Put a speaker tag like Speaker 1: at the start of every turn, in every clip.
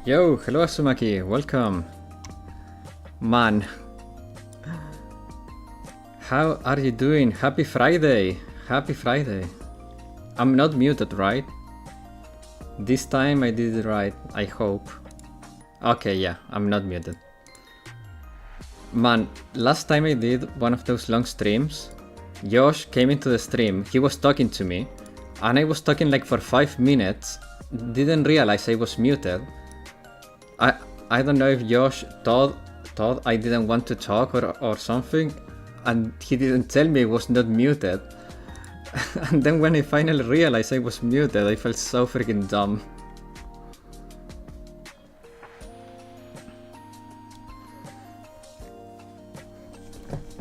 Speaker 1: Yo, hello Asumaki, welcome. Man, how are you doing? Happy Friday! Happy Friday! I'm not muted, right? This time I did it right, I hope. Okay, yeah, I'm not muted. Man, last time I did one of those long streams, Josh came into the stream, he was talking to me, and I was talking like for 5 minutes, didn't realize I was muted. I don't know if Josh thought I didn't want to talk or something, and he didn't tell me I was not muted. And then when I finally realized I was muted, I felt so freaking dumb.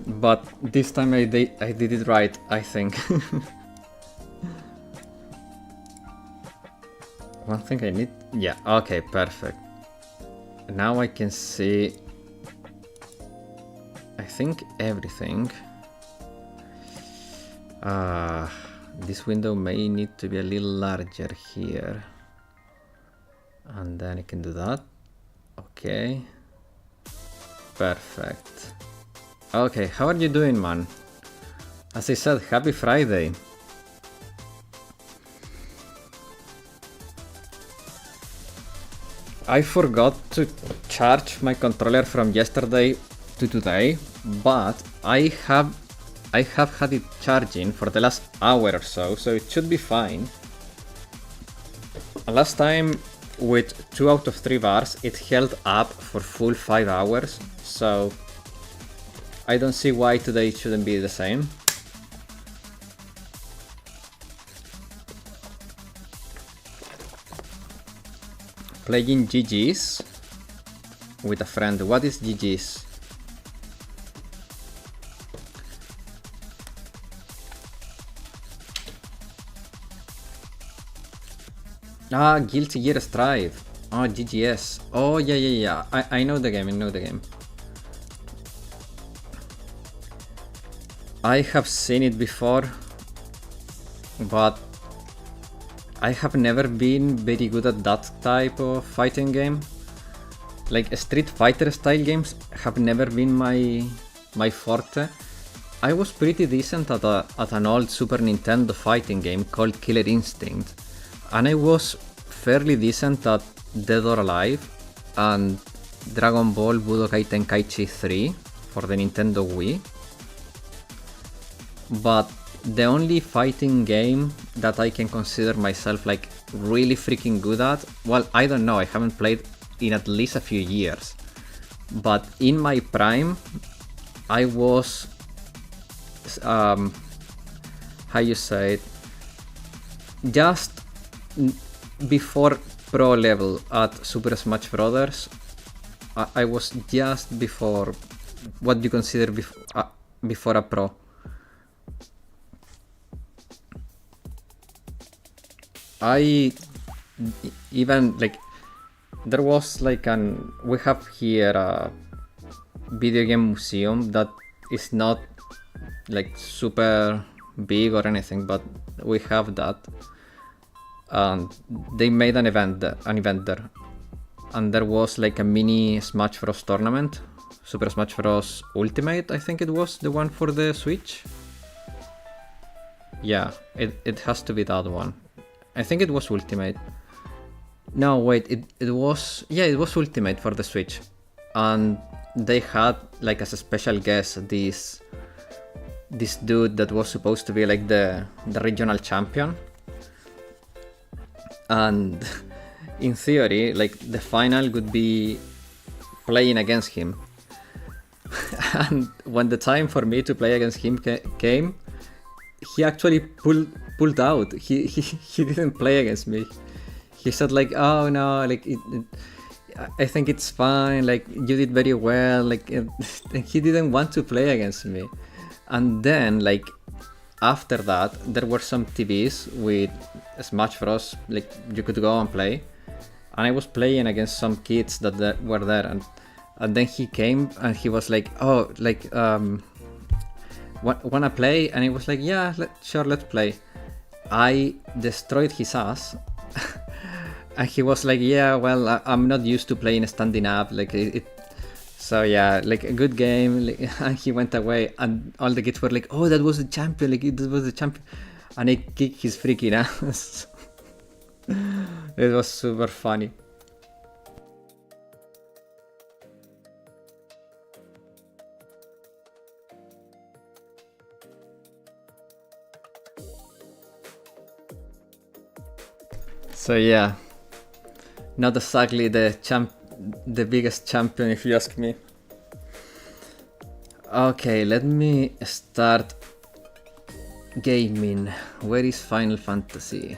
Speaker 1: But this time I did it right, I think. One thing I need... Yeah, okay, perfect. Now I can see... I think everything. This window may need to be a little larger here. And then I can do that. Okay. Perfect. Okay, how are you doing, man? As I said, happy Friday. I forgot to charge my controller from yesterday to today, but I have had it charging for the last hour or so it should be fine. Last time with 2 out of 3 bars it held up for full 5 hours, so I don't see why today it shouldn't be the same. Playing GG's with a friend. What is GG's? Ah, Guilty Gear Strive. Oh, GGS. Oh, yeah. I know the game, I have seen it before, but I have never been very good at that type of fighting game. Like Street Fighter style games have never been my forte. I was pretty decent at an old Super Nintendo fighting game called Killer Instinct, and I was fairly decent at Dead or Alive and Dragon Ball Budokai Tenkaichi 3 for the Nintendo Wii. But the only fighting game that I can consider myself like really freaking good at, well, I don't know, I haven't played in at least a few years, but in my prime I was how you say it, just before pro level at Super Smash Brothers. I was just before what you consider before a pro. I even like there was like we have here a video game museum that is not like super big or anything, but we have that, and they made an event there, and there was like a mini Smash Bros tournament, Super Smash Bros Ultimate, I think it was the one for the Switch. Yeah, it has to be that one. I think it was Ultimate. No, wait, it was... Yeah, it was Ultimate for the Switch. And they had, like, as a special guest, this dude that was supposed to be, like, the regional champion. And in theory, like, the final would be playing against him. And when the time for me to play against him came, he actually pulled out. He didn't play against me. He said like, oh no, like I think it's fine, like you did very well, like he didn't want to play against me. And then like after that there were some TVs with Smash Bros, like you could go and play, and I was playing against some kids that were there, and then he came and he was like, oh, like wanna play? And he was like, yeah, sure, let's play. I destroyed his ass And he was like, yeah, well, I'm not used to playing standing up. Like, so yeah, like a good game. Like, and he went away, and all the kids were like, oh, that was the champion. Like, that was the champion. And I kicked his freaking ass. It was super funny. So yeah, not exactly the biggest champion if you ask me. Okay, let me start gaming. Where is Final Fantasy?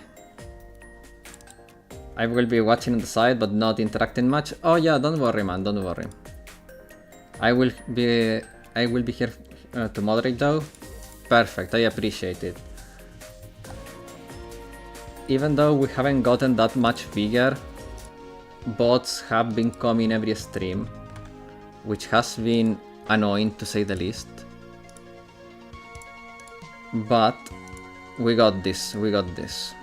Speaker 1: I will be watching on the side but not interacting much. Oh yeah, don't worry man, don't worry. I will be here to moderate though. Perfect, I appreciate it. Even though we haven't gotten that much bigger, bots have been coming every stream, which has been annoying to say the least. But we got this, we got this.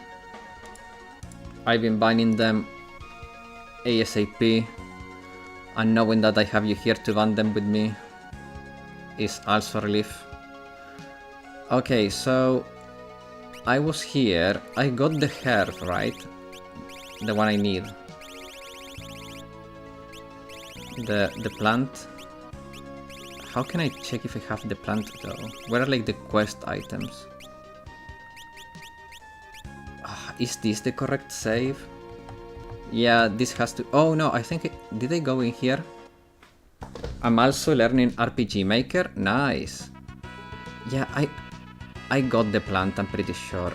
Speaker 1: I've been banning them ASAP, and knowing that I have you here to ban them with me is also a relief. Okay, so I was here, I got the herb, right? The one I need. The plant. How can I check if I have the plant though? Where are like the quest items? Is this the correct save? Yeah, this has to... Oh no, I think... Did I go in here? I'm also learning RPG Maker. Nice. Yeah, I got the plant, I'm pretty sure.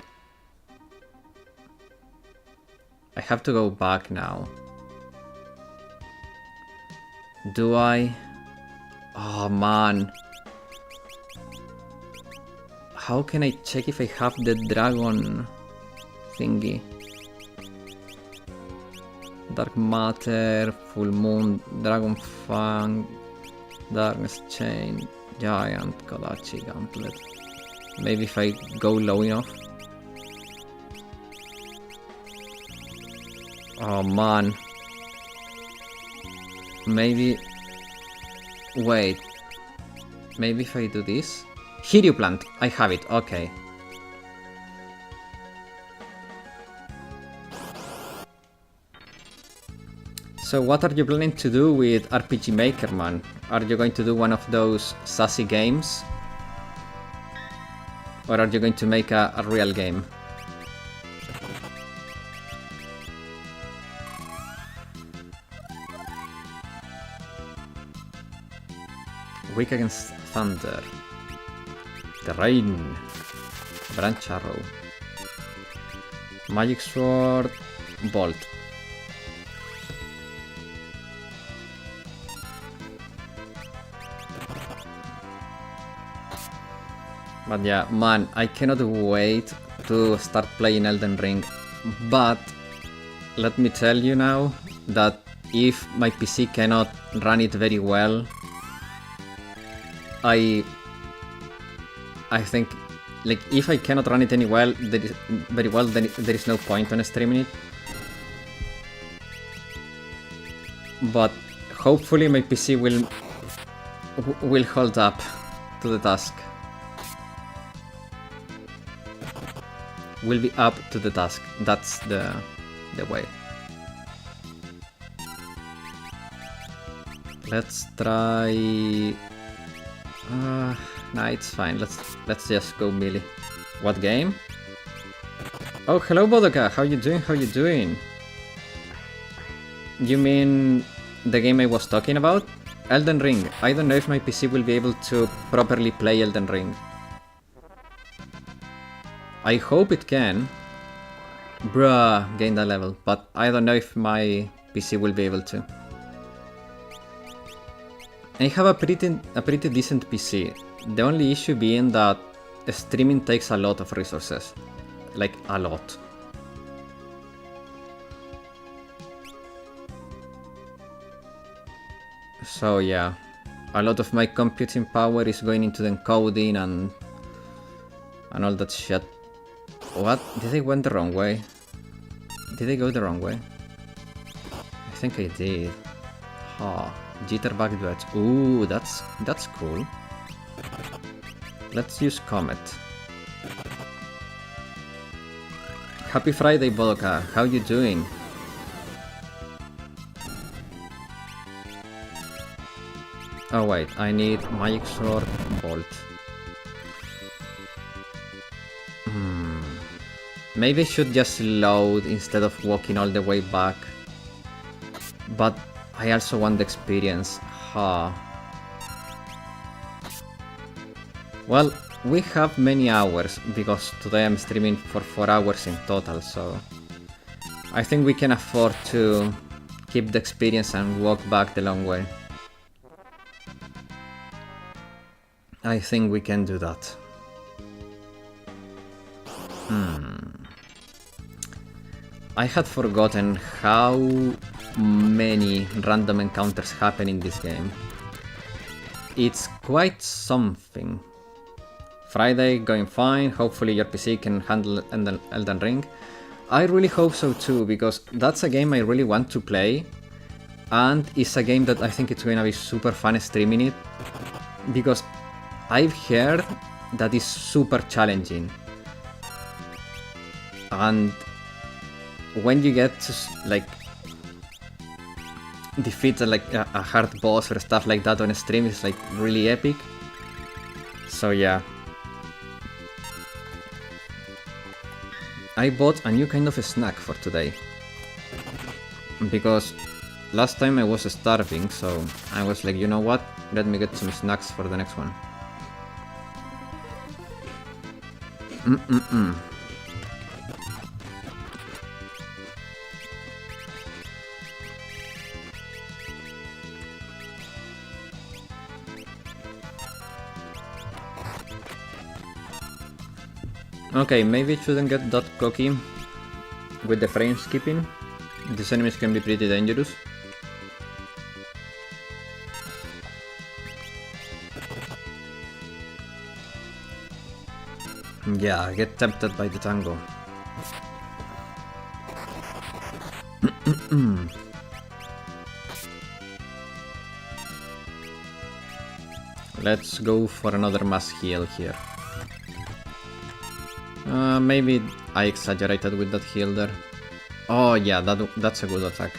Speaker 1: I have to go back now. Do I? Oh man. How can I check if I have the dragon thingy? Dark Matter, Full Moon, Dragon Fang, Darkness Chain, Giant, Kodachi, Gauntlet. Maybe if I go low enough. Oh man. Maybe... Wait. Maybe if I do this? Hiryu plant! I have it, okay. So what are you planning to do with RPG Maker, man? Are you going to do one of those sassy games? Or are you going to make a real game? Weak against Thunder. Terrain. Branch Arrow. Magic Sword. Bolt. But yeah, man, I cannot wait to start playing Elden Ring. But let me tell you now that if my PC cannot run it very well, I think, like, if I cannot run it very well, then there is no point on streaming it. But hopefully my PC will hold up to the task. Will be up to the task. That's the way. Let's try. Nah, it's fine. Let's just go melee. What game? Oh, hello Bodoka. How you doing? How you doing? You mean the game I was talking about? Elden Ring. I don't know if my PC will be able to properly play Elden Ring. I hope it can. Bruh, gain that level, but I don't know if my PC will be able to. I have a pretty decent PC. The only issue being that streaming takes a lot of resources. Like, a lot. So yeah, a lot of my computing power is going into the encoding and all that shit. What? Did I went the wrong way? Did I go the wrong way? think I did. Ha, jitterbug duet. Ooh, that's cool. Let's use Comet. Happy Friday, Bodoka. How you doing? Oh wait, I need Magic Sword Bolt. Maybe I should just load instead of walking all the way back. But I also want the experience. Ha. Well, we have many hours, because today I'm streaming for 4 hours in total, so I think we can afford to keep the experience and walk back the long way. I think we can do that. I had forgotten how many random encounters happen in this game. It's quite something. Friday going fine, hopefully your PC can handle Elden Ring. I really hope so too, because that's a game I really want to play, and it's a game that I think it's gonna be super fun streaming it, because I've heard that it's super challenging. And when you get to like defeat like a hard boss or stuff like that on a stream, it's like really epic. So yeah. I bought a new kind of a snack for today, because last time I was starving, so I was like, you know what, let me get some snacks for the next one. Okay, maybe it shouldn't get that cocky with the frame skipping. These enemies can be pretty dangerous. Yeah, I get tempted by the tango. Let's go for another mass heal here. Maybe I exaggerated with that heal there. Oh yeah, that's a good attack.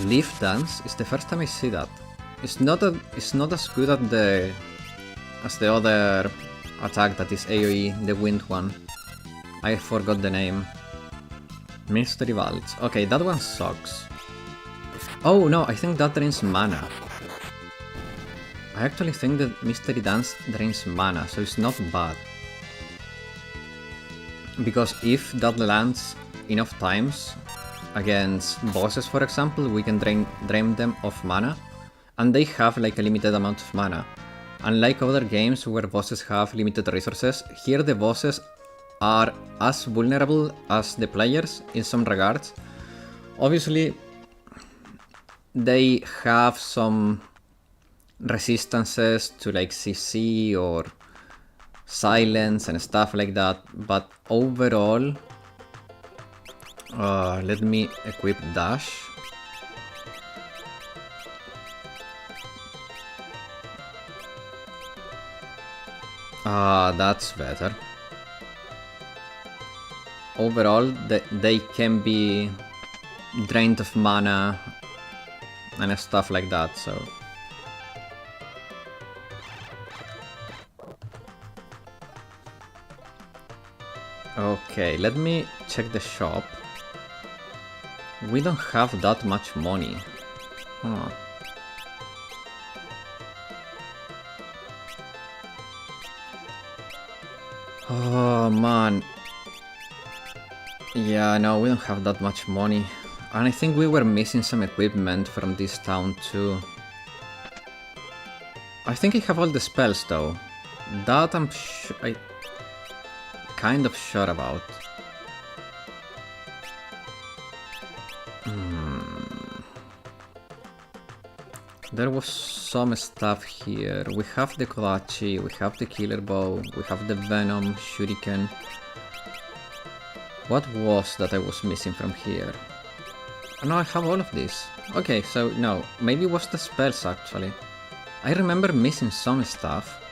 Speaker 1: Leaf Dance is the first time I see that. It's not as good as the other attack that is AoE, the wind one. I forgot the name. Mystery Vaults. Okay, that one sucks. Oh no, I think that drains mana. I actually think that Mystery Dance drains mana, so it's not bad. Because if that lands enough times against bosses, for example, we can drain them of mana, and they have like a limited amount of mana. Unlike other games where bosses have limited resources, here the bosses are as vulnerable as the players in some regards. Obviously, they have some resistances to like CC or silence and stuff like that, but overall, let me equip dash. That's better. Overall, they can be drained of mana and stuff like that, so... Okay, let me check the shop. We don't have that much money. Huh. Oh man. Yeah, no, we don't have that much money. And I think we were missing some equipment from this town too. I think I have all the spells though. That I'm kind of sure about. There was some stuff here. We have the Kodachi, we have the Killer Bow, we have the Venom, Shuriken. What was that I was missing from here? Oh, no, I have all of this. Okay, so no, maybe it was the spells actually. I remember missing some stuff.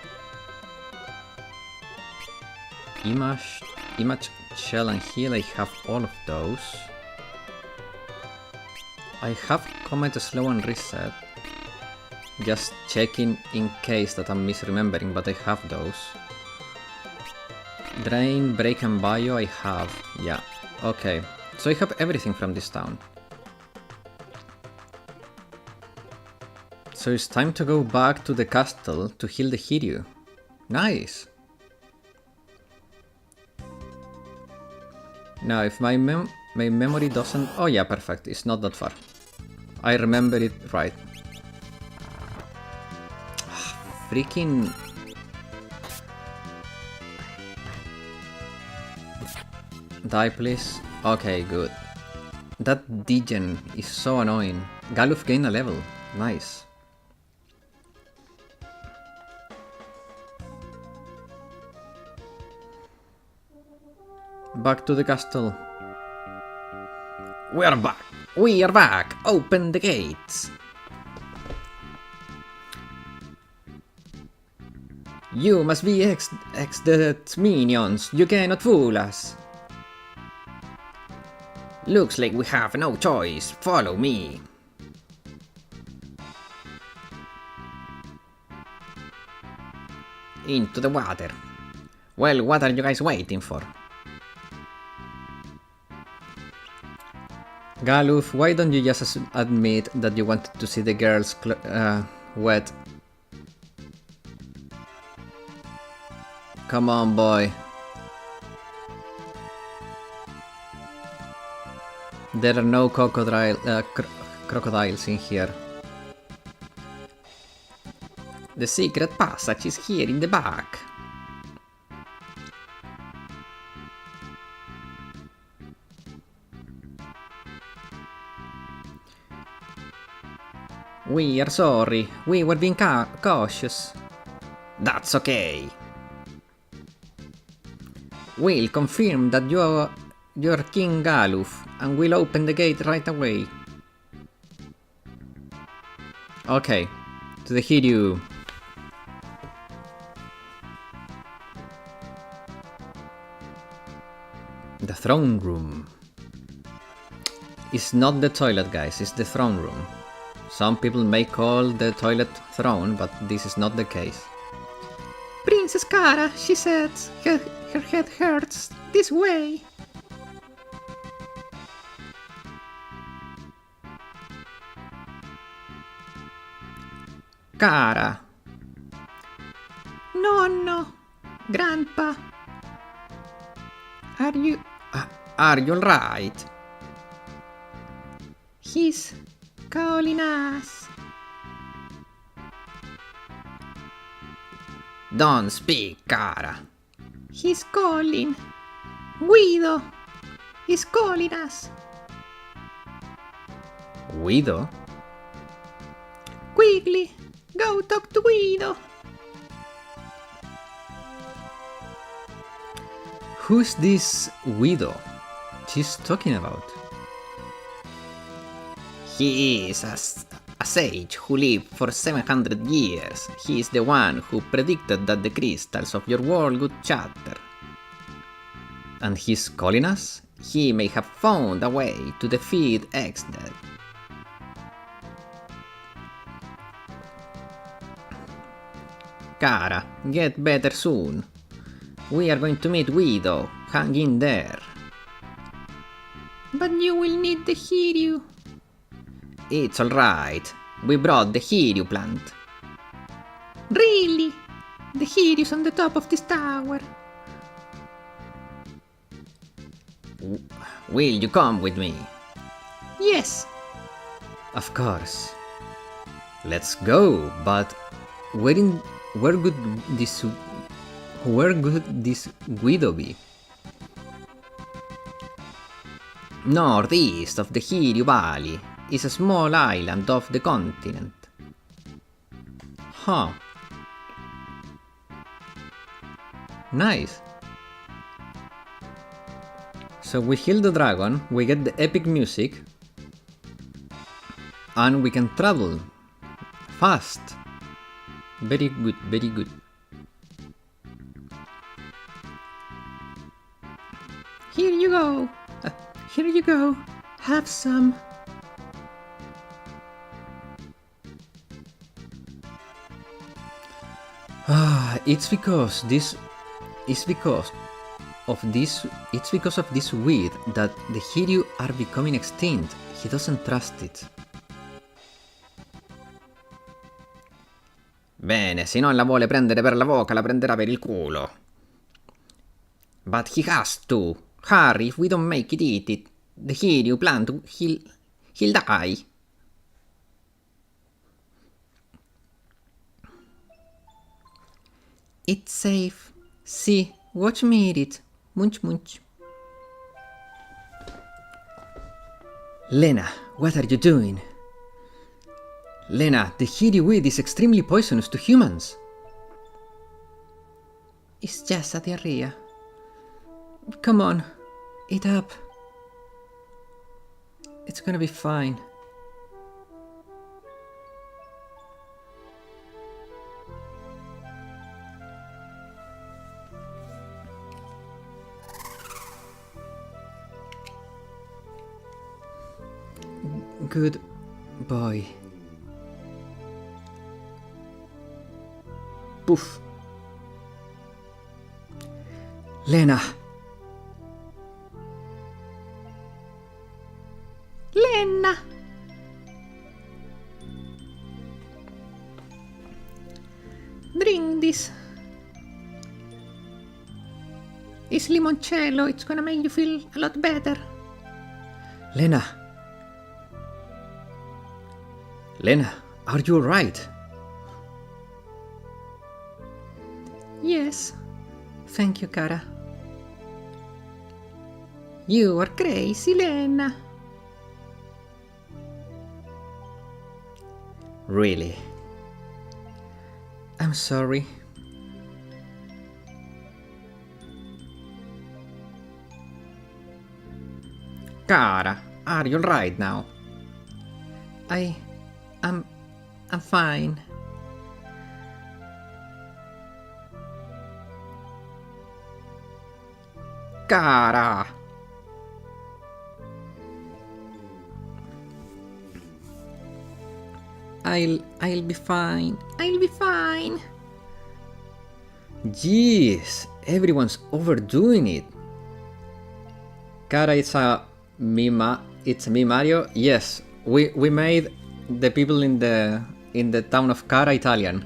Speaker 1: Image, Shell and Heal, I have all of those. I have Comment, Slow and Reset. Just checking in case that I'm misremembering, but I have those. Drain, Break and Bio I have, yeah. Okay, so I have everything from this town. So it's time to go back to the castle to heal the Hiryu. Nice! Now if my memory doesn't... Oh yeah, perfect, it's not that far. I remember it right. Freaking... Die please. Okay, good. That degen is so annoying. Galuf gained a level. Nice. Back to the castle. We are back! We are back! Open the gates! You must be the minions, you cannot fool us! Looks like we have no choice, follow me! Into the water. Well, what are you guys waiting for? Galuf, why don't you just admit that you wanted to see the girls wet? Come on, boy. There are no crocodiles in here. The secret passage is here in the back. We are sorry, we were being cautious. That's okay. We'll confirm that you're King Galuf, and we'll open the gate right away. Okay, to the Hiryu. The throne room. It's not the toilet, guys, it's the throne room. Some people may call the toilet throne, but this is not the case. Princess Cara, she said, her head hurts. This way. Cara. Nonno. Grandpa. Are you alright? He's calling us. Don't speak, Cara. He's calling. Guido is calling us. Guido? Quickly, go talk to Guido. Who's this Guido she's talking about? He is a sage who lived for 700 years. He is the one who predicted that the crystals of your world would shatter. And he's calling us? He may have found a way to defeat X-Dead. Cara, get better soon. We are going to meet Guido. Hang in there. But you will need the Hiryu. It's alright. We brought the Hiryu plant. Really? The Hiryu's on the top of this tower. Will you come with me? Yes. Of course. Let's go, but where could this Guido be? Northeast of the Hiryu Valley is a small island off the continent. Huh. Nice. So we heal the dragon, we get the epic music, and we can travel fast. Very good, very good. Here you go. Here you go. Have some. It's because of this weed that the Hiryu are becoming extinct. He doesn't trust it. Bene, se non la vuole prendere per la bocca, la prenderà per il culo. But he has to. Hurry, if we don't make it, eat it. The Hiryu plant, he'll die. It's safe. See, watch me eat it. Munch munch. Lena, what are you doing? Lena, the Hiryu weed is extremely poisonous to humans. It's just a diarrhea. Come on, eat up. It's gonna be fine. Good boy. Poof. Lena. Lena. Drink this. It's limoncello. It's gonna make you feel a lot better. Lena. Lena, are you alright? Yes. Thank you, Kara. You are crazy, Lena. Really? I'm sorry. Kara, are you alright now? I'm fine. Kara! I'll be fine. I'll be fine. Jeez, everyone's overdoing it. Kara, it's me Mario. Yes, we made the people in the town of Kara Italian.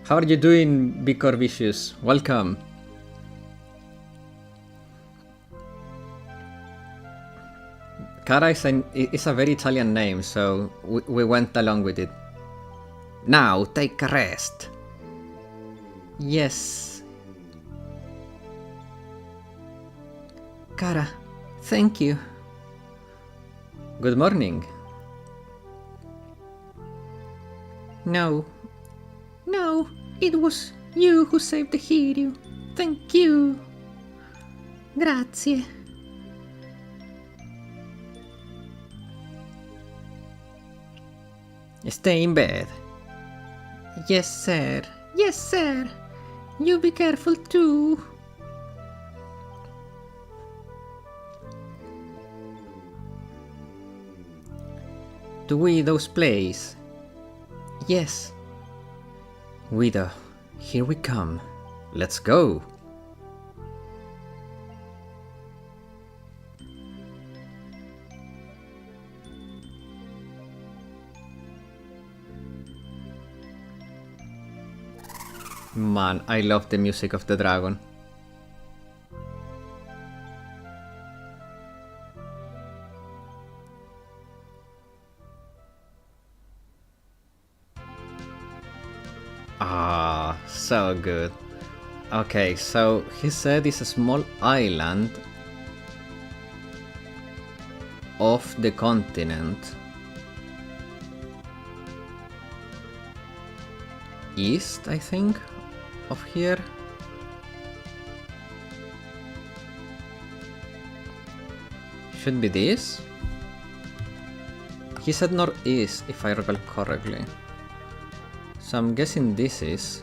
Speaker 1: How are you doing, Vicor Vicious? Welcome. Kara is a very Italian name, so we went along with it. Now, take a rest. Yes. Kara, thank you. Good morning. No, it was you who saved the Hiryu. Thank you. Grazie. Stay in bed. Yes, sir. Yes, sir. You be careful too. To Widow's place. Yes. Widow, here we come. Let's go. Man, I love the music of the dragon. Ah, so good. Okay, so he said it's a small island off the continent. east, I think, of here. Should be this? He said northeast, if I recall correctly. So I'm guessing this is.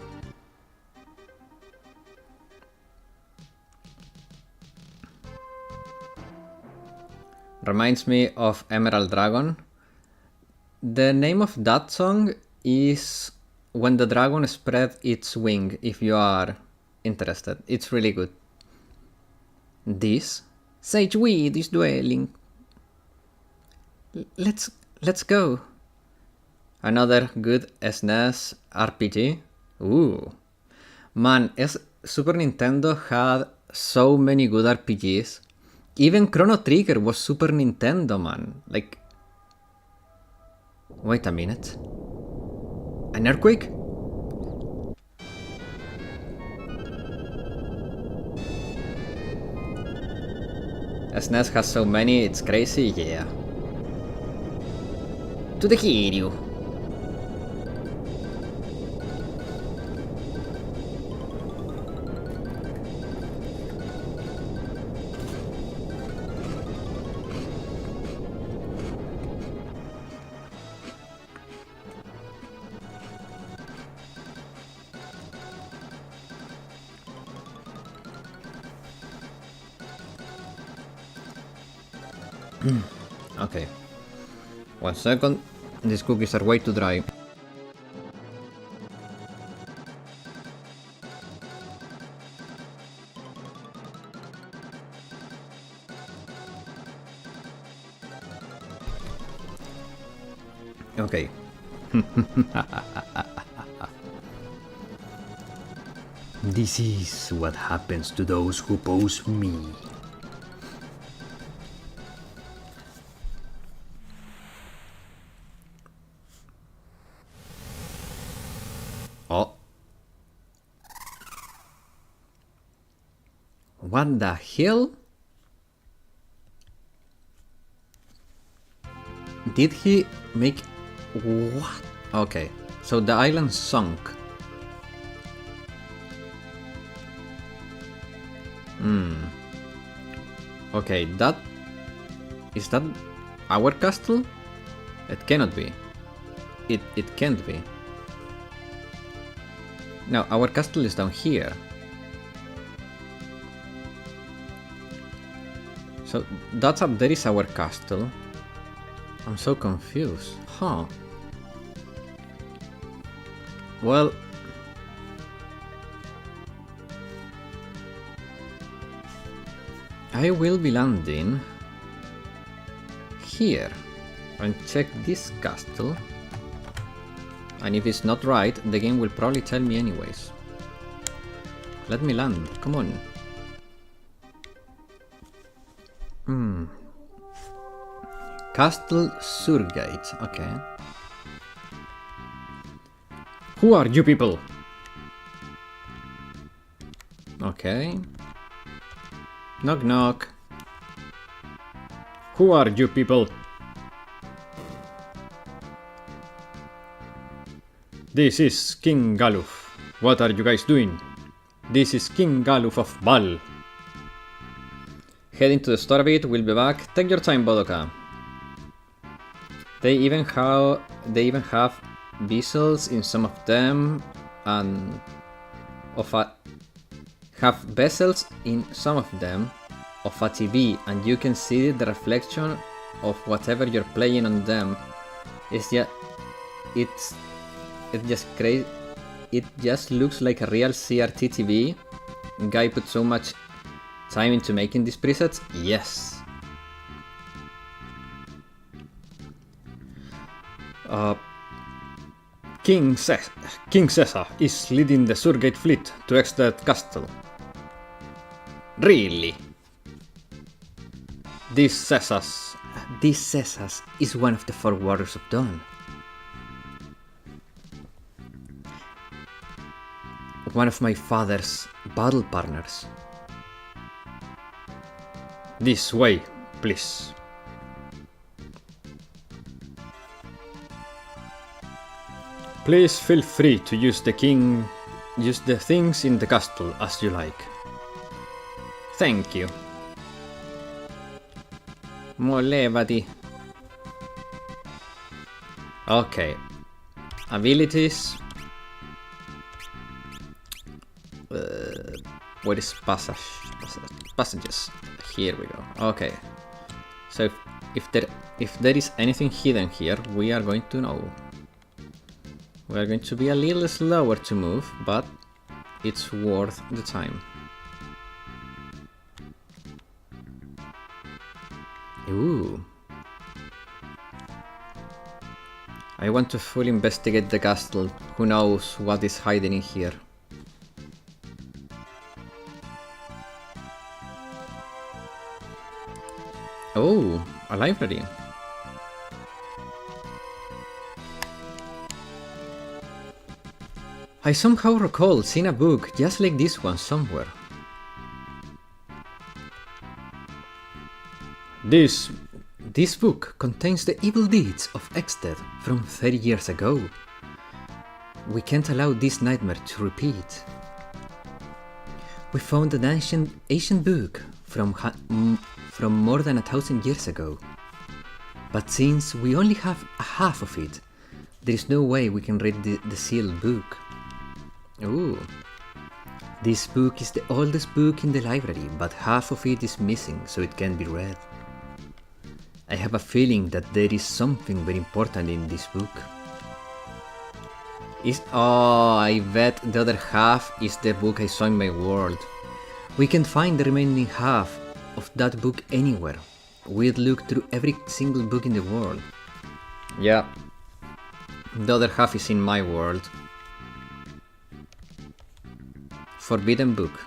Speaker 1: Reminds me of Emerald Dragon. The name of that song is When the Dragon Spread Its Wing, if you are interested. It's really good. This? Sage weed is dwelling. Let's go. Another good SNES RPG. Ooh. Man, Super Nintendo had so many good RPGs. Even Chrono Trigger was Super Nintendo, man. Like... Wait a minute. An earthquake? SNES has so many, it's crazy, yeah. To the Kiryu. Okay. 1 second. These cookies are way too dry. Okay. This is what happens to those who oppose me. Oh. What the hell? Did he make... What? Okay, so the island sunk. Okay, that... Is that our castle? It cannot be. It can't be. Now, our castle is down here. So, that's up there is our castle. I'm so confused. Huh. Well... I will be landing here and check this castle. And if it's not right, the game will probably tell me anyways. Let me land, come on. Castle Surgate, okay. Who are you people? Okay. Knock knock. Who are you people? This is King Galuf. What are you guys doing? This is King Galuf of Bal. Head into the store a bit, we'll be back. Take your time, Bodoka. They even have vessels in some of them, and have vessels in some of them of a TV, and you can see the reflection of whatever you're playing on them. It's just crazy. It just looks like a real CRT TV. Guy put so much time into making these presets. Yes. King Caesar is leading the Surgate fleet to exit castle. Really? This Caesar is one of the 4 Warriors of Dawn. One of my father's battle partners. This way, please. Please feel free to use the things in the castle as you like. Thank you. Molevati. Okay. Abilities. What is passages? Here we go. Okay. So if there is anything hidden here, we are going to know. We are going to be a little slower to move, but it's worth the time. Ooh. I want to fully investigate the castle. Who knows what is hiding in here? Oh, a library. I somehow recall seeing a book just like this one somewhere. This book contains the evil deeds of Exted from 30 years ago. We can't allow this nightmare to repeat. We found an ancient book from more than 1,000 years ago. But since we only have a half of it, there is no way we can read the sealed book. Ooh. This book is the oldest book in the library, but half of it is missing, so it can't be read. I have a feeling that there is something very important in this book. I bet the other half is the book I saw in my world. We can find the remaining half of that book anywhere. We'd look through every single book in the world. Yeah. The other half is in my world. Forbidden book.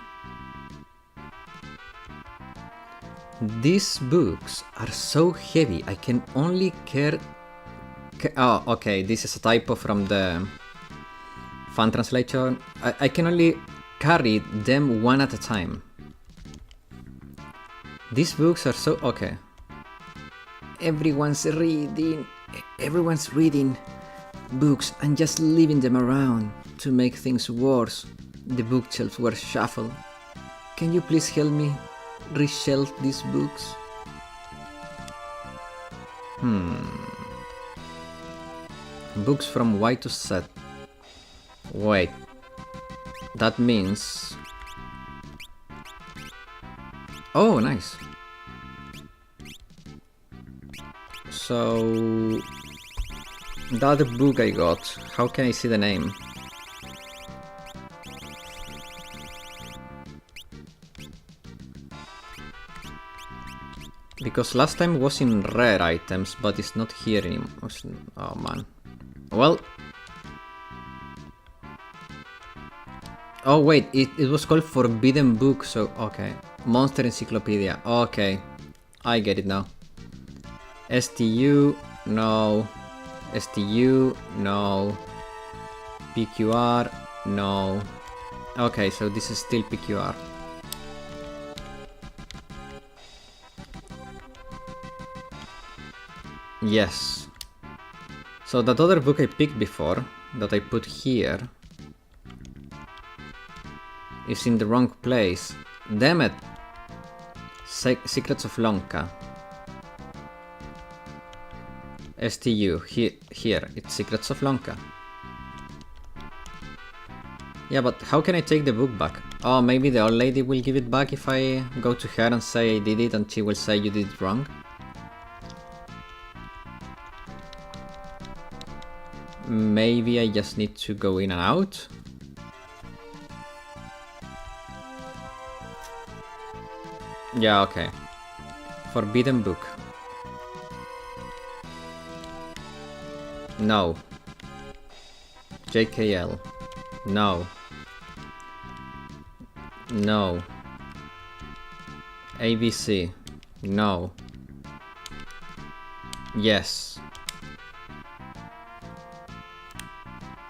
Speaker 1: These books are so heavy I can only carry... Oh, okay, this is a typo from the fan translation. I can only carry them one at a time. These books are so... okay. Everyone's reading books and just leaving them around to make things worse. The bookshelves were shuffled. Can you please help me reshelf these books? Books from Y to Z. Wait. That means... oh, nice. So... that book I got, how can I see the name? Because last time was in rare items, but it's not here anymore. Oh man. Well... oh wait, it was called Forbidden Book, so okay. Monster Encyclopedia, okay. I get it now. STU, no. STU, no. PQR, no. Okay, so this is still PQR. Yes. So that other book I picked before, that I put here, is in the wrong place. Damn it! Secrets of Lonka. STU, here, it's Secrets of Lonka. Yeah, but how can I take the book back? Oh, maybe the old lady will give it back if I go to her and say I did it, and she will say you did it wrong? Maybe I just need to go in and out? Yeah, okay. Forbidden book. No. JKL. No. No. ABC. No. Yes.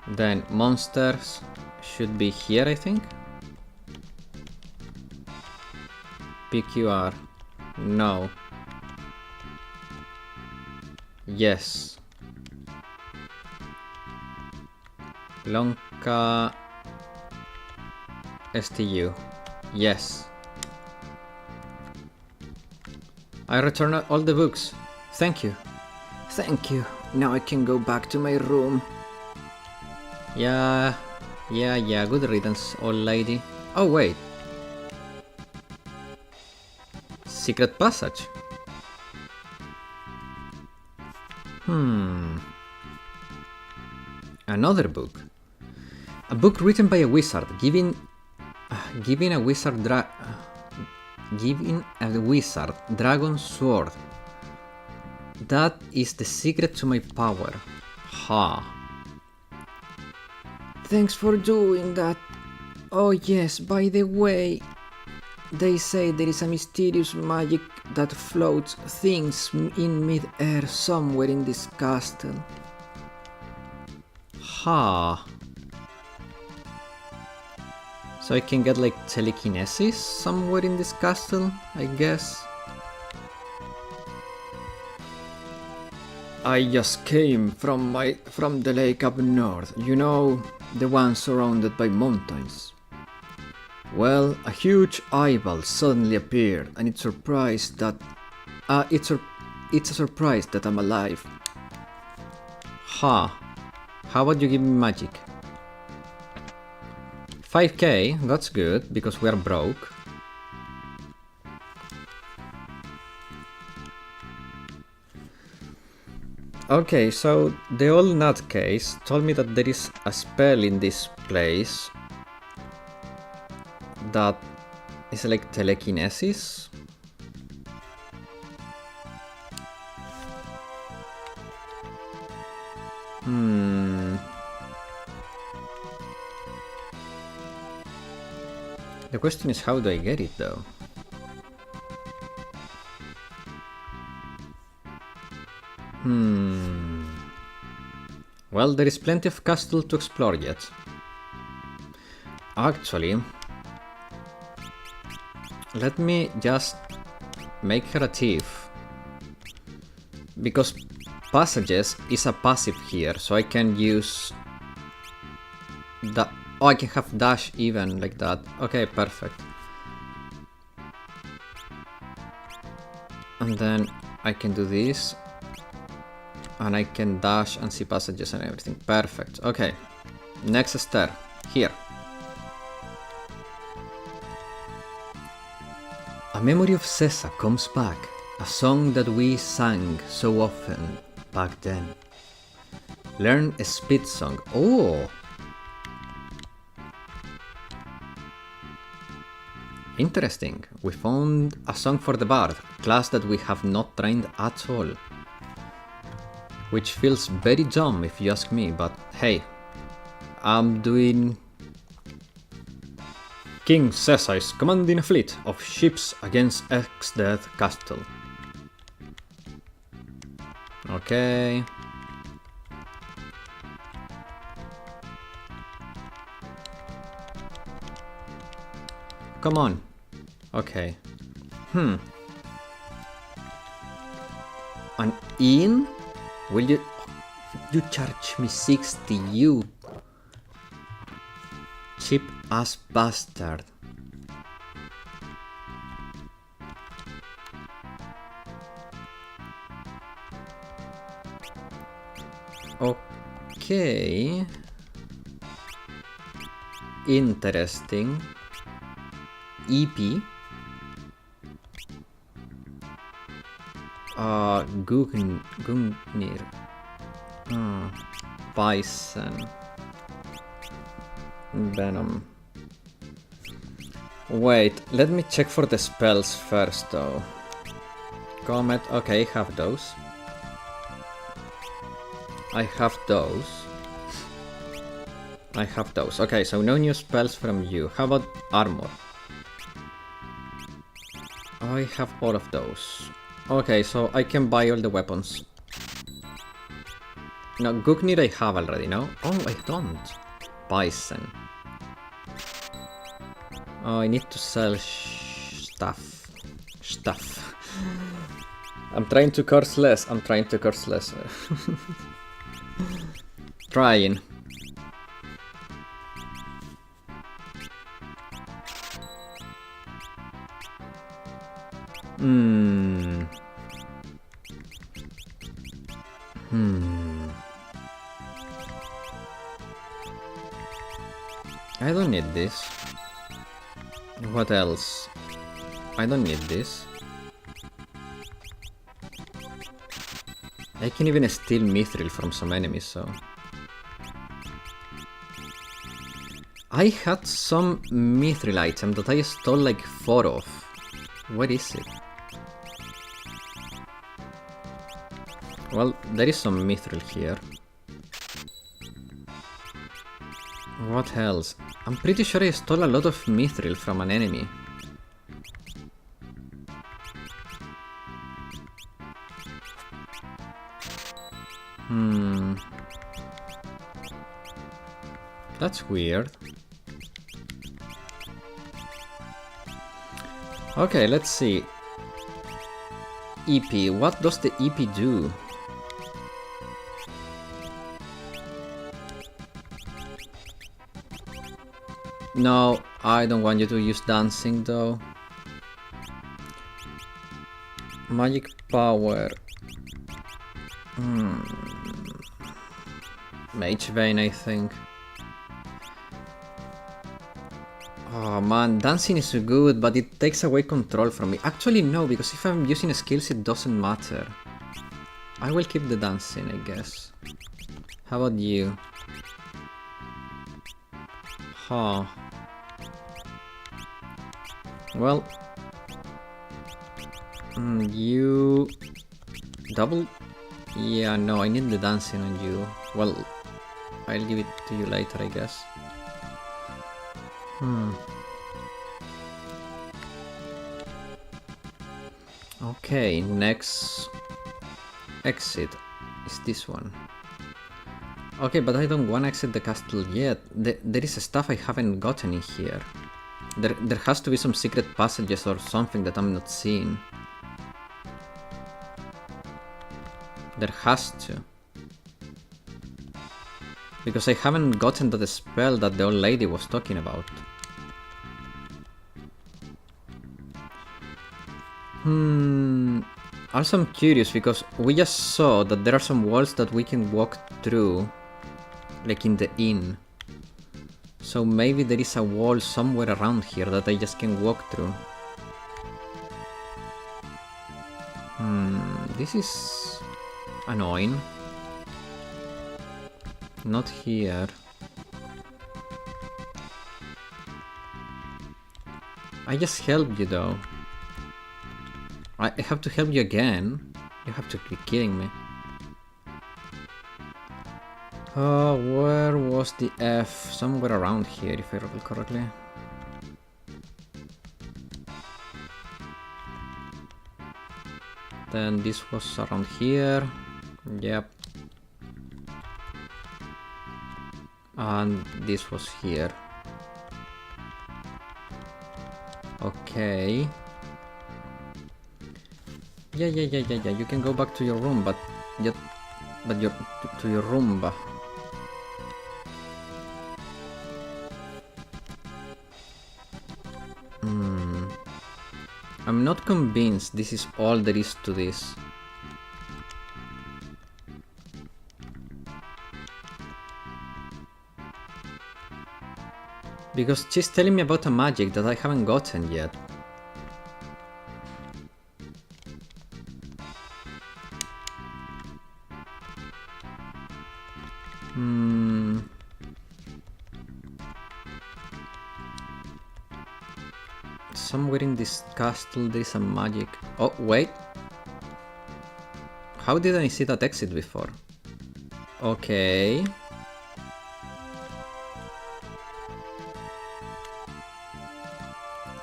Speaker 1: Then monsters should be here, I think. PQR. No. Yes. Lonka STU. Yes. I returned all the books. Thank you. Thank you. Now I can go back to my room. Yeah. Good riddance, old lady. Oh, wait. Secret passage. Another book. A book written by a wizard, giving a wizard dragon sword. That is the secret to my power. Ha. Thanks for doing that. Oh yes, by the way, they say there is a mysterious magic that floats things in mid-air somewhere in this castle. Ha. So I can get like telekinesis somewhere in this castle, I guess. I just came from the lake up north, you know, the one surrounded by mountains. Well, a huge eyeball suddenly appeared, and it's a surprise that I'm alive. Ha! How about you give me magic? 5k, that's good, because we're broke. Okay, so the old nutcase told me that there is a spell in this place that is like telekinesis. The question is, how do I get it though? Well, there is plenty of castle to explore yet. Actually, let me just make her a thief. Because passages is a passive here, so I can use the... Oh, I can have dash even like that. Okay, perfect. And then I can do this. And I can dash and see passages and everything. Perfect. Okay. Next stair. Here. A memory of Sessa comes back. A song that we sang so often back then. Learn a speed song. Oh! Interesting. We found a song for the bard. Class that we have not trained at all. Which feels very dumb if you ask me, but hey, I'm doing... King Sessa is commanding a fleet of ships against Exdeath Castle. Okay. Come on. Okay. An inn? Will you charge me 60, you cheap ass bastard. Okay. Interesting. EP. Gungnir. Bison. Venom. Wait, let me check for the spells first though. Comet, okay, have those. I have those. I have those. Okay, so no new spells from you. How about armor? I have all of those. Okay, so I can buy all the weapons. No, Gungnir I have already, no? Oh, I don't. Bison. Oh, I need to sell stuff. I'm trying to curse less. Trying. Hmm. I don't need this. What else? I don't need this. I can even steal mithril from some enemies, so... I had some mithril item that I stole like 4 of. Where is it? Well, there is some mithril here. What else? I'm pretty sure I stole a lot of mithril from an enemy. That's weird. Okay, let's see. EP. What does the EP do? No, I don't want you to use dancing though. Magic power. Mage Vein, I think. Oh man, dancing is good, but it takes away control from me. Actually no, because if I'm using skills it doesn't matter. I will keep the dancing, I guess. How about you? Huh. Well... you... double? Yeah, no, I need the dancing on you. Well, I'll give it to you later, I guess. Okay, next exit is this one. Okay, but I don't want to exit the castle yet. There is stuff I haven't gotten in here. There has to be some secret passages or something that I'm not seeing. There has to. Because I haven't gotten that spell that the old lady was talking about. Also I'm curious because we just saw that there are some walls that we can walk through, like in the inn. So maybe there is a wall somewhere around here that I just can walk through. This is annoying. Not here. I just helped you though. I have to help you again? You have to be kidding me. Where was the F? Somewhere around here, if I recall correctly. Then this was around here. Yep. And this was here. Okay. Yeah, you can go back to your room, but to your room. I'm not convinced this is all there is to this. Because she's telling me about a magic that I haven't gotten yet. Somewhere in this castle there is a magic. Oh, wait. How did I see that exit before? Okay.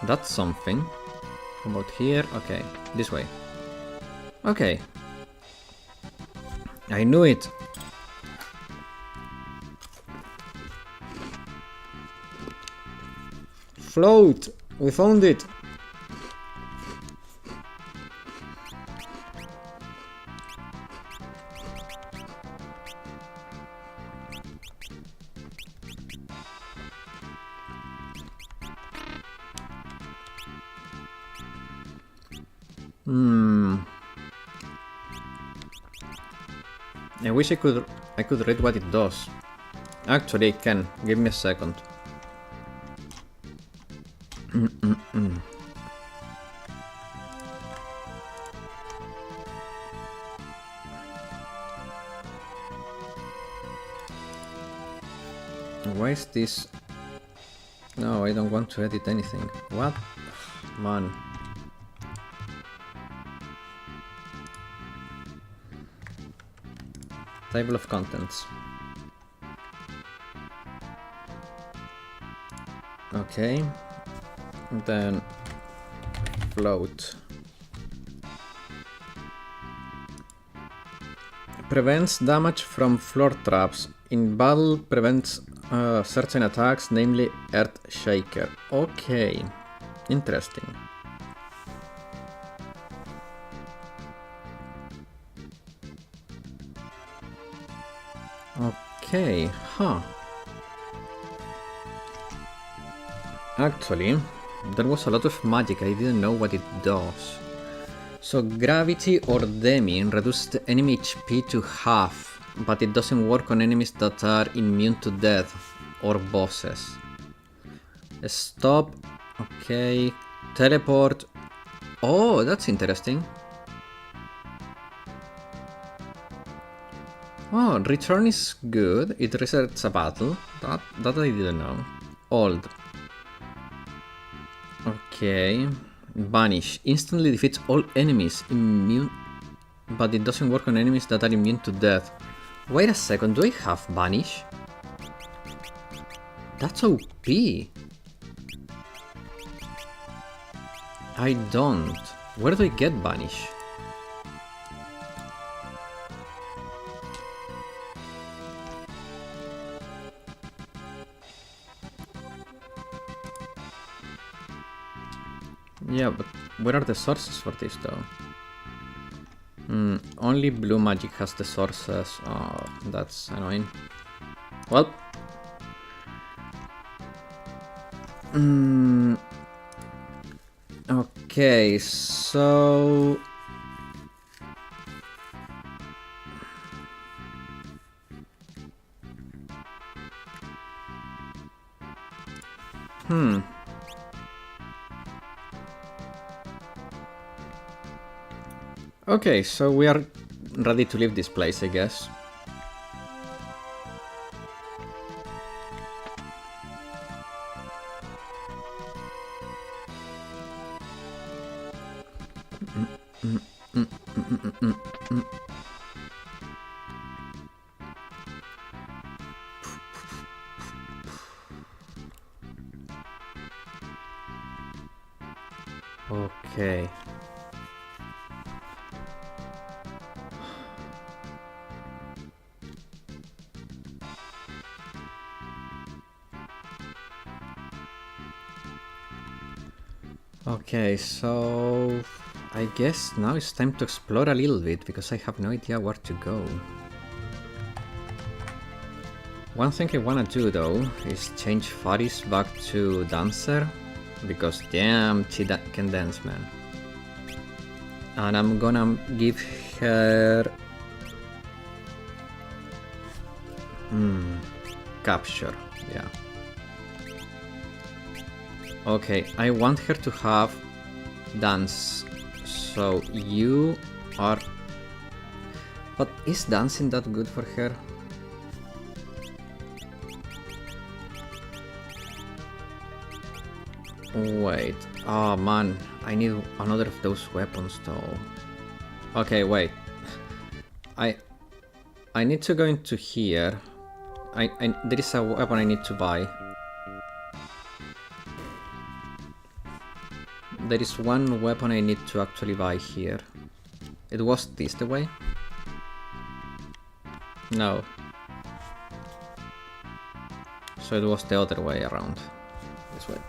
Speaker 1: That's something. How about here? Okay, this way. Okay. I knew it. Float! We found it! Hmm. I wish I could read what it does. Actually, I can. Give me a second. Why is this? No, I don't want to edit anything. What? Man. Table of contents. Okay. Then float. Prevents damage from floor traps. In battle prevents certain attacks, namely Earth Shaker. Okay. Interesting. Okay, huh. Actually, there was a lot of magic, I didn't know what it does. So gravity or Demi reduces the enemy HP to half, but it doesn't work on enemies that are immune to death or bosses. Stop, okay, teleport. Oh, that's interesting. Oh, return is good, it resets a battle, that I didn't know. Old. Okay. Vanish. Instantly defeats all enemies immune, but it doesn't work on enemies that are immune to death. Wait a second, do I have Vanish? That's OP. I don't. Where do I get Vanish? Yeah, but where are the sources for this though? Only blue magic has the sources. Oh, that's annoying. Well. Okay, so... Okay, so we are ready to leave this place, I guess. Okay. Okay, so I guess now it's time to explore a little bit, because I have no idea where to go. One thing I wanna do though is change Faris back to Dancer, because damn, she can dance, man. And I'm gonna give her... capture, yeah. Okay, I want her to have dance, so you are... But is dancing that good for her? Wait, oh man, I need another of those weapons though. Okay, wait. I need to go into here. There is a weapon I need to buy. There is one weapon I need to actually buy here. It was this the way? No. So it was the other way around. This way.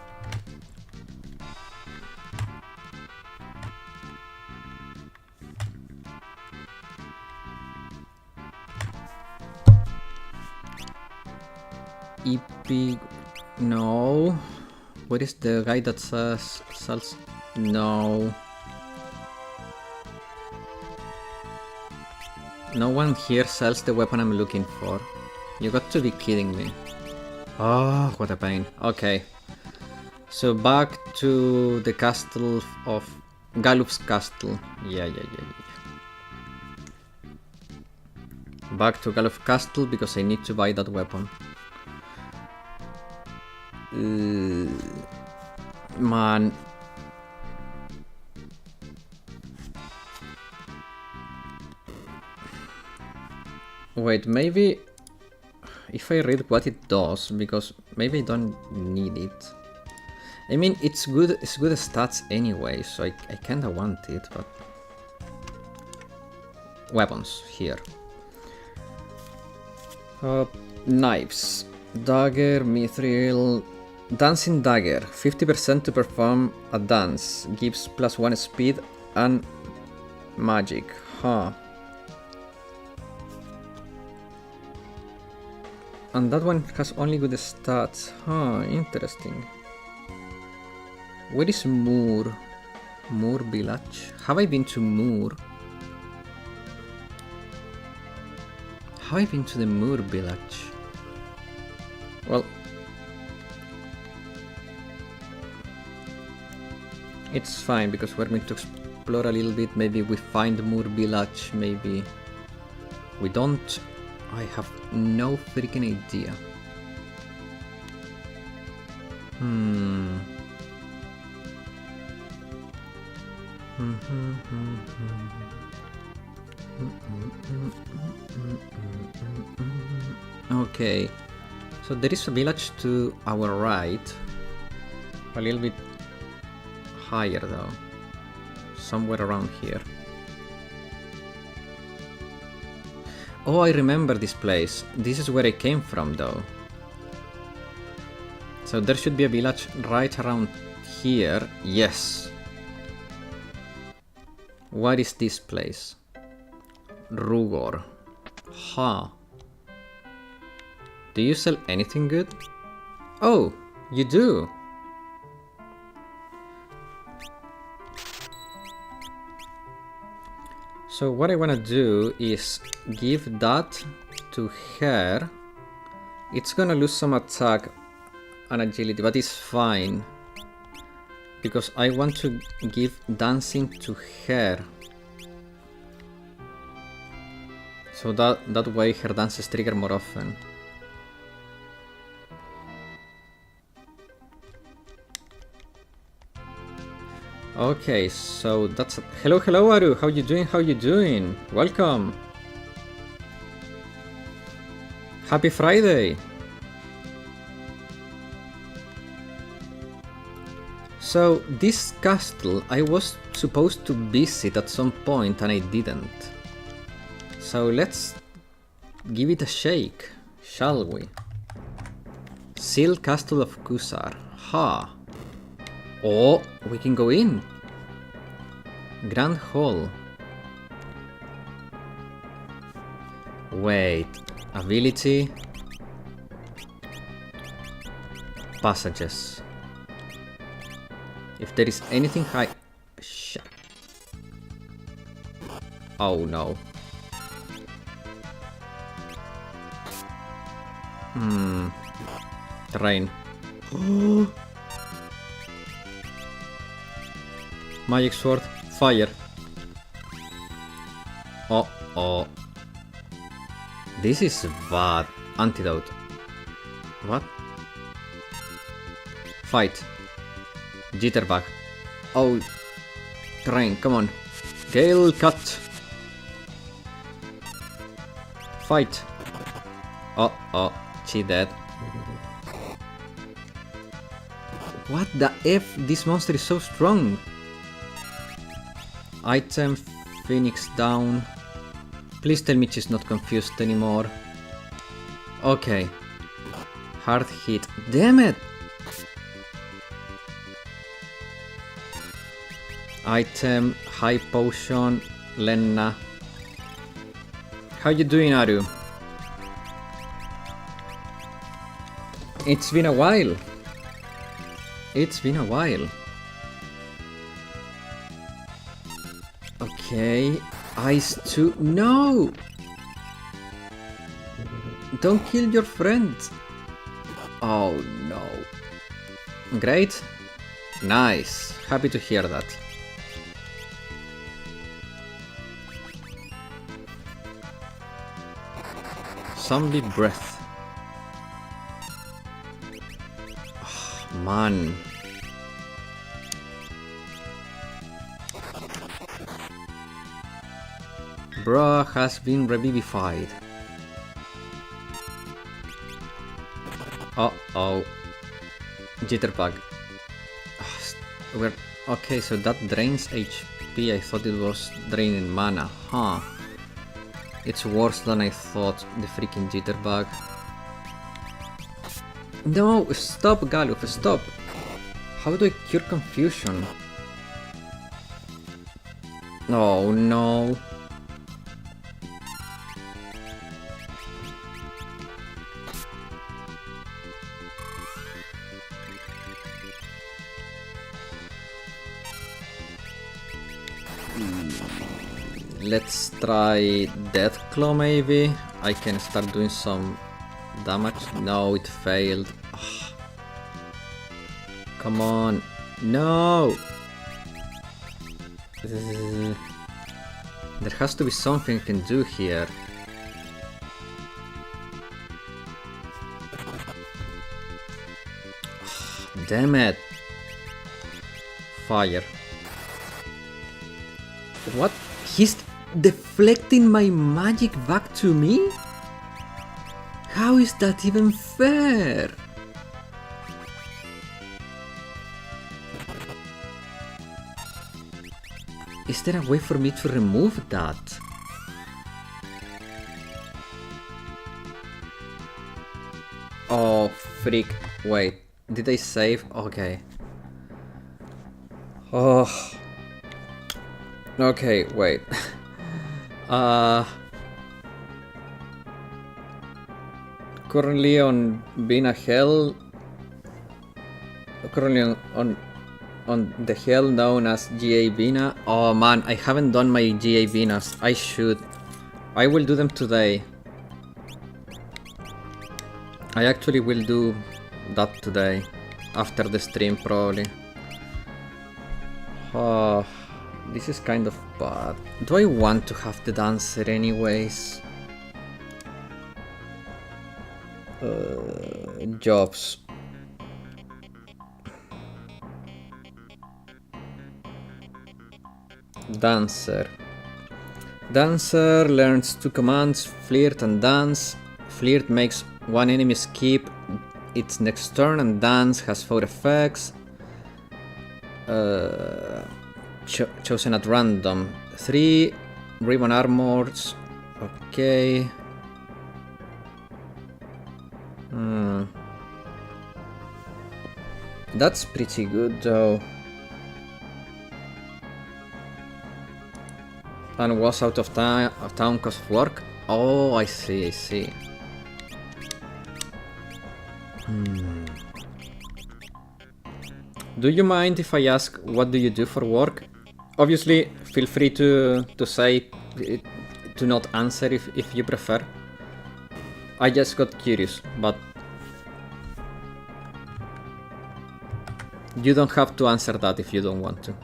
Speaker 1: EP... No. What is the guy that sells... No. No one here sells the weapon I'm looking for. You got to be kidding me. Oh, what a pain. Okay. So back to the castle of Galuf's castle. Yeah. Back to Galuf castle because I need to buy that weapon. Man. Wait, maybe if I read what it does, because maybe I don't need it. I mean, it's good stats anyway, so I kinda want it, but... Weapons, here. Knives. Dagger, mithril... Dancing dagger. 50% to perform a dance. Gives +1 speed and magic. Huh. And that one has only good stats. Huh, interesting. Where is Moor? Moor village? Have I been to Moor? Have I been to the Moor village? Well... It's fine, because we're going to explore a little bit. Maybe we find Moor village, maybe... We don't... I have no freaking idea. Okay, so there is a village to our right, a little bit higher though, somewhere around here. Oh, I remember this place. This is where I came from though. So there should be a village right around here. Yes. What is this place? Rugor. Ha. Do you sell anything good? Oh, you do. So what I wanna do is give that to her. It's gonna lose some attack and agility, but it's fine. Because I want to give dancing to her. So that way her dances trigger more often. Okay, so that's... Hello, Aru! How you doing? Welcome! Happy Friday! So, this castle I was supposed to visit at some point and I didn't. So let's give it a shake, shall we? Seal Castle of Kusar. Ha! Oh, we can go in. Grand Hall. Wait, ability. Passages. If there is anything high... Shit. Oh no. Terrain. Magic sword, fire. Oh. This is bad. Antidote. What? Fight. Jitterbug. Oh. Terrain, come on. Gale cut. Fight. Oh. She dead. What the F? This monster is so strong. Item, Phoenix down. Please tell me she's not confused anymore. Okay. Hard hit. Damn it! Item, High Potion, Lenna. How you doing, Aru? It's been a while. Okay, Ice 2. No! Don't kill your friends! Oh no. Great. Nice. Happy to hear that. Zombie breath. Oh, man. Bro has been revivified. Uh-oh. Jitterbug. We're okay, so that drains HP. I thought it was draining mana. Huh. It's worse than I thought, the freaking Jitterbug. No! Stop, Galuf, stop! How do I cure confusion? Oh no. Let's try Deathclaw maybe. I can start doing some damage. No, it failed. Ugh. Come on. No! There has to be something I can do here. Ugh, damn it. Fire. What? He's deflecting my magic back to me? How is that even fair? Is there a way for me to remove that? Oh, freak. Wait, did I save? Okay. Oh. Okay, wait. Currently on Bina Hell. Currently on the hell known as GA Bina. Oh man, I haven't done my GA Binas. I should. I will do them today. I actually will do that today. After the stream, probably. Oh. This is kind of bad. Do I want to have the dancer anyways? Jobs. Dancer. Dancer learns 2 commands, flirt and dance. Flirt makes one enemy skip its next turn, and dance has 4 effects. Chosen at random. 3 ribbon armors. Okay. That's pretty good though. And was out of town cause of work. Oh, I see, I see. Do you mind if I ask what do you do for work? Obviously, feel free to say, to not answer if you prefer. I just got curious, but you don't have to answer that if you don't want to.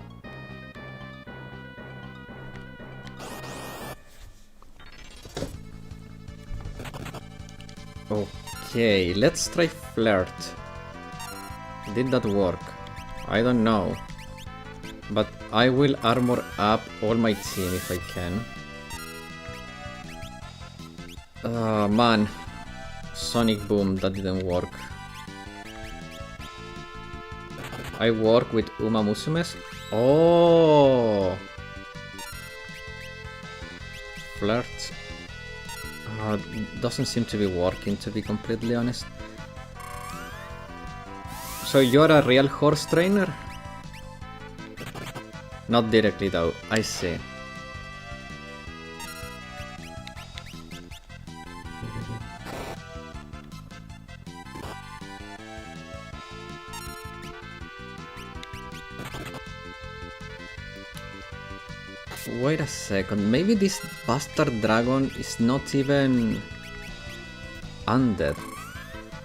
Speaker 1: Okay, let's try flirt. Did that work? I don't know. But I will armor up all my team if I can. Man. Sonic Boom, that didn't work. I work with Uma Musumes. Oh! Flirt. Doesn't seem to be working, to be completely honest. So you're a real horse trainer? Not directly though, I see. Wait a second, maybe this bastard dragon is not even... undead.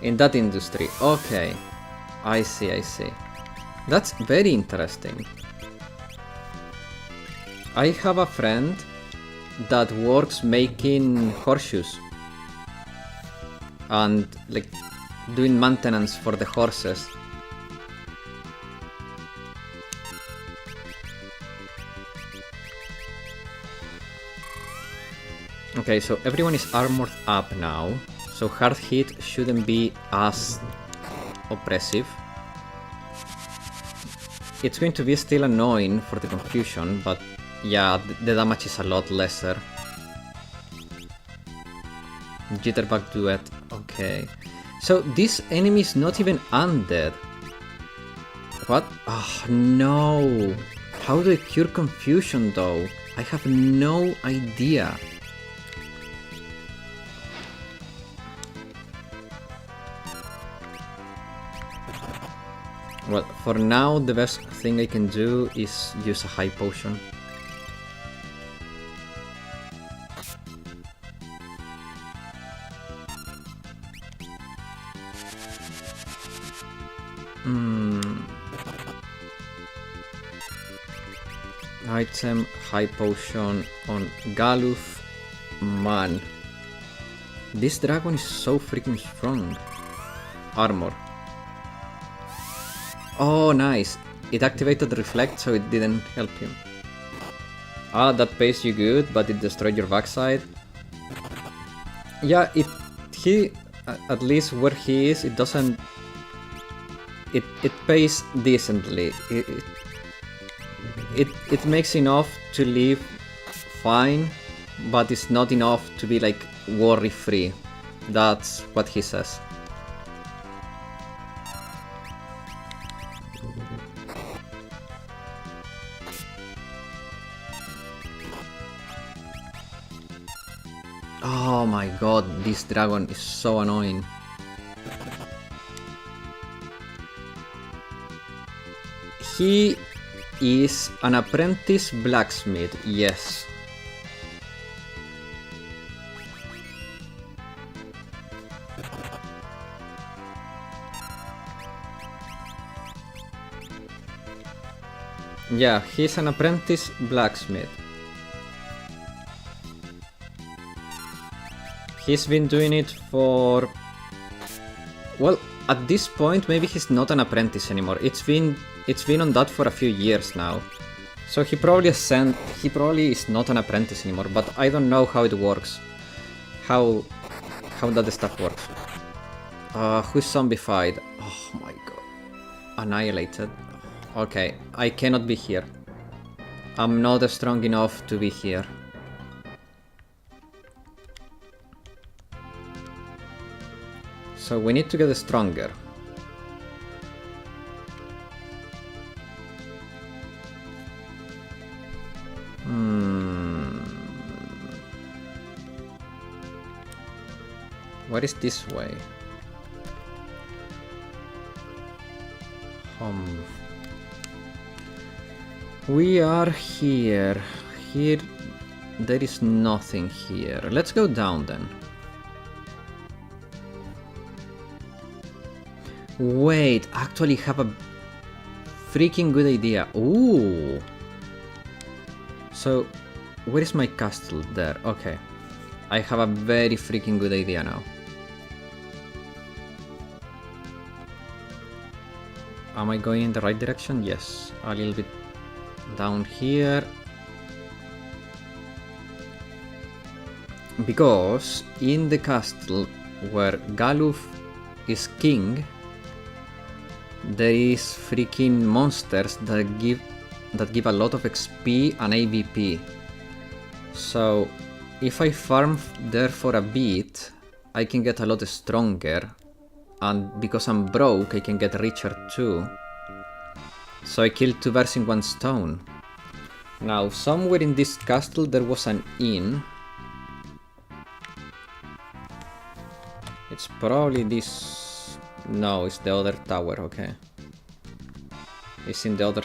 Speaker 1: In that industry, okay. I see, I see. That's very interesting. I have a friend that works making horseshoes. And like doing maintenance for the horses. Okay, so everyone is armored up now, so hard hit shouldn't be as oppressive. It's going to be still annoying for the confusion, but yeah, the damage is a lot lesser. Jitterbug Duet, okay. So this enemy is not even undead. What? Oh no! How do I cure confusion though? I have no idea. Well, for now the best thing I can do is use a high potion. Item, high potion on Galuf. Man, this dragon is so freaking strong. Armor. Oh, nice. It activated Reflect, so it didn't help him. Ah, that pays you good, but it destroyed your backside. Yeah, he at least where he is, it doesn't. It pays decently. It makes enough to live fine, but it's not enough to be like worry free. That's what he says. Oh my god, this dragon is so annoying. He is an apprentice blacksmith, yes. Yeah, he's an apprentice blacksmith. He's been doing it for... Well, at this point, maybe he's not an apprentice anymore. It's been on that for a few years now. So he probably is not an apprentice anymore, but I don't know how it works. How that stuff works. Who's zombified? Oh my god. Annihilated. Okay, I cannot be here. I'm not strong enough to be here. So we need to get stronger. What is this way? We are here. Here, there is nothing here. Let's go down then. Wait, actually have a freaking good idea. Ooh. So, where is my castle? There, okay. I have a very freaking good idea now. Am I going in the right direction? Yes. A little bit down here. Because in the castle where Galuf is king, there is freaking monsters that give a lot of XP and AVP. So if I farm there for a bit, I can get a lot stronger, and because I'm broke, I can get richer too. So I killed two birds in one stone. Now, somewhere in this castle there was an inn. It's probably this... No, it's the other tower, okay. It's in the other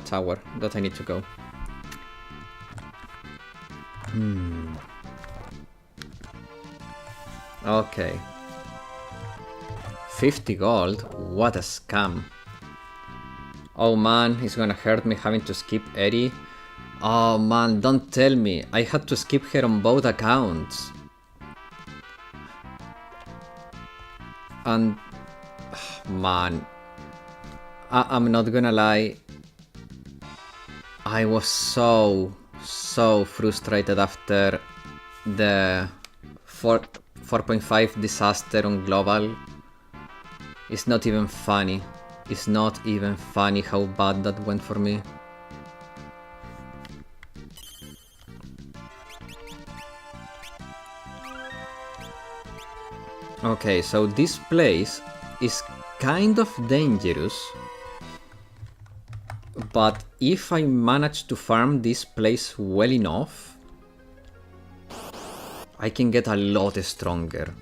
Speaker 1: tower that I need to go. Okay. 50 gold? What a scam. Oh man, it's gonna hurt me having to skip Eri. Oh man, don't tell me. I had to skip her on both accounts. And... man. I'm not gonna lie. I was so frustrated after the 4.5 disaster on global. It's not even funny. It's not even funny how bad that went for me. Okay, so this place is kind of dangerous. But if I manage to farm this place well enough, I can get a lot stronger.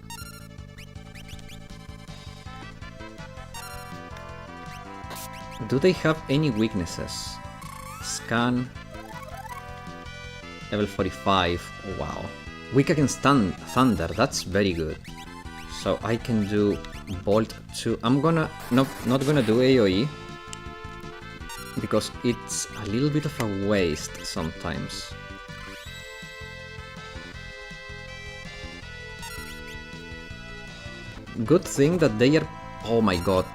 Speaker 1: Do they have any weaknesses? Scan. Level 45. Wow. Weak against thunder. That's very good. So I can do Bolt 2. I'm gonna... not gonna do AoE. Because it's a little bit of a waste sometimes. Good thing that they are... oh my god.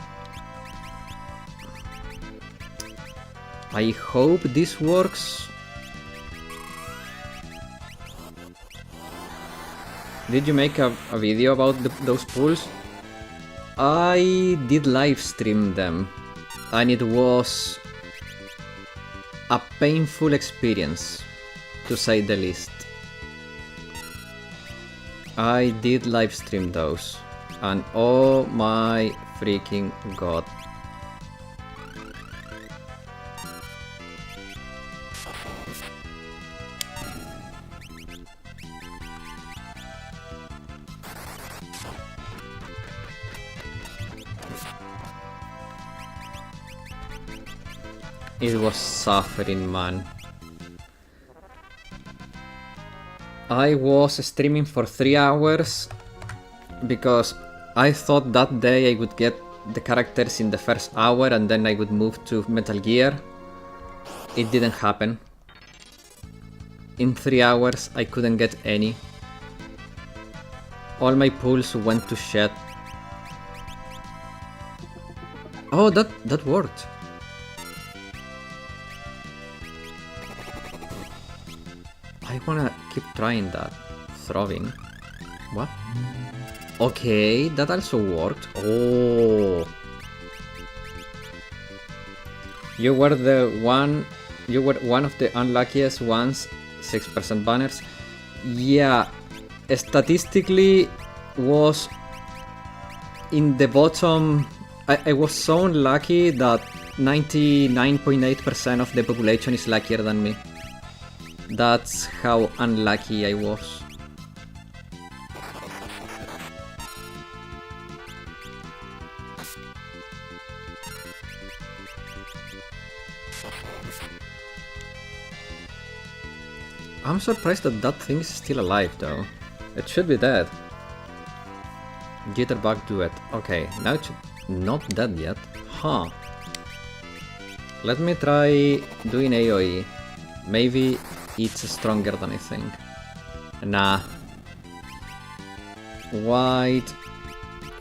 Speaker 1: I hope this works. Did you make a video about those pools? I did live stream them, and it was a painful experience, to say the least. I did live stream those, and oh my freaking god. It was suffering, man. I was streaming for 3 hours because I thought that day I would get the characters in the first hour and then I would move to Metal Gear. It didn't happen. In 3 hours I couldn't get any. All my pulls went to shit. Oh, that worked. I wanna keep trying that. Throbbing. What? Okay, that also worked. Oh. You were one of the unluckiest ones. 6% banners. Yeah, statistically was in the bottom. I was so unlucky that 99.8% of the population is luckier than me. That's how unlucky I was. I'm surprised that that thing is still alive though. It should be dead. Jitterbug duet. Okay, now it's not dead yet. Huh. Let me try doing AoE. Maybe it's stronger than I think. Nah. White.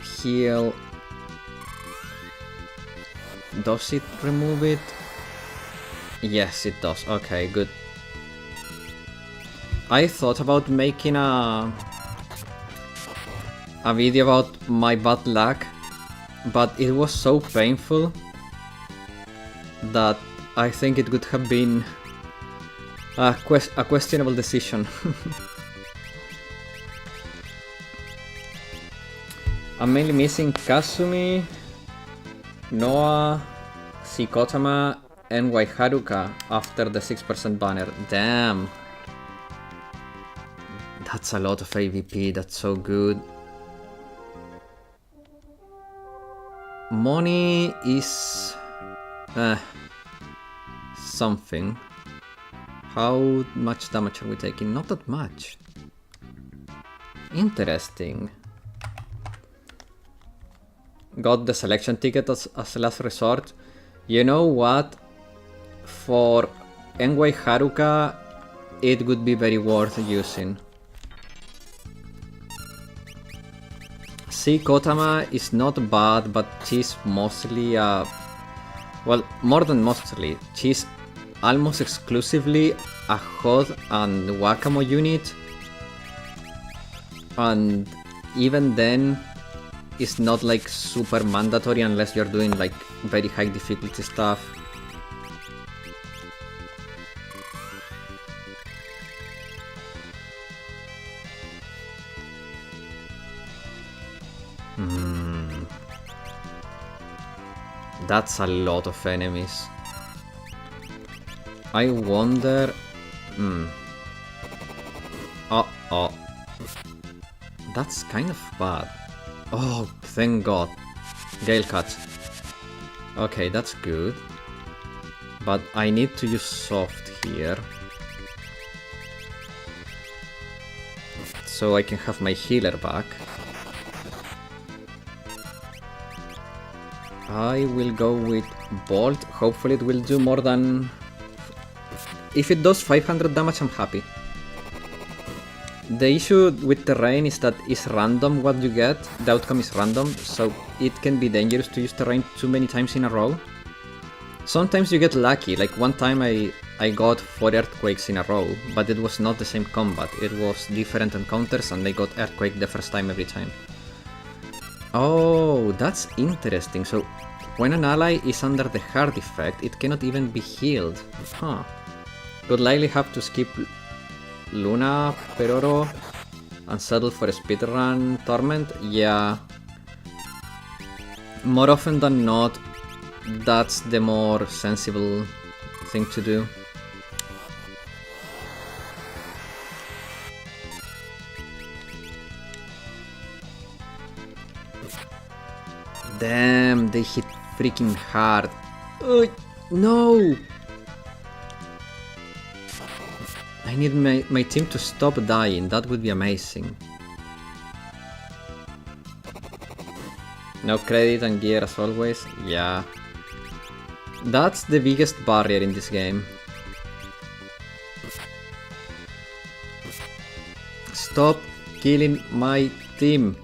Speaker 1: Heal. Does it remove it? Yes, it does. Okay, good. I thought about making a video about my bad luck, but it was so painful that I think it would have been a questionable decision. I'm mainly missing Kasumi, Noah, Shikotama, and Waiharuka after the 6% banner. Damn. That's a lot of AVP, that's so good. Money is... something. How much damage are we taking? Not that much. Interesting. got the selection ticket as last resort. You know what? For NY Haruka, it would be very worth using. See, Kotama is not bad, but she's mostly well, more than mostly, she's almost exclusively a HOD and Wakamo unit, and even then it's not like super mandatory unless you're doing like very high difficulty stuff. That's a lot of enemies. I wonder... Oh. That's kind of bad. Oh, thank god. Gale Cut. Okay, that's good. But I need to use soft here. So I can have my healer back. I will go with Bolt. Hopefully it will do more than... If it does 500 damage, I'm happy. The issue with terrain is that it's random what you get. The outcome is random, so it can be dangerous to use terrain too many times in a row. Sometimes you get lucky, like one time I got 4 earthquakes in a row, but it was not the same combat. It was different encounters and I got earthquake the first time every time. Oh, that's interesting. So, when an ally is under the hard effect, it cannot even be healed. Huh. Would likely have to skip Luna, Peroro, and settle for a speedrun Torment? Yeah. More often than not, that's the more sensible thing to do. Damn, they hit freaking hard. No! I need my team to stop dying, that would be amazing. No credit and gear as always, yeah. That's the biggest barrier in this game. Stop killing my team.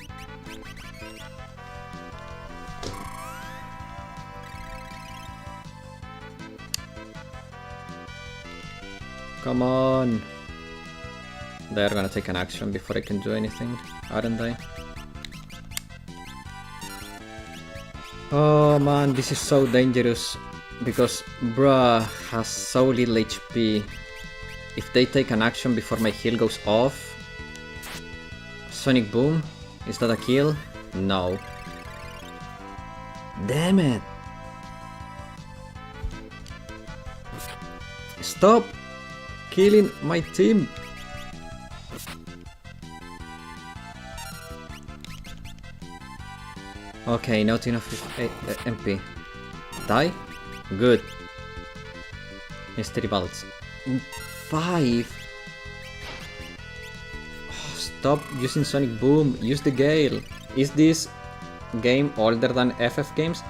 Speaker 1: Come on! They're gonna take an action before I can do anything, aren't they? Oh man, this is so dangerous, because bruh has so little HP. If they take an action before my heal goes off... Sonic Boom? Is that a kill? No. Damn it! Stop killing my team! Okay, not enough MP. Die? Good. Mystery Bolts. 5! Oh, stop using Sonic Boom, use the Gale. Is this game older than FF games?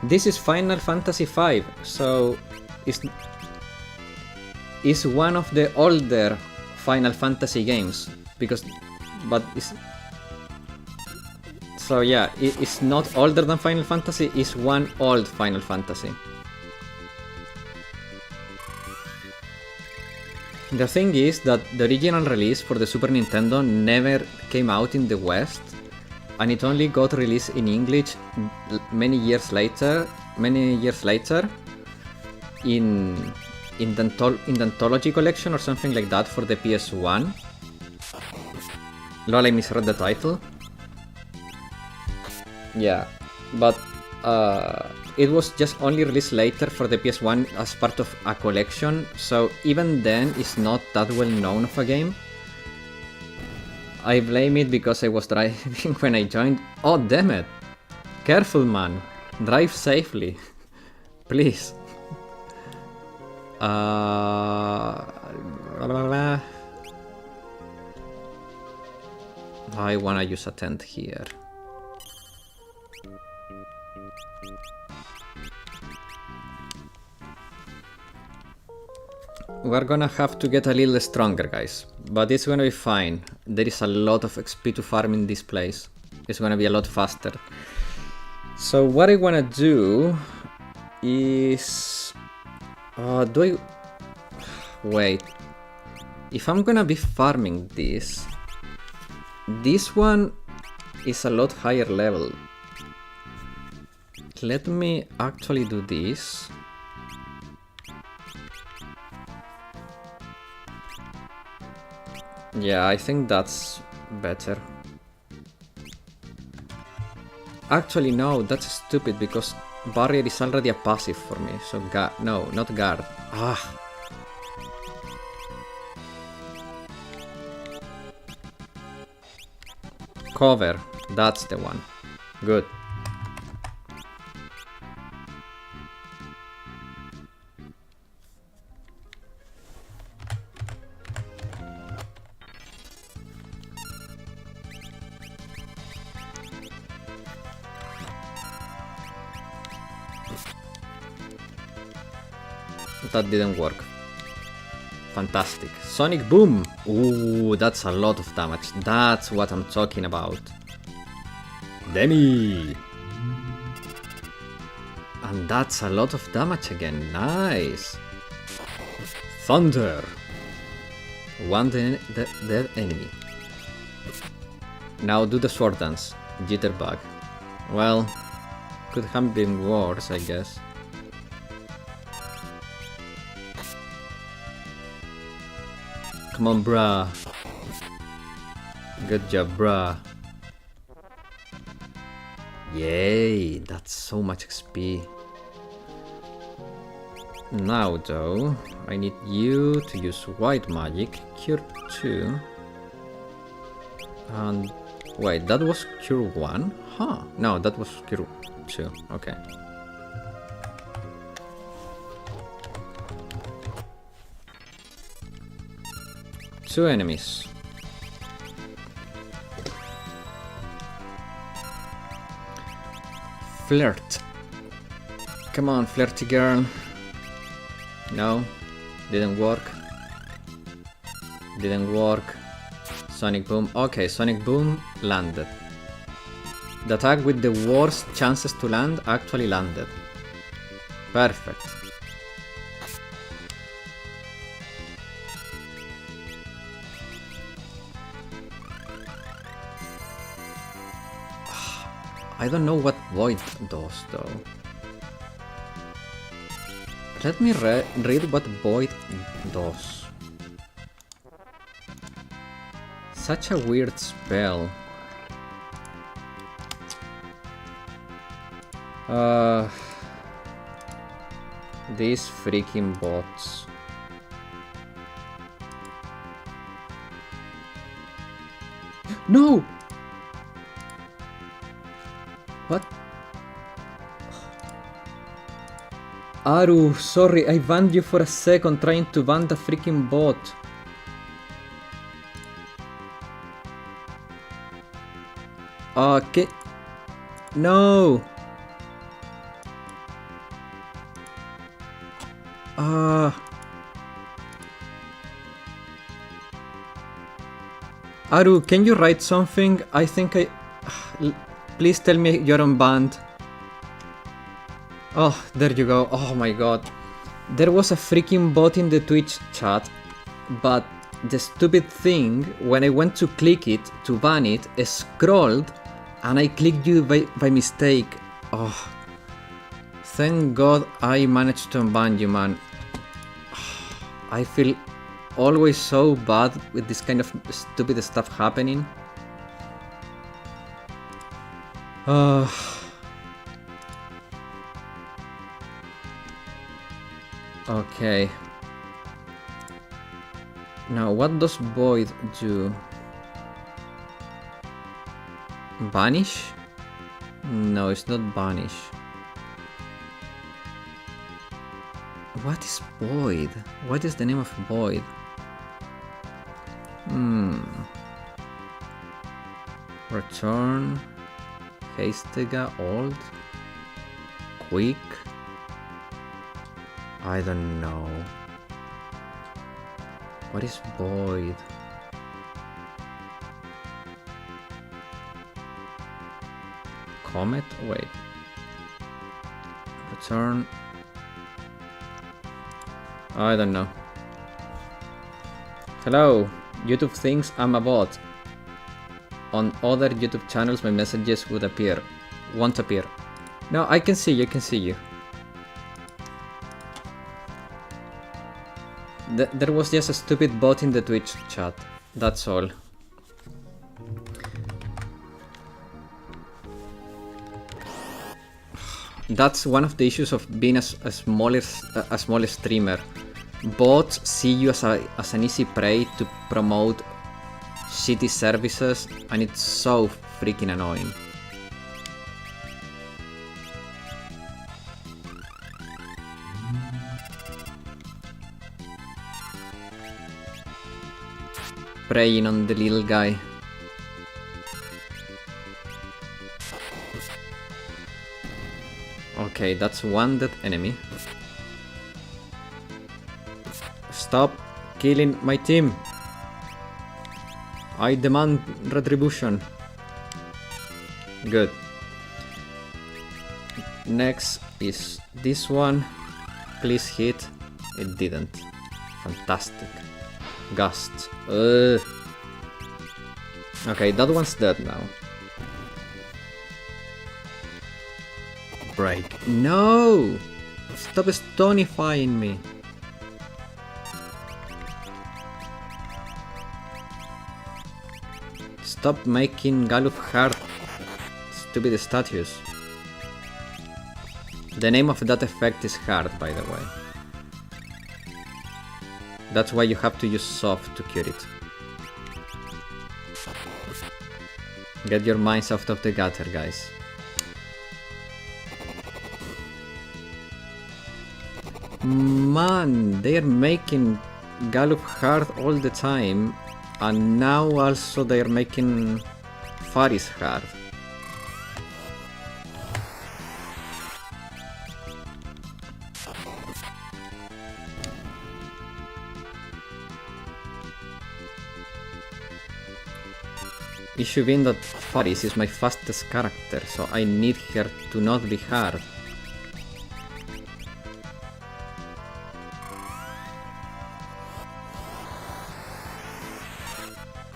Speaker 1: This is Final Fantasy V, so it's one of the older Final Fantasy games, but it's... So yeah, it's not older than Final Fantasy, it's one old Final Fantasy. The thing is that the original release for the Super Nintendo never came out in the West, and it only got released in English many years later in the Anthology collection or something like that for the PS1. Lol, I misread the title. Yeah, but it was just only released later for the PS1 as part of a collection, so even then it's not that well known of a game. I blame it because I was driving when I joined. Oh damn it! Careful man, drive safely, please. I wanna use a tent here. We're gonna have to get a little stronger, guys. But it's gonna be fine. There is a lot of XP to farm in this place. It's gonna be a lot faster. So what I wanna do is... do I... Wait. If I'm gonna be farming this... This one is a lot higher level. Let me actually do this. Yeah, I think that's better. Actually, no, that's stupid because barrier is already a passive for me. So no, not guard. Ah. Cover, that's the one. Good. That didn't work. Fantastic. Sonic Boom! Ooh, that's a lot of damage. That's what I'm talking about. Demi! And that's a lot of damage again. Nice! Thunder! One dead enemy. Now do the sword dance. Jitterbug. Well, could have been worse, I guess. Come on, bruh. Good job, bruh. Yay, that's so much XP. Now, though, I need you to use white magic, cure 2. And wait, that was cure 1? Huh, no, that was cure 2, okay. Two enemies. Flirt. Come on, flirty girl. No, didn't work. Didn't work. Sonic Boom. Okay, Sonic Boom landed. The attack with the worst chances to land actually landed. Perfect. I don't know what Void does, though. Let me read what Void does. Such a weird spell. These freaking bots. No! What? Aru, sorry, I banned you for a second trying to ban the freaking bot. Okay. No! Aru, can you write something? I think I... Please tell me you're unbanned. Oh, there you go. Oh my god. There was a freaking bot in the Twitch chat, but the stupid thing, when I went to click it, to ban it, scrolled, and I clicked you by mistake. Oh. Thank god I managed to unban you, man. I feel always so bad with this kind of stupid stuff happening. Okay. Now, what does Void do? Banish? No, it's not banish. What is Void? What is the name of Void? Return. Hastega, old. Quick. I don't know. What is void? Comet? Wait. Return. I don't know. Hello. YouTube thinks I'm a bot. On other YouTube channels my messages would appear. Won't appear. No, I can see you, I can see you. There was just a stupid bot in the Twitch chat. That's all. That's one of the issues of being a smaller streamer. Bots see you as an easy prey to promote shitty services, and it's so freaking annoying. Preying on the little guy. Okay, that's one dead enemy. Stop killing my team. I demand retribution. Good. Next is this one. Please hit. It didn't. Fantastic. Gust. Okay, that one's dead now. Break. No! Stop stonifying me. Stop making Galuf hard. Stupid statues. The name of that effect is hard, by the way. That's why you have to use soft to cure it. Get your minds out of the gutter, guys. Man, they're making Galuf hard all the time, and now also they're making Faris hard. Issue being that Faris is my fastest character, so I need her to not be hard.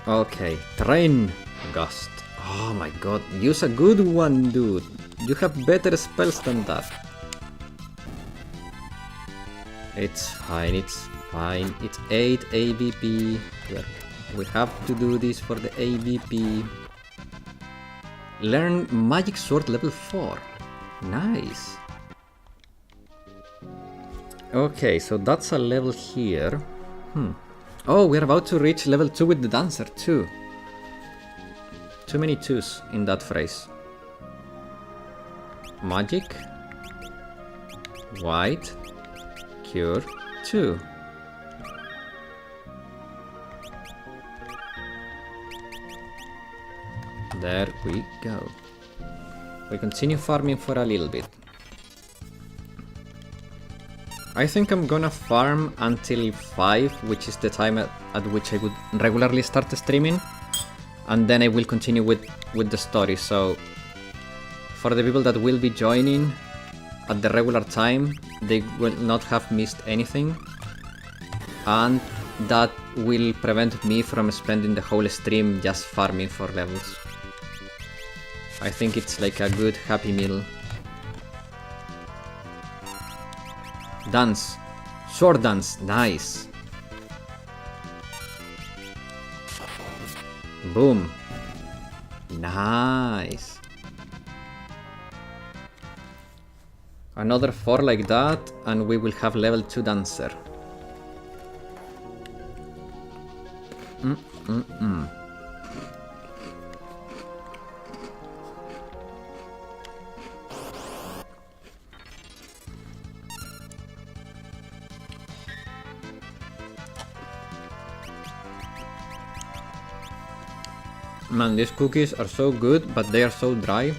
Speaker 1: Okay, train Gust. Oh my god, use a good one, dude. You have better spells than that. It's fine, it's fine. It's 8 ABP. We have to do this for the ABP. Learn Magic Sword level 4. Nice. Okay, so that's a level here. Oh, we're about to reach level 2 with the dancer too. Too many 2s in that phrase. Magic. White. Cure 2. There we go. We continue farming for a little bit. I think I'm gonna farm until 5, which is the time at which I would regularly start streaming, and then I will continue with the story. So for the people that will be joining at the regular time, they will not have missed anything, and that will prevent me from spending the whole stream just farming for levels. I think it's like a good happy meal. Dance. Sword dance. Nice. Boom. Nice. Another 4 like that, and we will have level 2 dancer. Man, these cookies are so good, but they are so dry.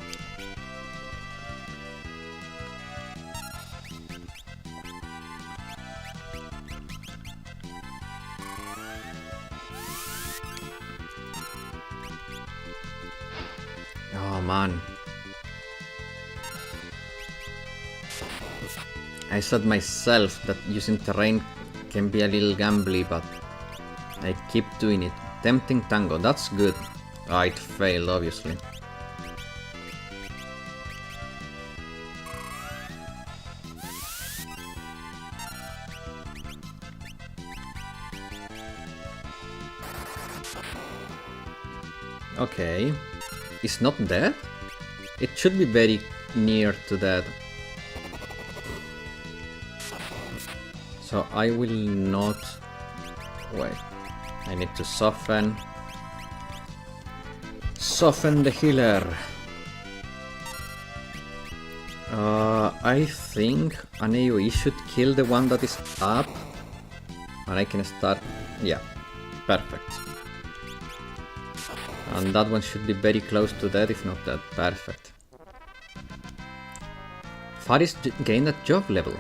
Speaker 1: come on. I said myself that using terrain can be a little gambly, but I keep doing it. Tempting Tango, that's good. Ah, it failed, obviously. Okay. It's not dead? It should be very near to dead. So I will not... Wait. I need to soften. Soften the healer. I think an AoE should kill the one that is up. And I can start... Yeah. Perfect. And that one should be very close to dead, if not dead. Perfect. Faris gained a job level.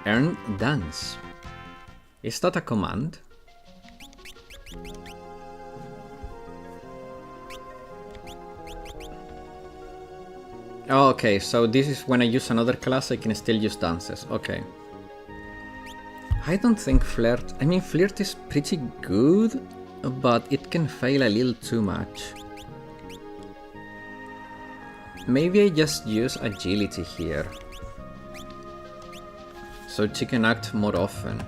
Speaker 1: Earn Dance. Is that a command? Oh, okay, so this is when I use another class I can still use dances. Okay. I don't think Flirt... I mean, Flirt is pretty good, but it can fail a little too much. Maybe I just use Agility here. So she can act more often.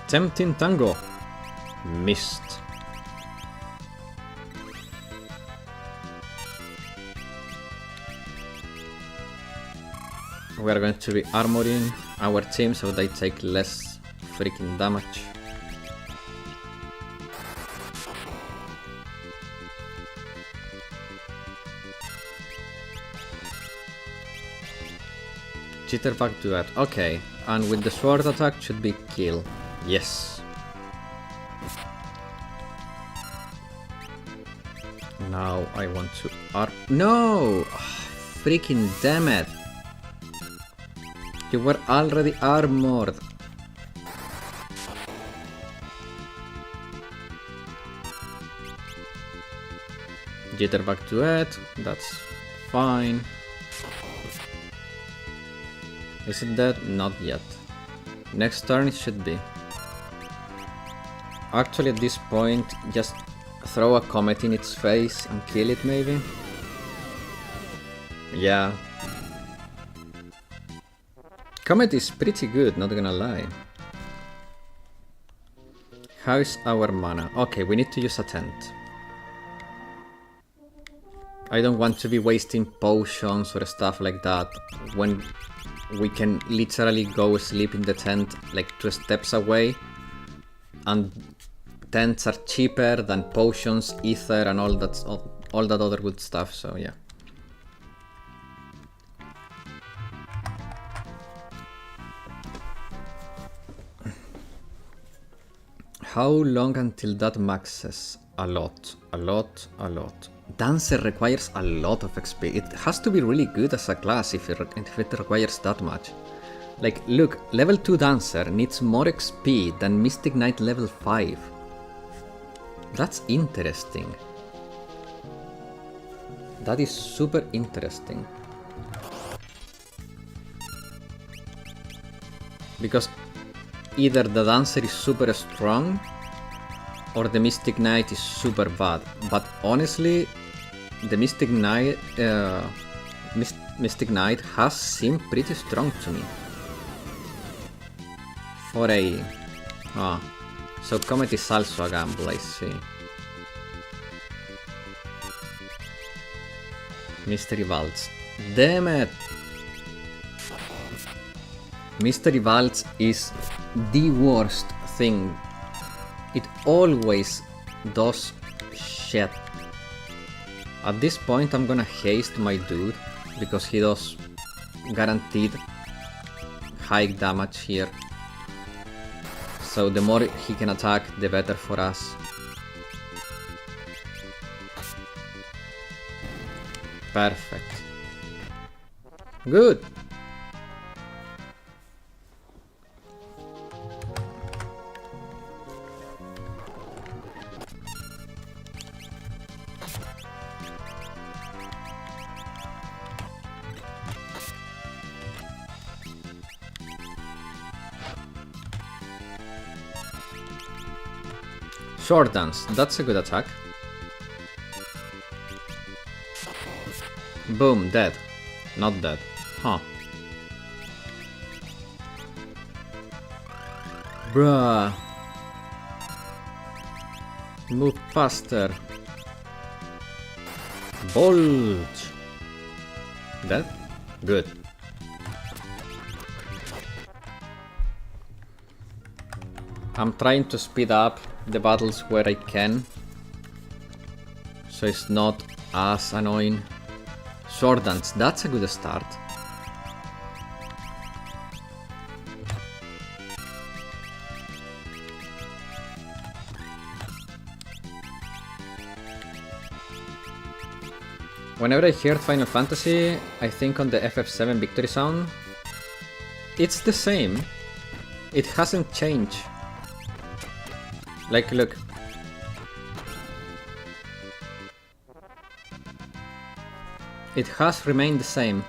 Speaker 1: Tempting Tango. Missed. We are going to be armoring our team so they take less freaking damage. Jitterbug duet. Okay, and with the sword attack should be kill. Yes. Now I want to no! Freaking damn it! You were already armored. Jitterbug duet. That's fine. Is it dead? Not yet. Next turn it should be. Actually at this point, just throw a comet in its face and kill it maybe? Yeah. Comet is pretty good, not gonna lie. How is our mana? Okay, we need to use a tent. I don't want to be wasting potions or stuff like that when we can literally go sleep in the tent like 2 steps away, and tents are cheaper than potions, ether and all that other good stuff, so yeah. How long until that maxes? A lot. Dancer requires a lot of XP. It has to be really good as a class if it requires that much. Like, look, level 2 Dancer needs more XP than Mystic Knight level 5. That's interesting. That is super interesting. Because either the Dancer is super strong or the Mystic Knight is super bad. But honestly, the Mystic Knight has seemed pretty strong to me. For a... so Comet is also a gamble, I see. Mystery Vaults. Damn it! Mystery Vaults is the worst thing. It always does shit. At this point I'm gonna haste my dude, because he does guaranteed high damage here. So the more he can attack, the better for us. Perfect. Good. Short Dance, that's a good attack. Boom, dead. Not dead. Huh. Bruh. Move faster. Bulge. Dead? Good. I'm trying to speed up the battles where I can, so it's not as annoying. Sword Dance, that's a good start. Whenever I hear Final Fantasy, I think on the FF7 victory sound. It's the same. It hasn't changed. Like, look. It has remained the same.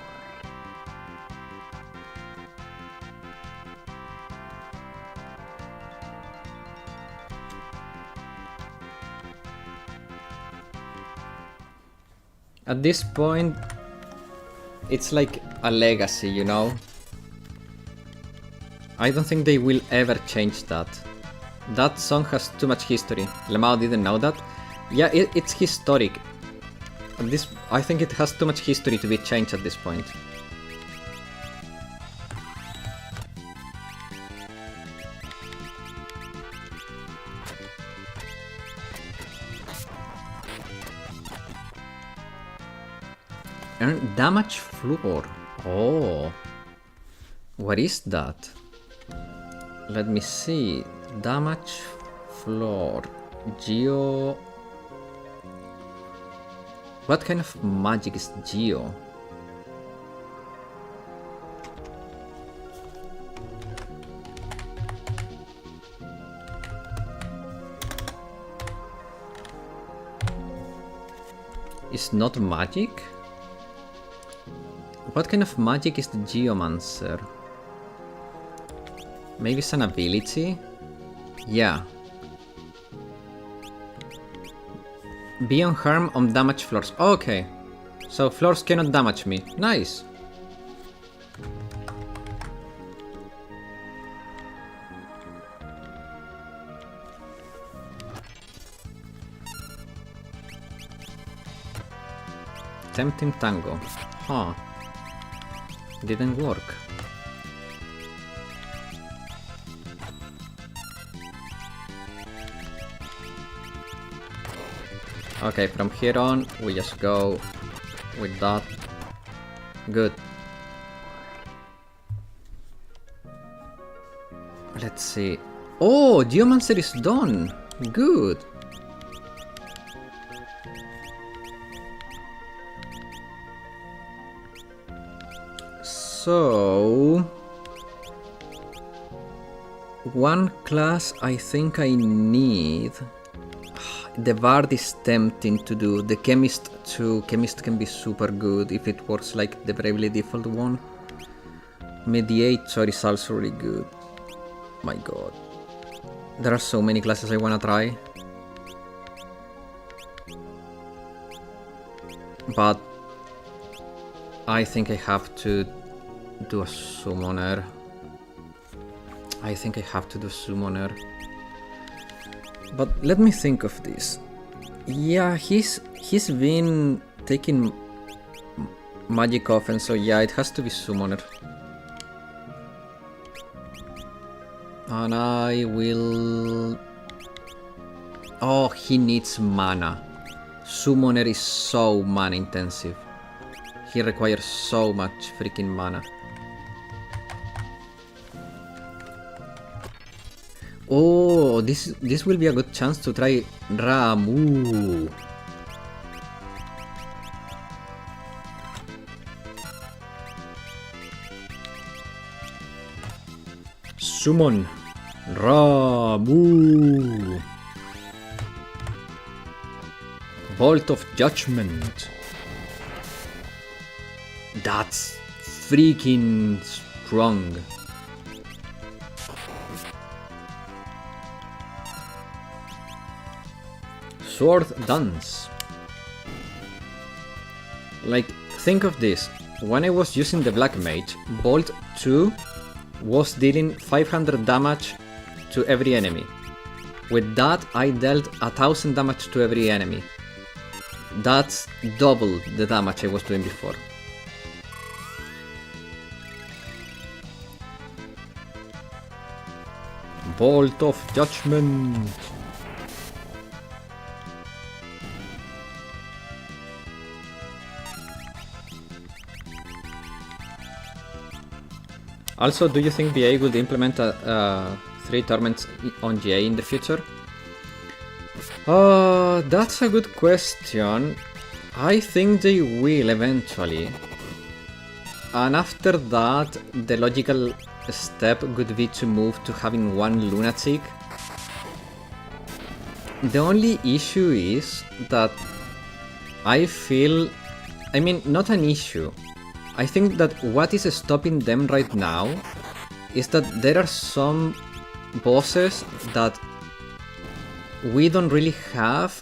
Speaker 1: At this point, it's like a legacy, you know? I don't think they will ever change that. That song has too much history. Lemao didn't know that. Yeah, it's historic. I think it has too much history to be changed at this point. Earn damage floor. Oh. What is that? Let me see. Damage floor. Geo. What kind of magic is Geo? It's not magic? What kind of magic is the Geomancer? Maybe it's an ability? Yeah. Beyond harm on damage floors. Okay. So floors cannot damage me. Nice. Tempting Tango. Huh. Didn't work. Okay, from here on, we just go with that. Good. Let's see. Oh, Geomancer is done. Good. So, one class I think I need. The Bard is tempting to do. The Chemist too. Chemist can be super good if it works like the Bravely Default one. Mediator is also really good. My god. There are so many classes I wanna try. But I think I have to do a Summoner. But let me think of this. Yeah, he's been taking magic off, and so yeah, it has to be Summoner. And I will... Oh, he needs mana. Summoner is so mana intensive. He requires so much freaking mana. Oh, this will be a good chance to try Ramu. Summon Ramu. Bolt of Judgment. That's freaking strong. Sword Dance. Like, think of this. When I was using the Black Mage, Bolt 2 was dealing 500 damage to every enemy. With that, I dealt 1000 damage to every enemy. That's double the damage I was doing before. Bolt of Judgment. Also, do you think BA would implement 3 tournaments on GA in the future? That's a good question. I think they will eventually. And after that, the logical step would be to move to having 1 Lunatic. The only issue is that I feel... I mean, not an issue. I think that what is stopping them right now is that there are some bosses that we don't really have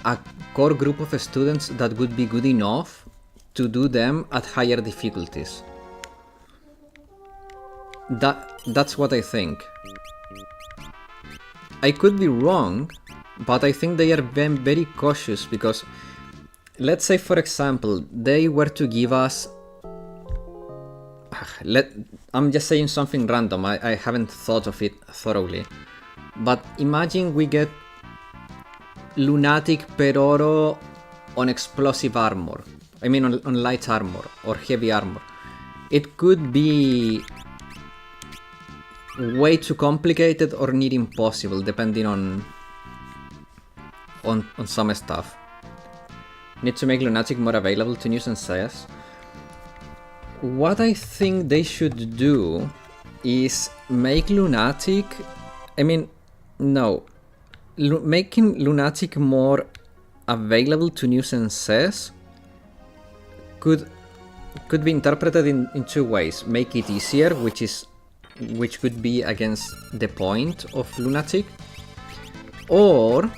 Speaker 1: a core group of students that would be good enough to do them at higher difficulties. That's what I think. I could be wrong, but I think they are being very cautious because, let's say for example, they were to give us... I'm just saying something random, I haven't thought of it thoroughly. But imagine we get Lunatic Peroro on explosive armor. I mean on light armor or heavy armor. It could be way too complicated or near impossible depending on some stuff. Need to make Lunatic more available to new senseis. What I think they should do is make Lunatic... making Lunatic more available to new senses could be interpreted in 2 ways. Make it easier, which could be against the point of Lunatic, or,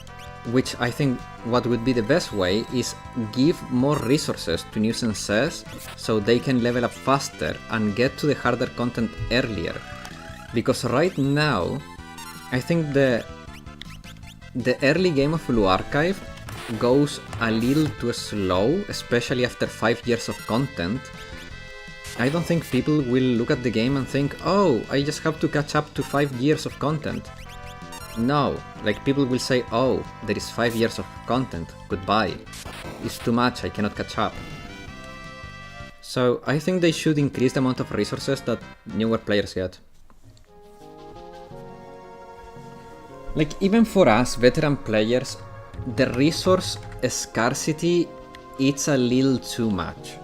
Speaker 1: which I think what would be the best way, is give more resources to new senses so they can level up faster and get to the harder content earlier. Because right now, I think the early game of Blue Archive goes a little too slow, especially after 5 years of content. I don't think people will look at the game and think, oh, I just have to catch up to 5 years of content. No, like people will say, oh, there is 5 years of content, goodbye. It's too much, I cannot catch up. So I think they should increase the amount of resources that newer players get. Like even for us, veteran players, the resource scarcity, it's a little too much.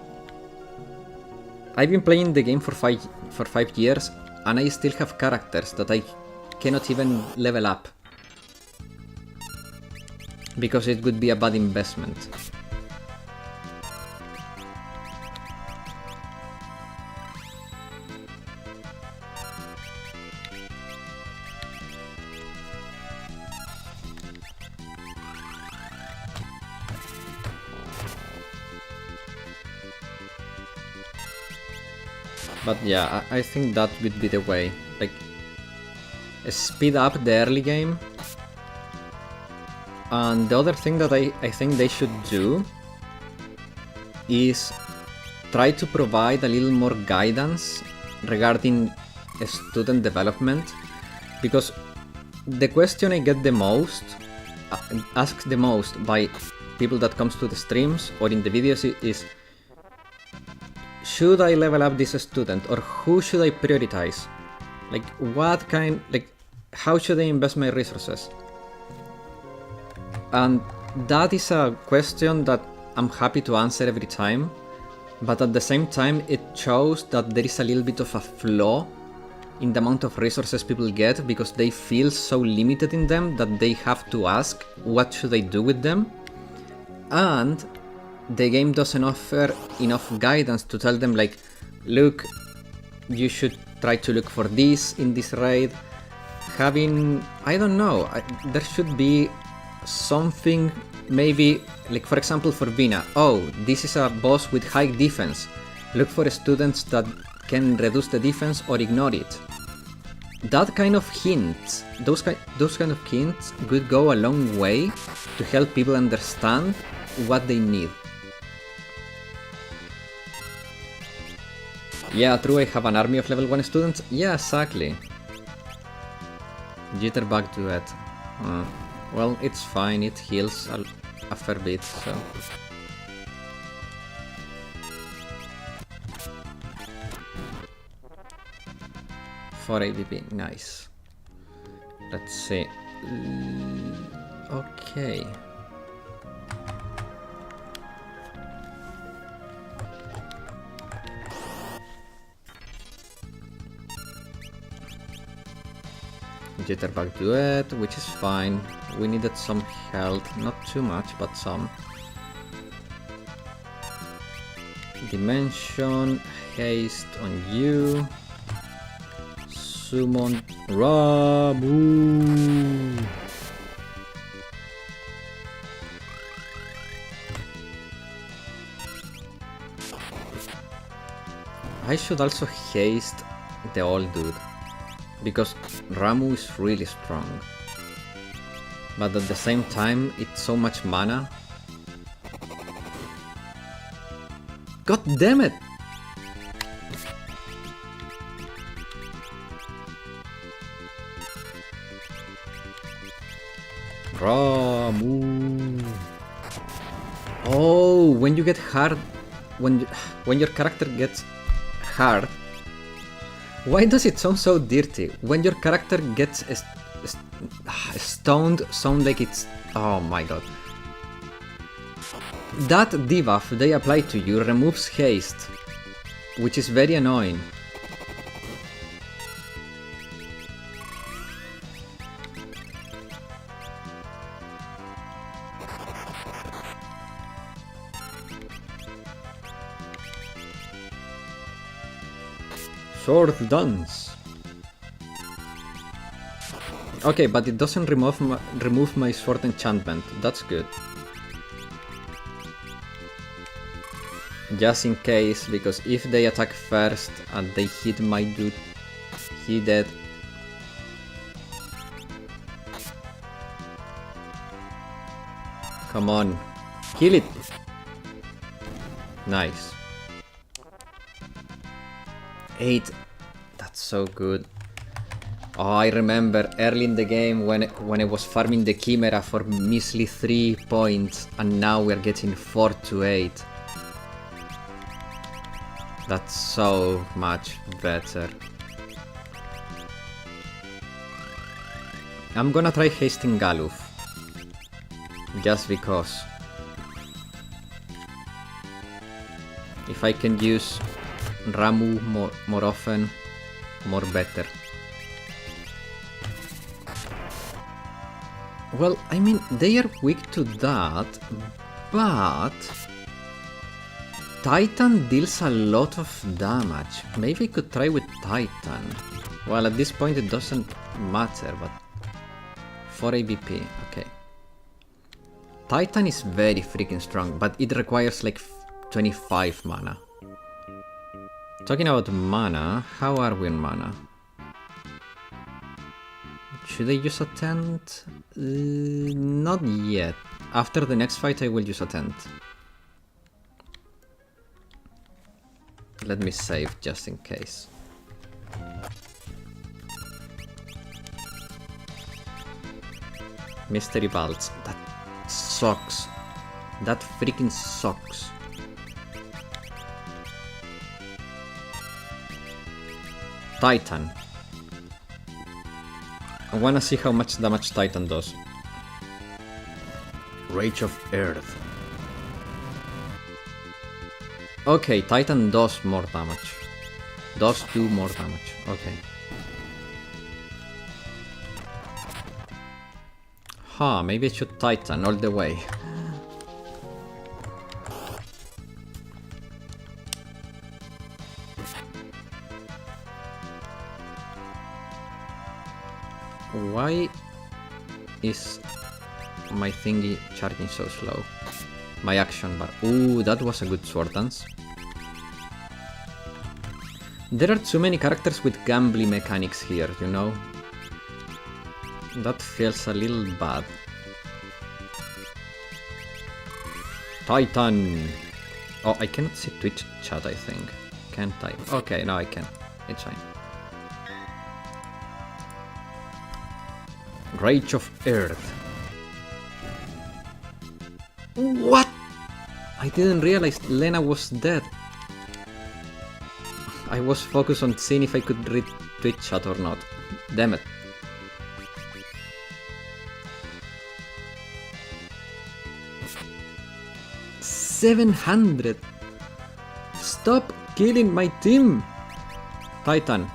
Speaker 1: I've been playing the game for 5 years and I still have characters that I cannot even level up. Because it would be a bad investment. But yeah, I think that would be the way. Like, speed up the early game. And the other thing that I think they should do is try to provide a little more guidance regarding student development. Because the question I get the most, asked the most by people that comes to the streams or in the videos is, should I level up this student, or who should I prioritize? Like what kind, like how should I invest my resources? And that is a question that I'm happy to answer every time, but at the same time it shows that there is a little bit of a flaw in the amount of resources people get because they feel so limited in them that they have to ask what should I do with them, and the game doesn't offer enough guidance to tell them like, look, you should try to look for this in this raid. Having, I don't know, there should be something maybe, like for example for Vina, oh, this is a boss with high defense. Look for students that can reduce the defense or ignore it. That kind of hints, those kind of hints could go a long way to help people understand what they need. Yeah, true, I have an army of level 1 students. Yeah, exactly. Jitterbug duet. Well, it's fine, it heals a fair bit, so... For AVP, nice. Let's see. Okay. Jitterbug duet, which is fine. We needed some health, not too much, but some. Dimension, haste on you. Summon Ramu. I should also haste the old dude, because Ramu is really strong. But at the same time, it's so much mana. God damn it! Ramu. Oh, when you get hard, when your character gets hard, why does it sound so dirty? When your character gets stoned, sound like it's... Oh my god. That debuff they apply to you removes haste, which is very annoying. Sword dance. Okay, but it doesn't remove my sword enchantment. That's good. Just in case, because if they attack first and they hit my dude, he dead. Come on, kill it. Nice. 8. That's so good. Oh, I remember early in the game when I was farming the Chimera for measly 3 points, and now we're getting 4 to 8. That's so much better. I'm gonna try hasting Galuf. Just because. If I can use Ramu more often, more better. Well, I mean, they are weak to that, but Titan deals a lot of damage. Maybe I could try with Titan. Well, at this point it doesn't matter, but 4 ABP, okay. Titan is very freaking strong, but it requires like 25 mana. Talking about mana, how are we in mana? Should I use a tent? Not yet. After the next fight I will use a tent. Let me save just in case. Mystery Bolts. That sucks. That freaking sucks. Titan. I wanna see how much damage Titan does. Rage of Earth. Okay, Titan does more damage. Does do more damage. Okay. Huh, maybe I should Titan all the way. Why is my thingy charging so slow? My action bar. Ooh, that was a good sword dance. There are too many characters with gambly mechanics here, you know? That feels a little bad. Titan! Oh, I cannot see Twitch chat, I think. Can't I? Okay, now I can. It's fine. Rage of Earth. What? I didn't realize Lena was dead. I was focused on seeing if I could read Twitch chat or not. Damn it. $700! Stop killing my team! Titan.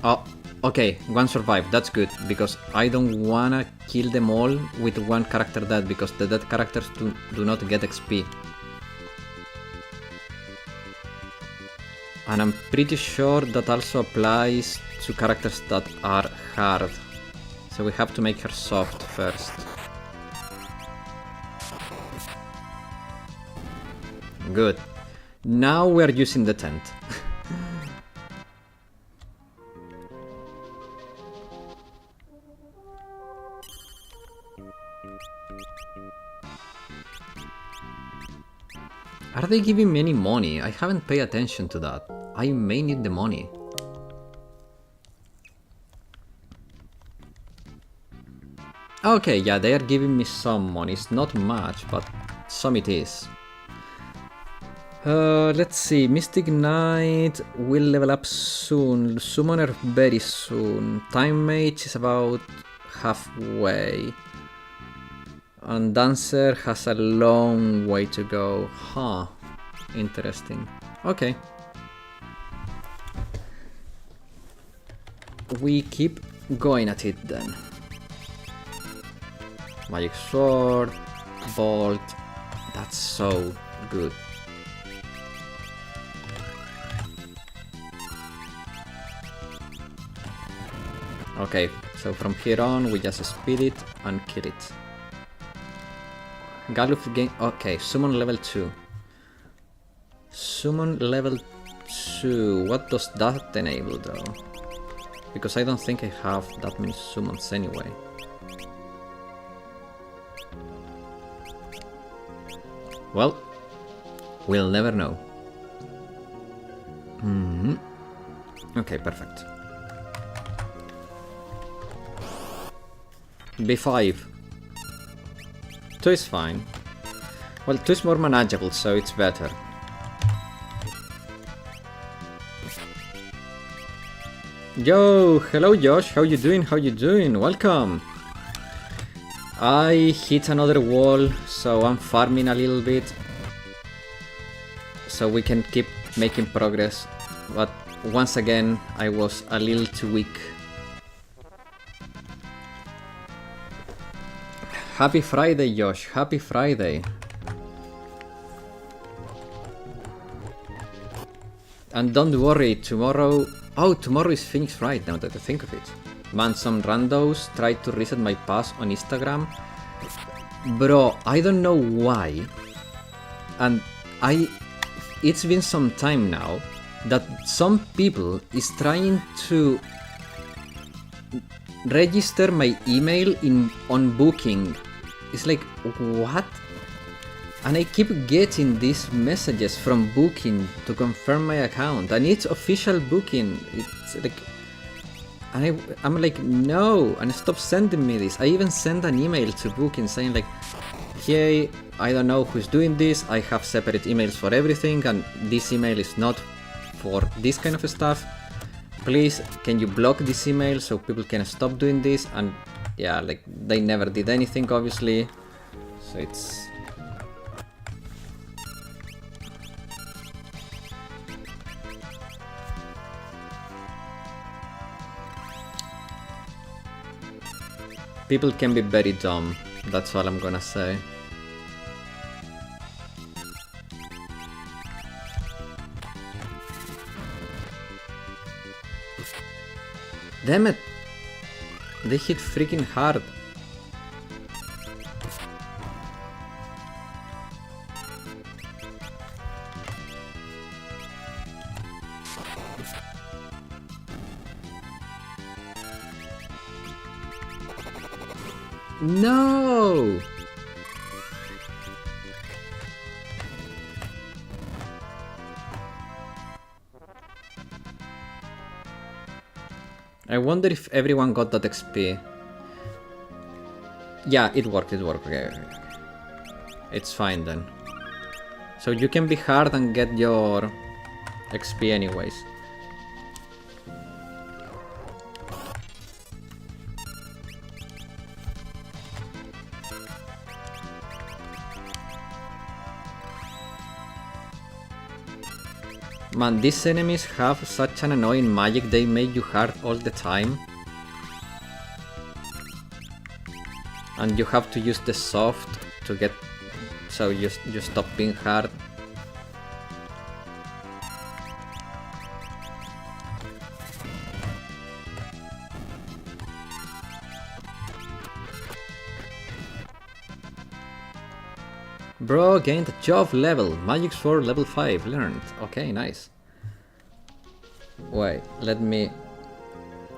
Speaker 1: Oh, okay, one survived, that's good, because I don't wanna kill them all with one character dead, because the dead characters do not get XP. And I'm pretty sure that also applies to characters that are hard. So we have to make her soft first. Good. Now we're using the tent. Are they giving me any money? I haven't paid attention to that. I may need the money. Okay, yeah, they are giving me some money. It's not much, but some it is. Let's see. Mystic Knight will level up soon. Summoner very soon. Time Mage is about halfway. And Dancer has a long way to go. Huh. Interesting. Okay. We keep going at it then. Magic Sword. Bolt. That's so good. Okay, so from here on we just speed it and kill it. Galuf gain. Okay, summon level 2. Summon level 2. What does that enable though? Because I don't think I have that many summons anyway. Well, we'll never know. Okay, perfect. B5. 2 is fine. Well, 2 is more manageable, so it's better. Yo, hello Josh, how you doing? How you doing? Welcome! I hit another wall, so I'm farming a little bit. So we can keep making progress. But once again, I was a little too weak. Happy Friday, Josh. Happy Friday. And don't worry, tomorrow... Oh, tomorrow is Phoenix Wright, now that I think of it. Man, some randos tried to reset my pass on Instagram. Bro, I don't know why. And it's been some time now that some people is trying to register my email on Booking. It's like, what? And I keep getting these messages from Booking to confirm my account, and it's official Booking. It's like, I'm like, no, and stop sending me this. I even sent an email to Booking saying like, hey, I don't know who's doing this. I have separate emails for everything, and this email is not for this kind of stuff. Please, can you block this email so people can stop doing this? And yeah, like, they never did anything, obviously. So it's... People can be very dumb, that's all I'm gonna say. Damn it! They hit freaking hard. No! I wonder if everyone got that XP. Yeah, it worked, okay. It's fine then. So you can be hard and get your XP anyways. Man, these enemies have such an annoying magic, they make you hard all the time. And you have to use the soft to get... so you stop being hard. Bro, gained a job level. Magic Sword level 5 learned. Okay, nice. Wait, let me...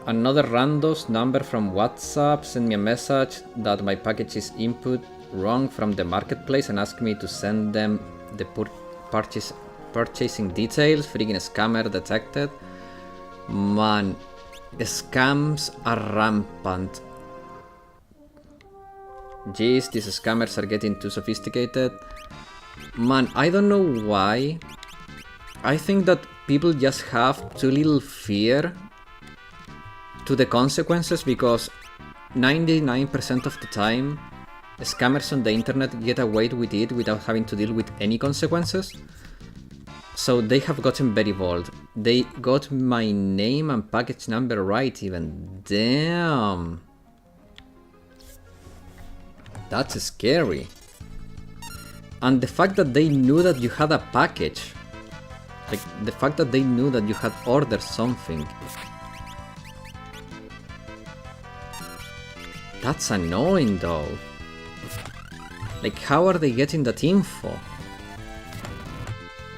Speaker 1: Another randos number from WhatsApp send me a message that my package is input wrong from the marketplace and ask me to send them the purchasing details. Freaking scammer detected. Man, scams are rampant. Jeez, these scammers are getting too sophisticated. Man, I don't know why. I think that people just have too little fear to the consequences, because 99% of the time scammers on the internet get away with it without having to deal with any consequences. So they have gotten very bold. They got my name and package number right even. Damn. That's scary. And the fact that they knew that you had a package. Like, the fact that they knew that you had ordered something. That's annoying though. Like, how are they getting that info?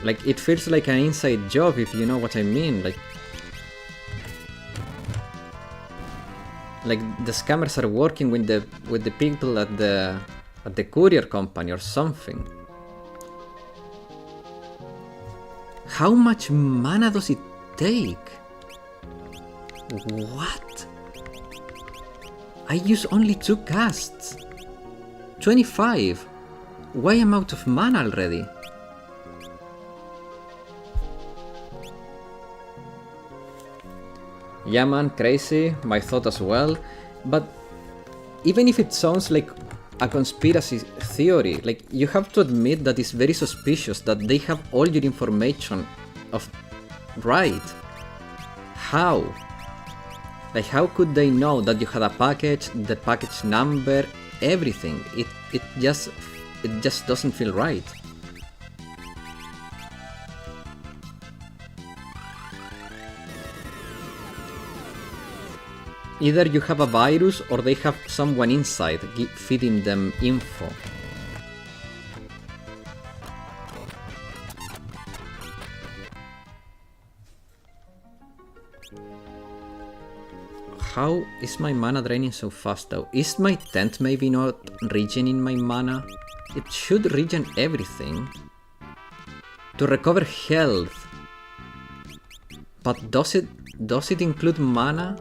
Speaker 1: Like, it feels like an inside job, if you know what I mean. Like the scammers are working with the people at the courier company or something. How much mana does it take? What? I use only 2 casts. 25. Why am I out of mana already? Yeah man, crazy, my thought as well. But even if it sounds like a conspiracy theory, like, you have to admit that it's very suspicious that they have all your information of right. How? Like, how could they know that you had a package, the package number, everything? It just doesn't feel right. Either you have a virus or they have someone inside feeding them info. How is my mana draining so fast though? Is my tent maybe not regening my mana? It should regen everything. To recover health. But does it include mana?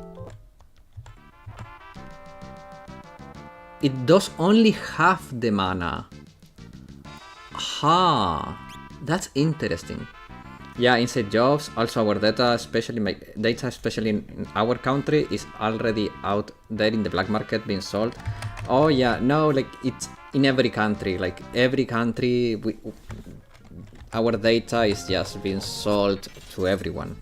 Speaker 1: It does only half the mana. Aha, that's interesting. Yeah, inside jobs, also our data, especially my data, especially in our country, is already out there in the black market being sold. Oh yeah, no, like, it's in every country, like every country, our data is just being sold to everyone.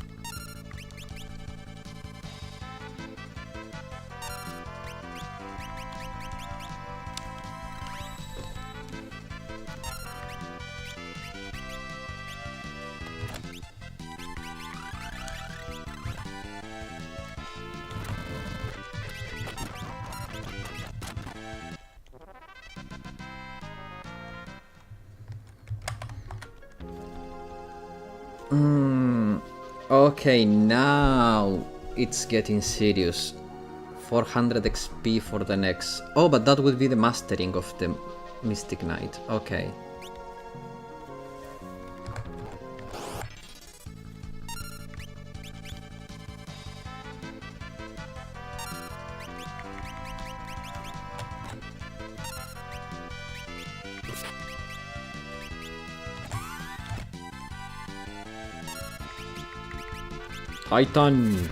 Speaker 1: Okay, now it's getting serious. 400 XP for the next... Oh, but that would be the mastering of the Mystic Knight. Okay. Titan!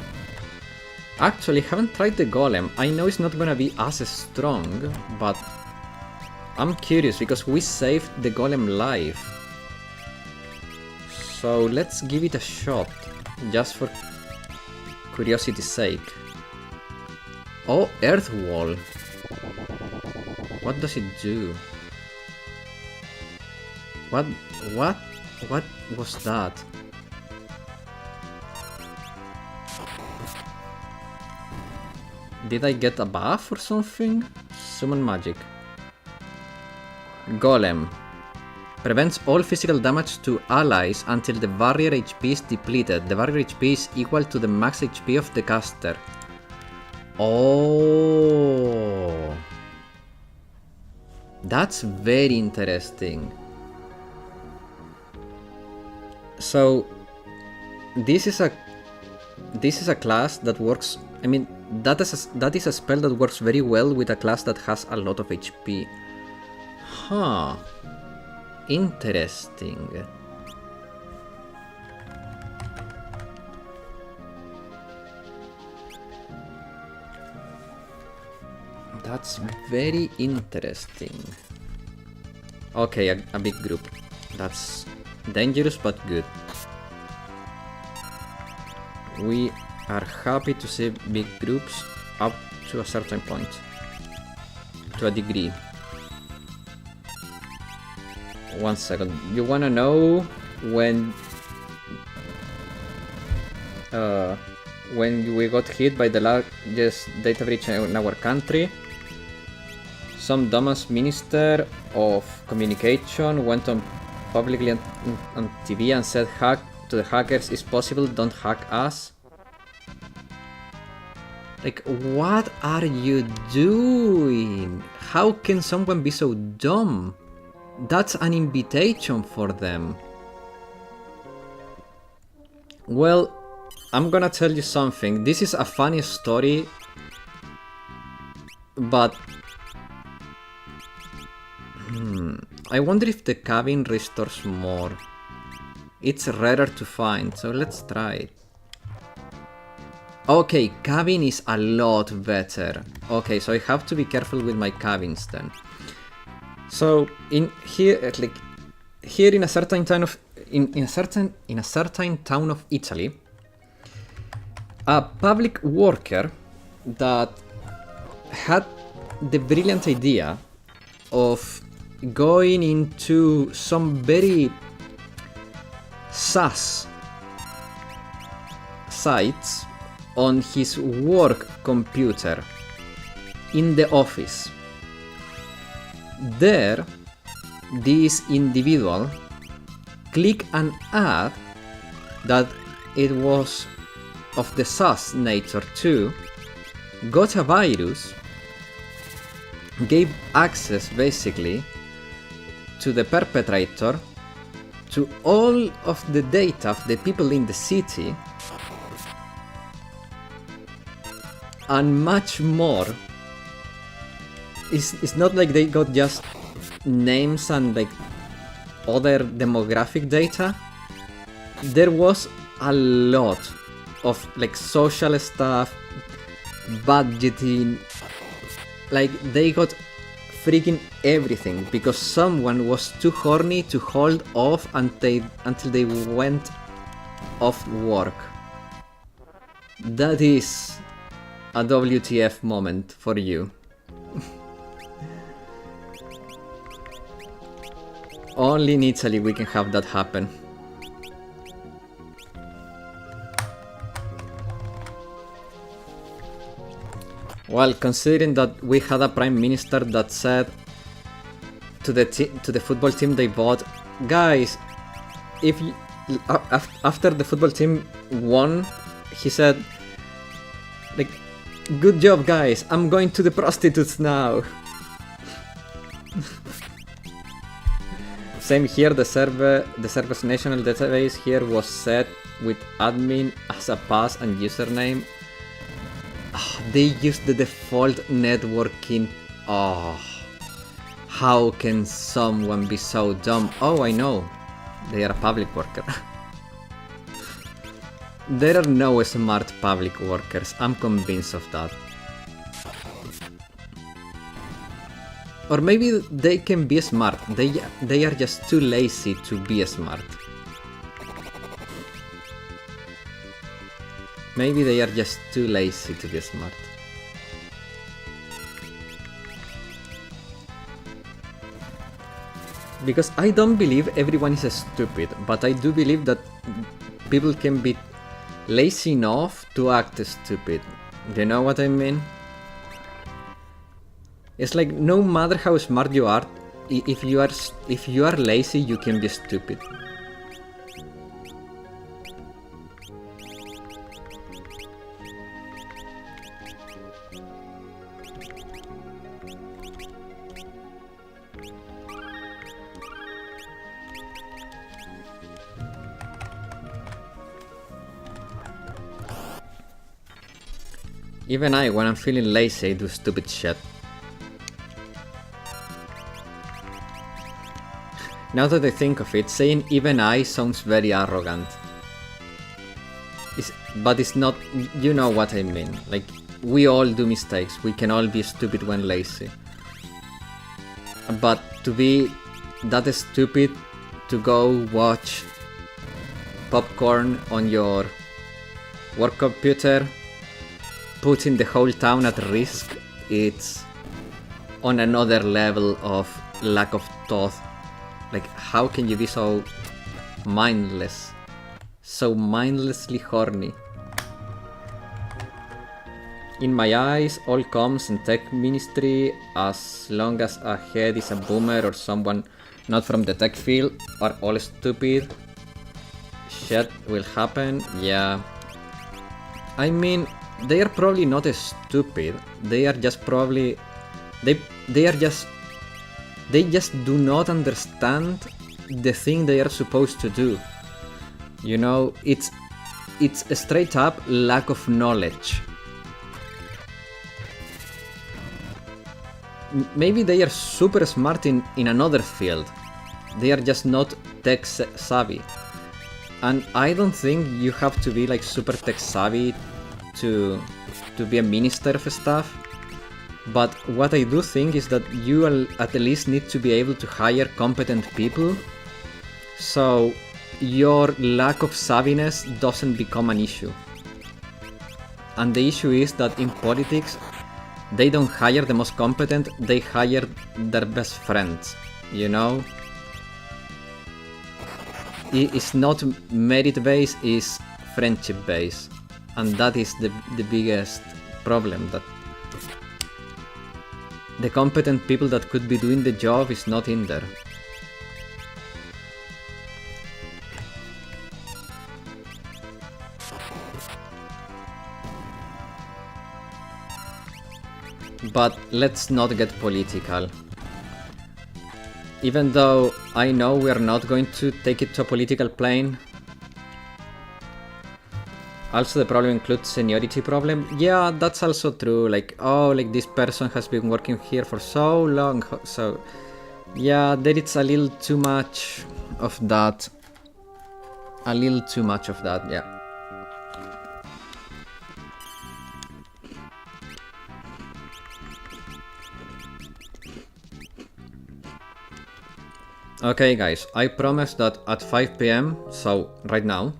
Speaker 1: Actually, haven't tried the Golem. I know it's not gonna be as strong, but I'm curious because we saved the Golem life. So let's give it a shot, just for curiosity's sake. Oh, Earth Wall. What does it do? What was that? Did I get a buff or something? Summon magic. Golem. Prevents all physical damage to allies until the barrier HP is depleted. The barrier HP is equal to the max HP of the caster. Oh. That's very interesting. So this is a class that works. I mean, that is a spell that works very well with a class that has a lot of HP. Huh. Interesting. That's very interesting. Okay, a big group. That's dangerous but good. We are happy to see big groups up to a certain point. To a degree. 1 second. You wanna know when we got hit by the largest data breach in our country? Some dumbass minister of communication went on publicly on TV and said, "Hack to the hackers is possible, don't hack us." Like, what are you doing? How can someone be so dumb? That's an invitation for them. Well, I'm gonna tell you something. This is a funny story, but I wonder if the cabin restores more. It's rarer to find, so let's try it. Okay, cabin is a lot better. Okay, so I have to be careful with my cabins then. So in here, like here in a certain town of in a certain town of Italy, a public worker that had the brilliant idea of going into some very sus sites on his work computer in the office. There, this individual clicked an ad that it was of the sus nature too, got a virus, gave access basically to the perpetrator to all of the data of the people in the city and much more. It's not like they got just names and like other demographic data. There was a lot of like social stuff, budgeting, like they got freaking everything because someone was too horny to hold off until they went off work. That is a WTF moment for you. Only in Italy we can have that happen. Well, considering that we had a prime minister that said to the football team they bought, guys, if after the football team won, he said, like, "Good job, guys. I'm going to the prostitutes now." Same here. The server's national database here was set with admin as a pass and username. Oh, they used the default networking. Oh, how can someone be so dumb? Oh, I know. They are a public worker. There are no smart public workers. I'm convinced of that. Or maybe they can be smart. They are just too lazy to be smart. Maybe they are just too lazy to be smart. Because I don't believe everyone is stupid, but I do believe that people can be lazy enough to act stupid. Do you know what I mean? It's like no matter how smart you are, if you are lazy, you can be stupid. Even I, when I'm feeling lazy, do stupid shit. Now that I think of it, saying even I sounds very arrogant. But it's not, you know what I mean. Like, we all do mistakes, we can all be stupid when lazy. But to be that stupid to go watch popcorn on your work computer, putting the whole town at risk, it's on another level of lack of thought. Like, how can you be so mindless? So mindlessly horny? In my eyes, all comms and tech ministry, as long as a head is a boomer or someone not from the tech field, are all stupid. Shit will happen, yeah. I mean, they are probably not stupid. They are just probably... They just do not understand the thing they are supposed to do. You know, it's a straight up lack of knowledge. Maybe they are super smart in another field. They are just not tech savvy. And I don't think you have to be like super tech savvy to be a minister of stuff. But what I do think is that you at least need to be able to hire competent people, so your lack of savviness doesn't become an issue. And the issue is that in politics, they don't hire the most competent, they hire their best friends, you know? It's not merit-based, it's friendship-based. And that is the biggest problem, that the competent people that could be doing the job is not in there. But let's not get political. Even though I know we are not going to take it to a political plane. Also, the problem includes seniority problem. Yeah, that's also true. Like, oh, like this person has been working here for so long. So, yeah, there is a little too much of that. A little too much of that, yeah. Okay, guys, I promise that at 5 PM, so right now,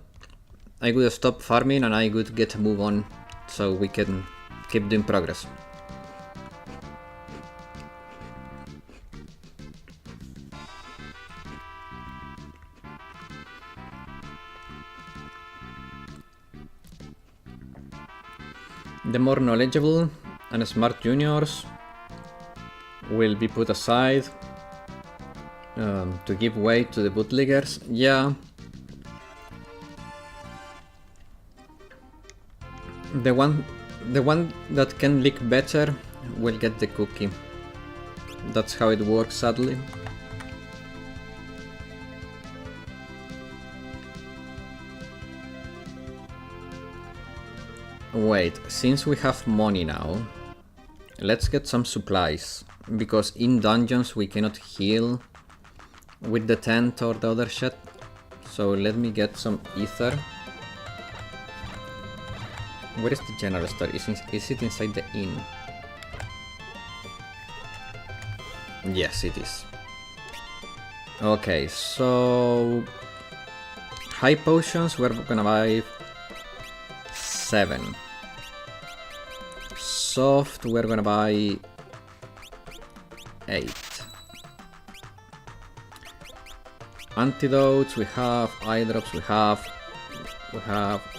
Speaker 1: I would stop farming and I would get a move on so we can keep doing progress. The more knowledgeable and smart juniors will be put aside to give way to the bootleggers. Yeah, The one that can lick better will get the cookie. That's how it works, sadly. Wait, since we have money now, let's get some supplies. Because in dungeons we cannot heal with the tent or the other shit. So let me get some ether. Where is the general store? Is it inside the inn? Yes, it is. Okay, so high potions we're gonna buy 7. Soft we're gonna buy 8. Antidotes we have, eye drops we have,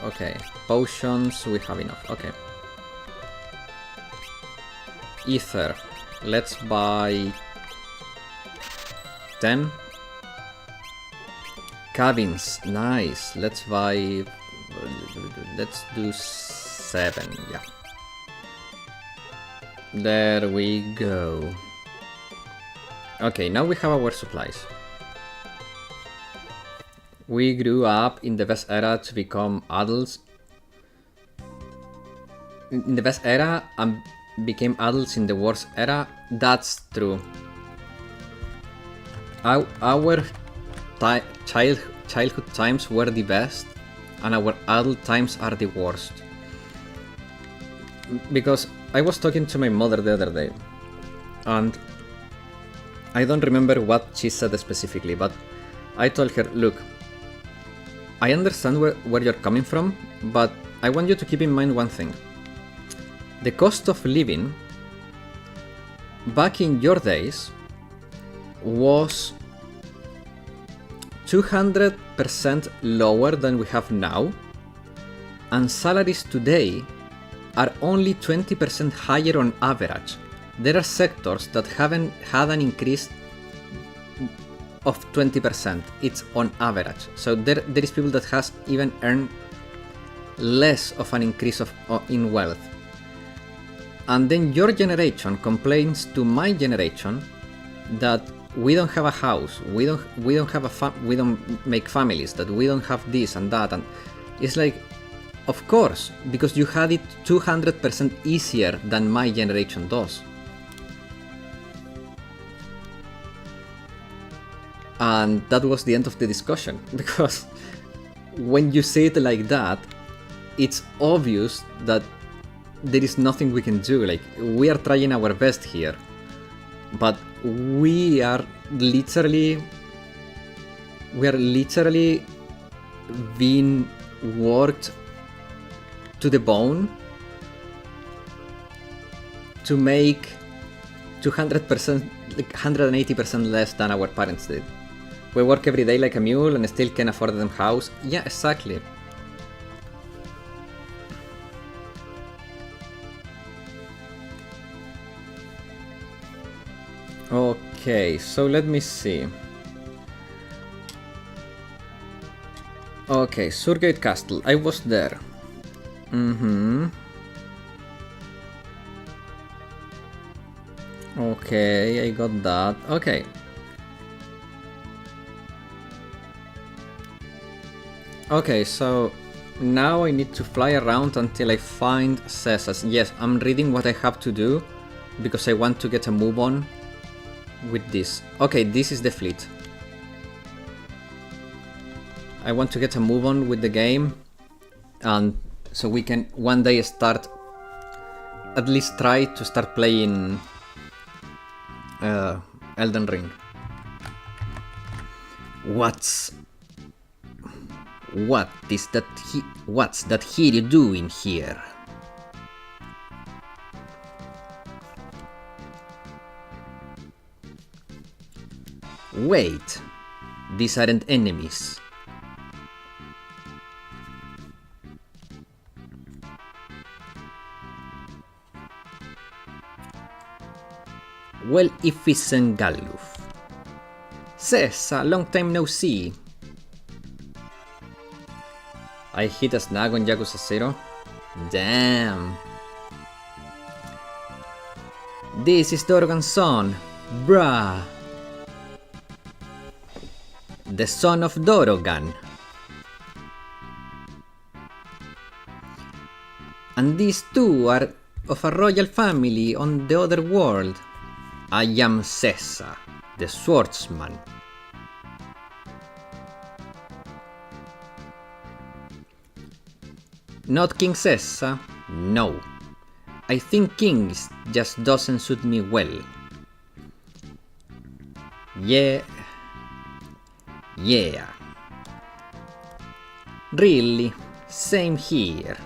Speaker 1: okay. Potions we have enough, okay. Ether, let's buy 10. Cabins, nice. Let's do 7, yeah. There we go. Okay, now we have our supplies. We grew up in the best era to become adults. In the best era and became adults in the worst era. That's true. Our childhood times were the best, and our adult times are the worst. Because I was talking to my mother the other day, and I don't remember what she said specifically, but I told her, look, I understand where you're coming from, but I want you to keep in mind one thing. The cost of living back in your days was 200% lower than we have now, and salaries today are only 20% higher on average. There are sectors that haven't had an increase of 20%. It's on average. So there is people that has even earned less of an increase in wealth. And then your generation complains to my generation that we don't have a house, we don't make families, that we don't have this and that, and it's like, of course, because you had it 200% easier than my generation does. And that was the end of the discussion, because when you say it like that, it's obvious that there is nothing we can do. Like, we are trying our best here, but we are literally being worked to the bone to make 200%, like 180% less than our parents did. We work every day like a mule and still can afford them house. Yeah, exactly. Okay, so let me see. Okay, Surgate Castle. I was there. Okay, I got that. Okay. Okay, so now I need to fly around until I find Cesas. Yes, I'm reading what I have to do because I want to get a move on with this. Okay, this is the fleet. I want to get a move on with the game, and so we can one day start, at least try to start playing Elden Ring. What's that hero doing here? Wait, these aren't enemies. Well, if it's in Galuf. Cessa, long time no see. I hit a snag on Yakuza 0. Damn. This is Dorogan's son, bruh. The son of Dorogan. And these two are of a royal family on the other world. I am Sessa, the swordsman. Not King Sessa? No. I think Kings just doesn't suit me well. Yeah. Really, same here.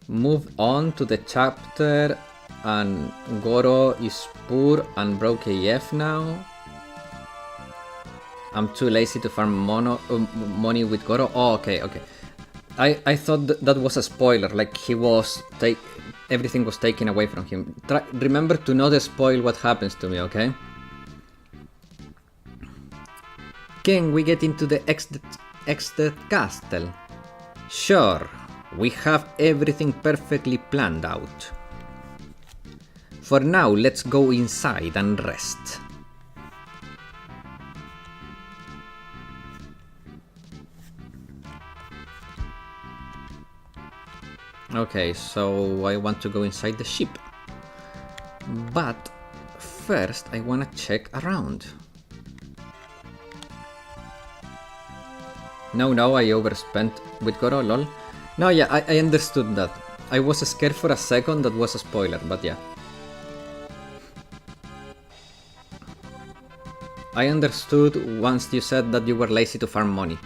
Speaker 1: Move on to the chapter and Goro is poor and broke AF now. I'm too lazy to farm money with Goro. Oh, okay. I thought that was a spoiler, like he was everything was taken away from him. Remember to not spoil what happens to me, okay? Can we get into the exit castle? Sure, we have everything perfectly planned out. For now, let's go inside and rest. Okay, so I want to go inside the ship. But first I wanna check around. No, I overspent with Goro, lol. No, yeah, I understood that. I was scared for a second that was a spoiler, but yeah. I understood once you said that you were lazy to farm money.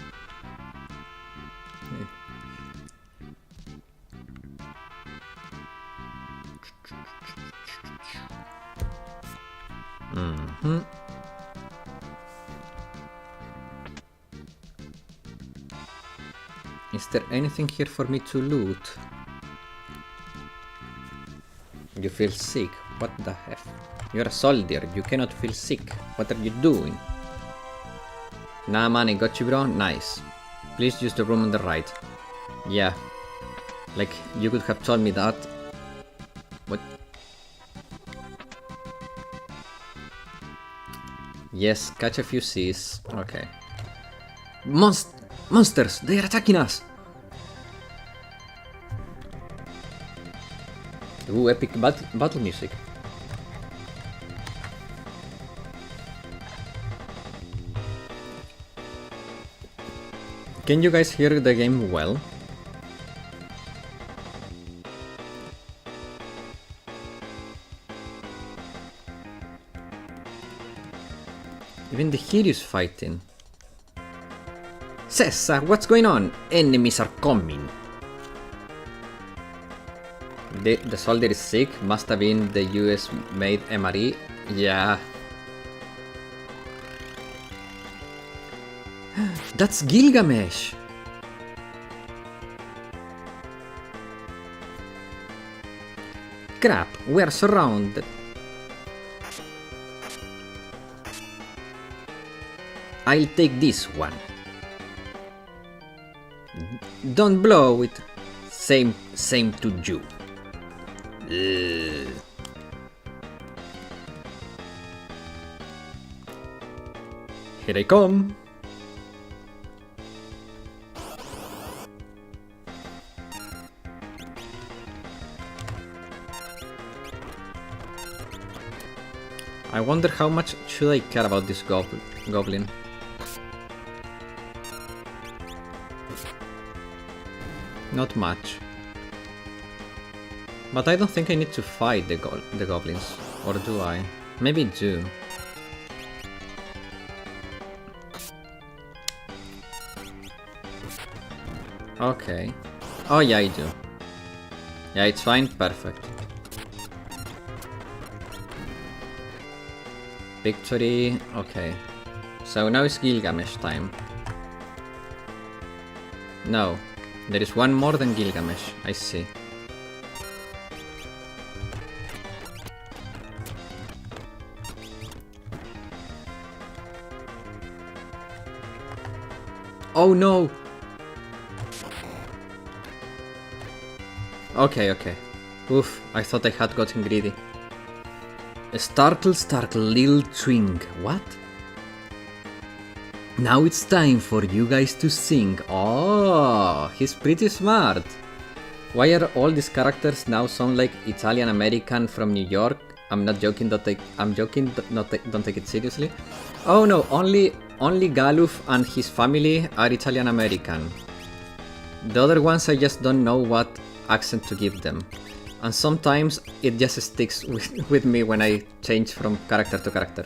Speaker 1: Is there anything here for me to loot? You feel sick? What the heck? You're a soldier, you cannot feel sick. What are you doing? Nah man, I got you bro, nice. Please use the room on the right. Yeah. Like, you could have told me that. What? Yes, catch a few C's. Okay. Monsters! They are attacking us! Ooh, epic battle music. Can you guys hear the game well? Even the Hiryu's fighting. Sessa, what's going on? Enemies are coming. The soldier is sick. Must have been the US made MRE. Yeah. That's Gilgamesh. Crap, we are surrounded. I'll take this one. Don't blow it. Same to you. Here I come. I wonder how much should I care about this goblin. Not much. But I don't think I need to fight the goblins. Or do I? Maybe I do. Okay. Oh yeah, I do. Yeah, it's fine. Perfect. Victory. Okay. So now it's Gilgamesh time. No. There is one more than Gilgamesh. I see. Oh no! Okay, okay. Oof, I thought I had gotten greedy. Startle, startle, little twink. What? Now it's time for you guys to sing. Oh, he's pretty smart. Why are all these characters now sound like Italian American from New York? I'm not joking. I'm joking. Don't take it seriously. Oh no, only Galuf and his family are Italian American. The other ones I just don't know what accent to give them. And sometimes it just sticks with me when I change from character to character.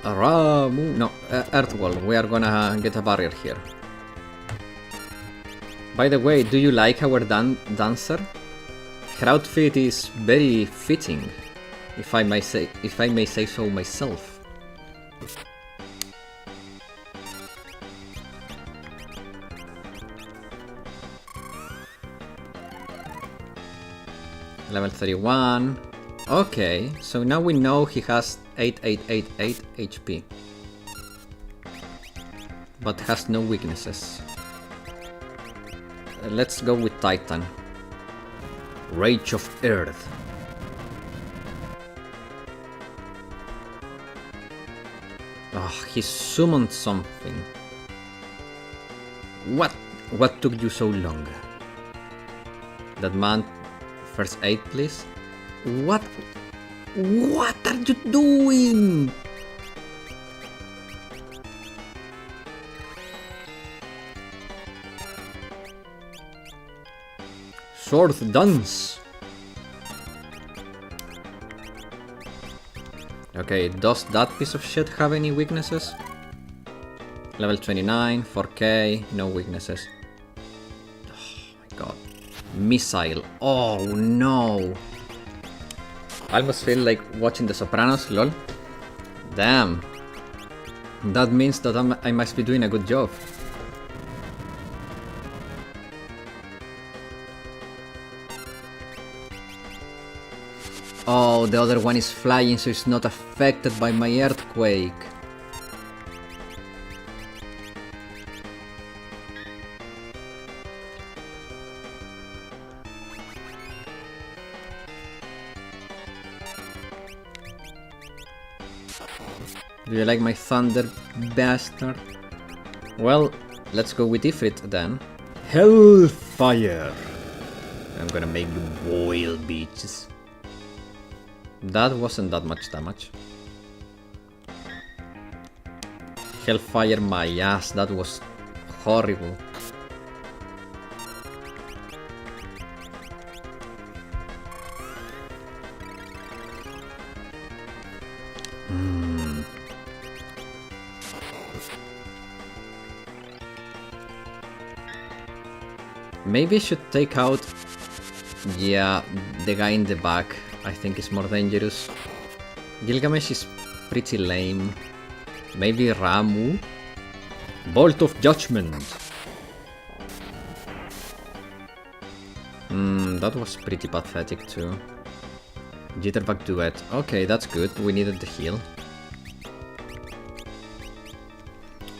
Speaker 1: Ramu, no, Earthwall, we are gonna get a barrier here. By the way, do you like our dancer? Her outfit is very fitting, if I may say so myself. Level 31. Okay, so now we know he has 8888 HP. But has no weaknesses. Let's go with Titan. Rage of Earth. Oh, he summoned something. What took you so long? That man, first aid please. What are you doing? Sword dance. Okay, does that piece of shit have any weaknesses? Level 29, 4k, no weaknesses. Oh my god. Missile. Oh no. I almost feel like watching The Sopranos, lol. Damn. That means that I must be doing a good job. Oh, the other one is flying, so it's not affected by my earthquake. Do you like my thunder, bastard? Well, let's go with Ifrit then. Hellfire! I'm gonna make you boil, bitches. That wasn't that much damage. Hellfire my ass, that was horrible. Maybe I should take out... Yeah, the guy in the back. I think is more dangerous. Gilgamesh is pretty lame. Maybe Ramu? Bolt of Judgment! That was pretty pathetic too. Jitterbug Duet. Okay, that's good. We needed the heal.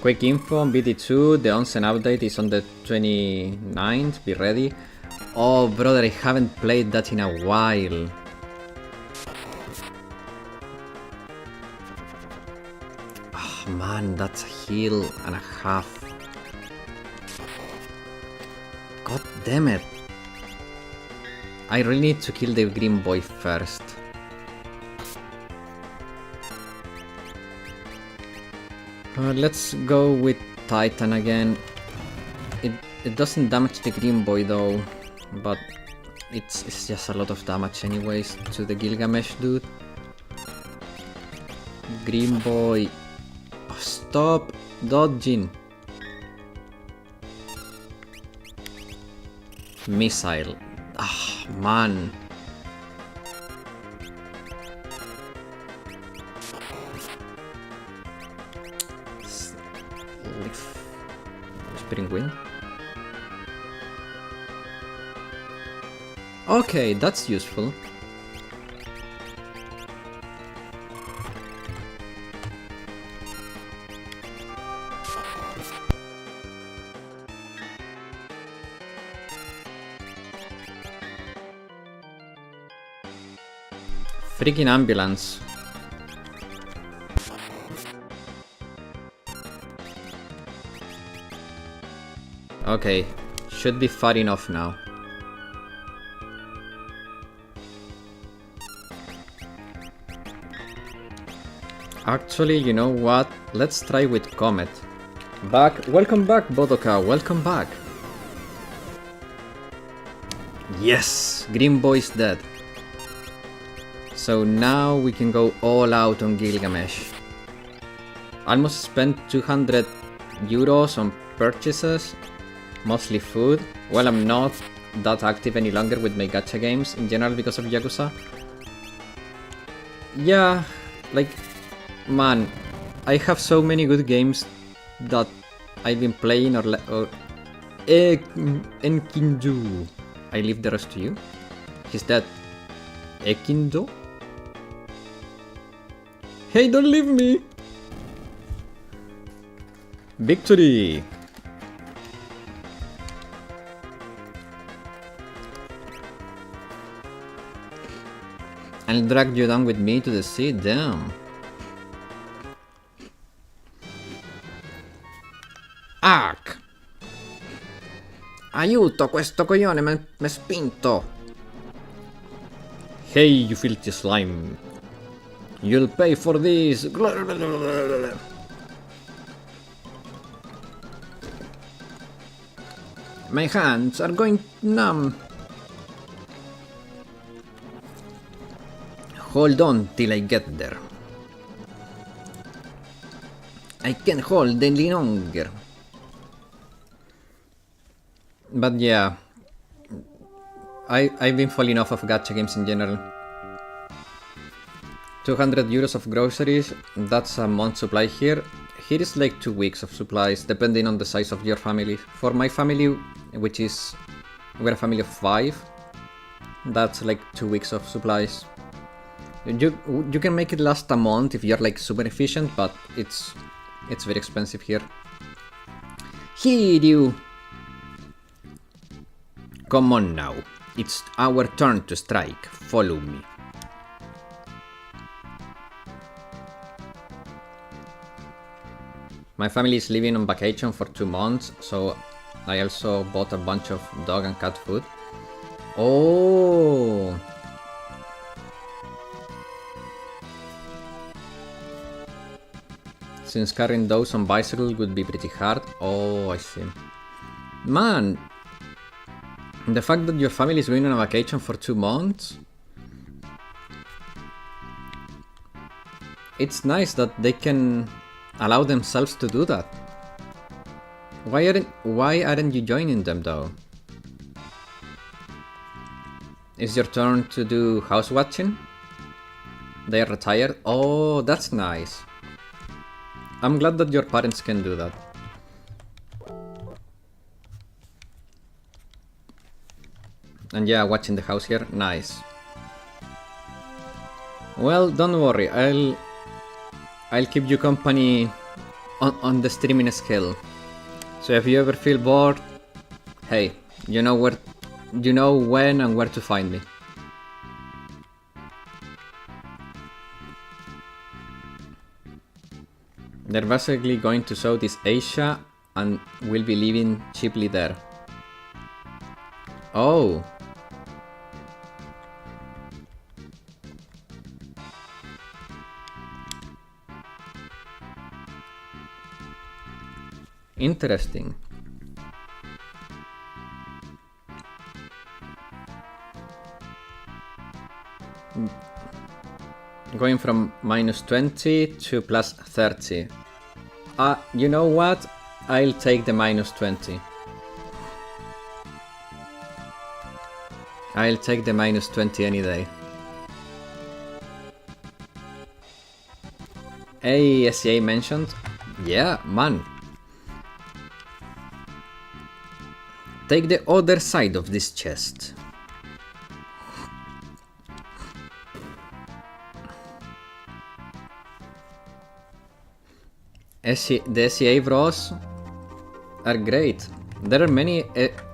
Speaker 1: Quick info on BD2. The onsen update is on the 29th. Be ready. Oh, brother, I haven't played that in a while. Man, that's a heal and a half. God damn it. I really need to kill the green boy first. Let's go with Titan again. It doesn't damage the green boy though, but it's just a lot of damage anyways to the Gilgamesh dude. Green boy. Stop dodging. Missile. Ah, man. Spring Wind. Okay, that's useful. Freaking ambulance. Okay, should be far enough now. Actually, you know what? Let's try with Comet. Welcome back, Bodoka, welcome back. Yes, Green Boy's dead. So now we can go all out on Gilgamesh. Almost spent 200 euros on purchases, mostly food. Well, I'm not that active any longer with my gacha games in general because of Yakuza. Yeah, like, man, I have so many good games that I've been playing or Enkinju. I leave the rest to you. Is that Ekindo? Hey, don't leave me! Victory! I'll drag you down with me to the sea, damn. Ark! Aiuto, questo coglione m'ha spinto! Hey, you filthy slime! You'll pay for this! My hands are going numb! Hold on till I get there. I can't hold any longer. But yeah, I've been falling off of gacha games in general. 200 euros of groceries, that's a month supply here. Here is like 2 weeks of supplies, depending on the size of your family. For my family, which is, we're a family of 5, that's like 2 weeks of supplies. You can make it last a month if you're like super efficient, but it's very expensive here. Hiryu! Come on now, it's our turn to strike, follow me. My family is living on vacation for 2 months, so I also bought a bunch of dog and cat food. Oh! Since carrying those on bicycle would be pretty hard. Oh, I see. Man! The fact that your family is going on a vacation for 2 months, it's nice that they can allow themselves to do that. Why aren't you joining them though? Is your turn to do house watching? They are retired? Oh, that's nice. I'm glad that your parents can do that. And yeah, watching the house here, nice. Well, don't worry, I'll keep you company on the streaming scale. So if you ever feel bored, hey, you know when and where to find me. They're basically going to Southeast Asia and will be living cheaply there. Oh. Interesting. Going from -20 to +30. You know what? I'll take the -20. I'll take the -20 any day. Hey, SCA mentioned? Yeah, man. Take the other side of this chest. The SCA bros are great. There are many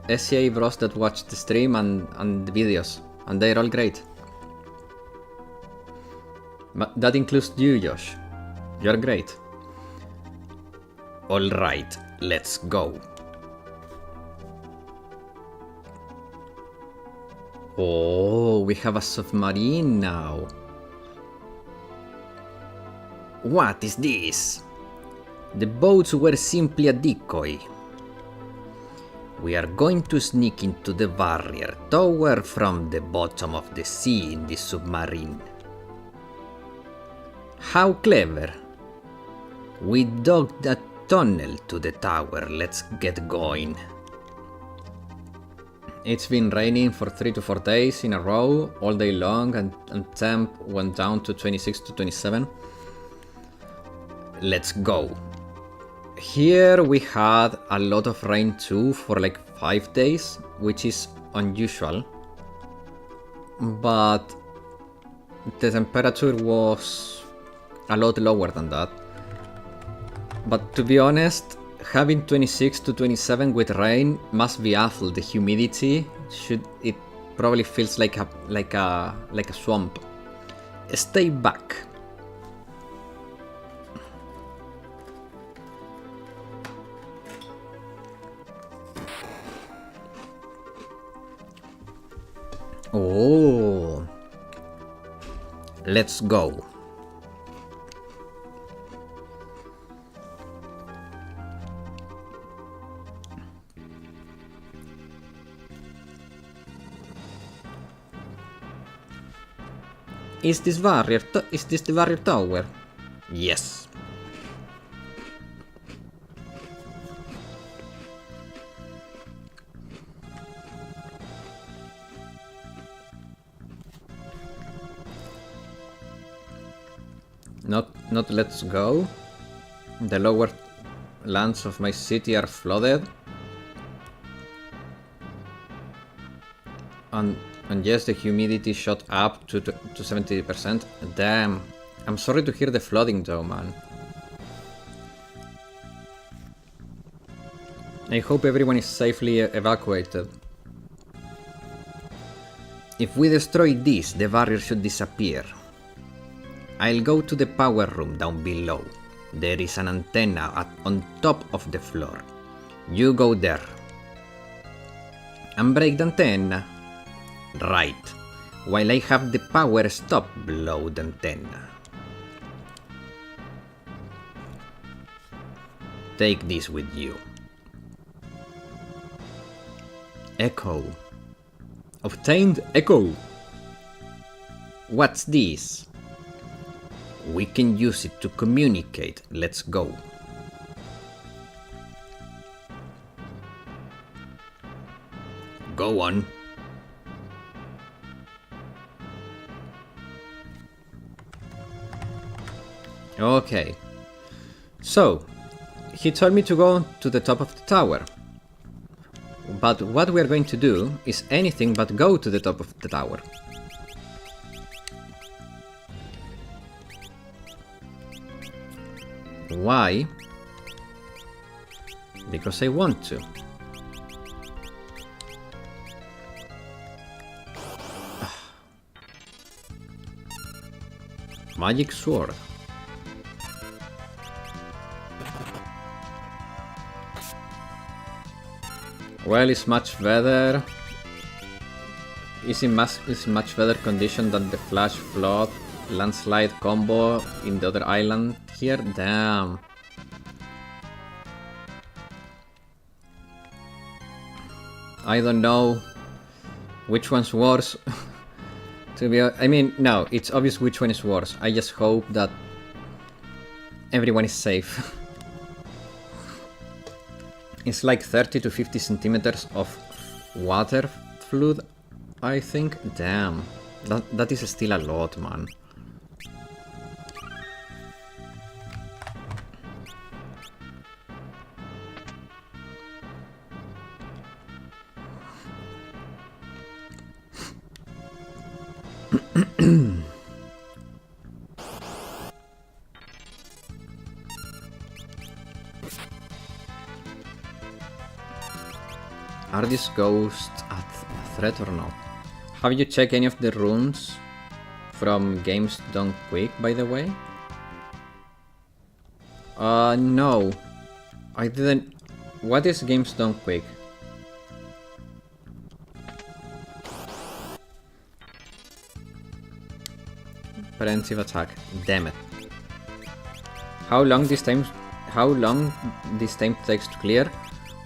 Speaker 1: SCA bros that watch the stream and the videos, and they're all great. But that includes you, Josh. You're great. Alright, let's go. Oh, we have a submarine now. What is this? The boats were simply a decoy. We are going to sneak into the barrier tower from the bottom of the sea in this submarine. How clever! We dug a tunnel to the tower. Let's get going. It's been raining for 3 to 4 days in a row, all day long, and temp went down to 26 to 27. Let's go. Here we had a lot of rain too for like 5 days, which is unusual. But the temperature was a lot lower than that. But to be honest, having 26 to 27 with rain must be awful. The humidity it probably feels like a swamp. Stay back. Oh, let's go. Is this the barrier tower? Yes. Not let's go. The lower lands of my city are flooded. And yes, the humidity shot up to 70%. Damn. I'm sorry to hear the flooding though, man. I hope everyone is safely evacuated. If we destroy this, the barrier should disappear. I'll go to the power room down below. There is an antenna on top of the floor. You go there. And break the antenna. Right. While I have the power stop below the antenna. Take this with you. Echo. Obtained echo. What's this? We can use it to communicate. Let's go. Go on. Okay. So, he told me to go to the top of the tower. But what we are going to do is anything but go to the top of the tower. Why? Because I want to. Magic sword. Well, it's much better. It's in much better condition than the flash flood landslide combo in the other island here. Damn. I don't know which one's worse. I mean, no, it's obvious which one is worse. I just hope that everyone is safe. It's like 30 to 50 centimeters of water flood, I think. Damn, that is still a lot, man. Are these ghosts a threat or not? Have you checked any of the rooms from Games Done Quick, by the way? No. I didn't... What is Games Done Quick? Preemptive attack. Damn it. How long this time takes to clear?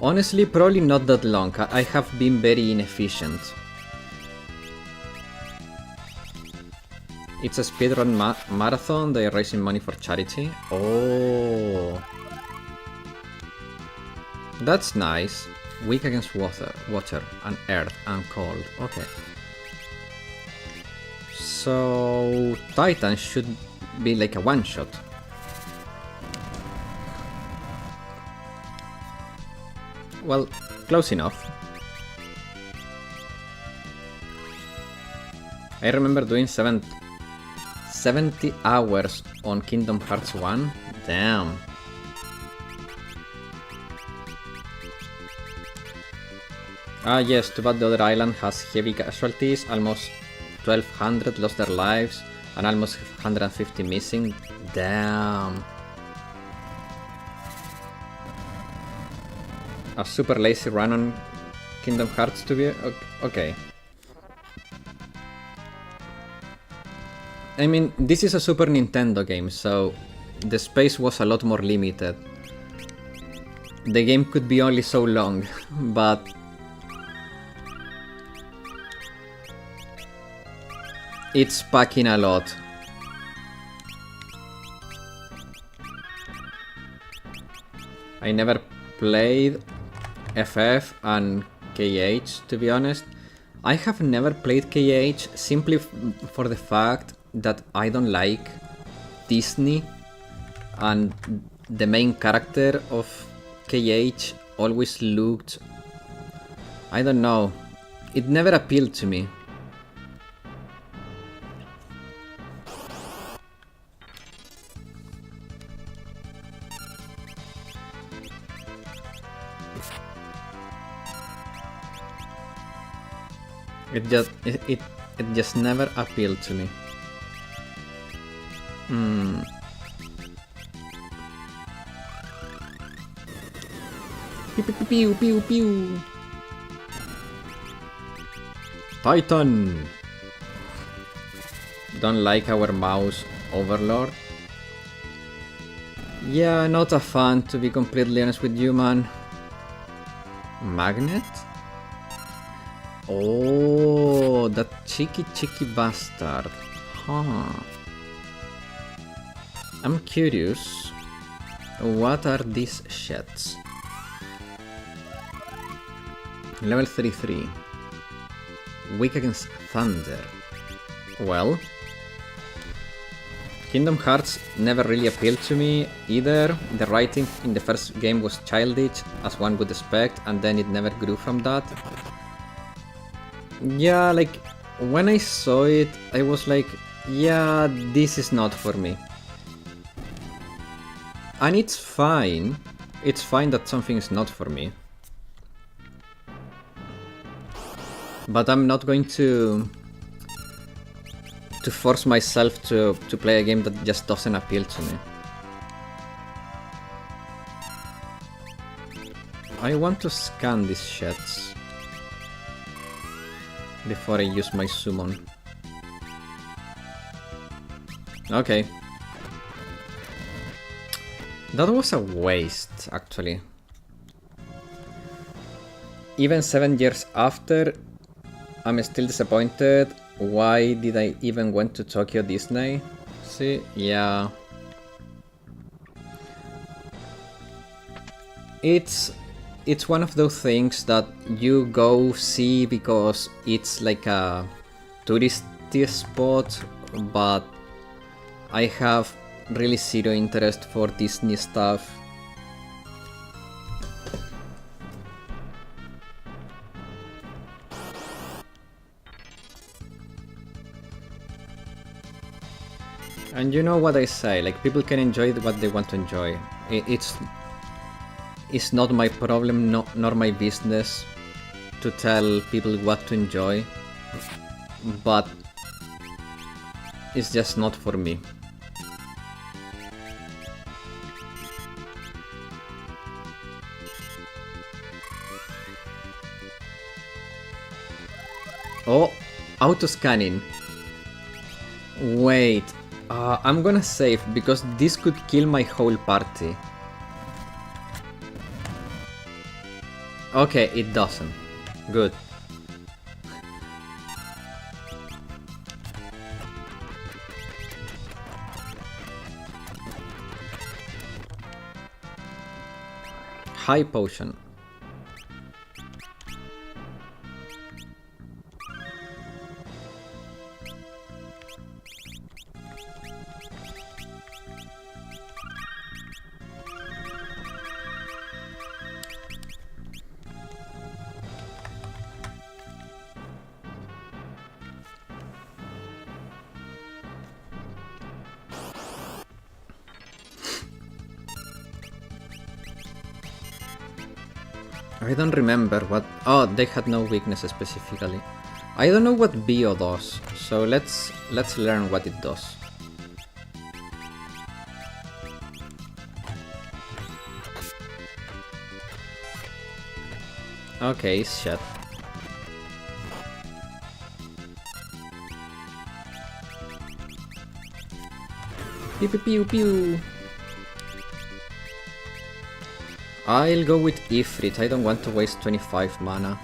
Speaker 1: Honestly, probably not that long. I have been very inefficient. It's a speedrun marathon. They are raising money for charity. Oh, that's nice. Weak against water and earth and cold. Okay. So Titan should be like a one-shot. Well, close enough. I remember doing 70 hours on Kingdom Hearts 1. Damn. Ah yes, too bad the other island has heavy casualties. Almost 1200 lost their lives and almost 150 missing. Damn. A super lazy run on Kingdom Hearts to be... Okay. I mean, this is a Super Nintendo game, so the space was a lot more limited. The game could be only so long, but... it's packing a lot. I never played FF and KH, to be honest. I have never played KH simply for the fact that I don't like Disney, and the main character of KH always looked... I don't know, it never appealed to me. It just never appealed to me. Pew pew pew pew pew. Titan! Don't like our mouse overlord? Yeah, not a fan, to be completely honest with you, man. Magnet? Oh, that cheeky bastard. Huh. I'm curious. What are these shits? Level 33. Weak against thunder. Well, Kingdom Hearts never really appealed to me either. The writing in the first game was childish, as one would expect, and then it never grew from that. Yeah, like, when I saw it, I was like, yeah, this is not for me. And it's fine. It's fine that something is not for me. But I'm not going to force myself to play a game that just doesn't appeal to me. I want to scan these shits before I use my summon. Okay. That was a waste, actually. Even 7 years after, I'm still disappointed. Why did I even went to Tokyo Disney? See, yeah. It's one of those things that you go see because it's like a touristy spot, but I have really zero interest for Disney stuff. And you know what I say, like, people can enjoy what they want to enjoy. It's not my problem, nor my business to tell people what to enjoy. But is just not for me. Oh, auto scanning. Wait, I'm gonna save because this could kill my whole party. Okay, it doesn't. Good. High potion. I don't remember what... Oh, they had no weakness specifically. I don't know what Bio does, so let's learn what it does. Okay, shit. Pew pew pew pew. I'll go with Ifrit, I don't want to waste 25 mana.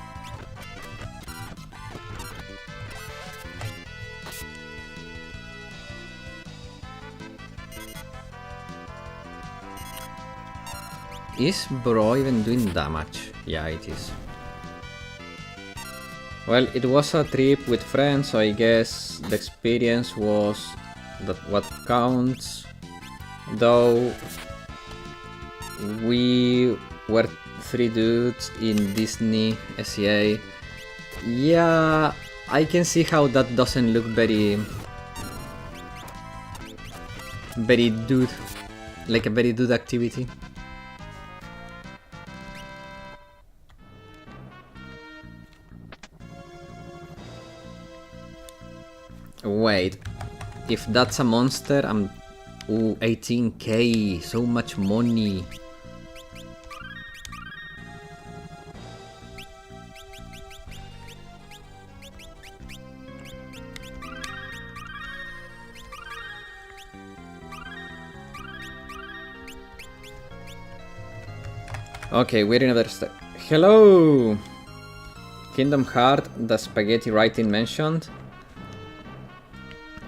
Speaker 1: Is Bro even doing damage? Yeah, it is. Well, it was a trip with friends, so I guess the experience was that what counts. Though we were 3 dudes in Disney SEA. Yeah, I can see how that doesn't look very dude, like a very dude activity. Wait, if that's a monster, I'm... Ooh, 18k, so much money. Okay, we're in another step. Hello! Kingdom Heart, the spaghetti writing mentioned.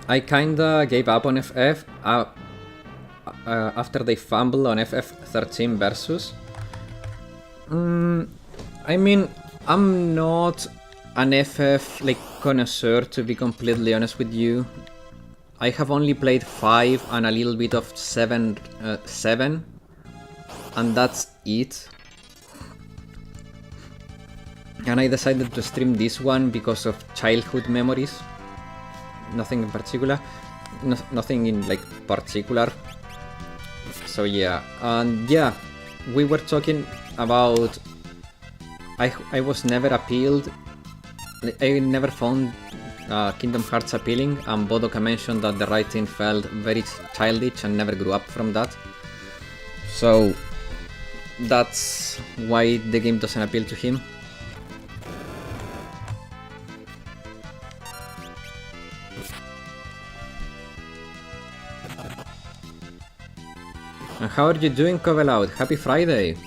Speaker 1: I kinda gave up on FF after they fumbled on FF13 versus. I mean, I'm not an FF like connoisseur, to be completely honest with you. I have only played 5 and a little bit of 7, and that's it. And I decided to stream this one because of childhood memories. Nothing in particular. Nothing in like particular. So yeah, and yeah, we were talking about... I was never appealed. I never found Kingdom Hearts appealing, and Bodoka mentioned that the writing felt very childish and never grew up from that. So that's why the game doesn't appeal to him. And how are you doing, Covelout? Happy Friday!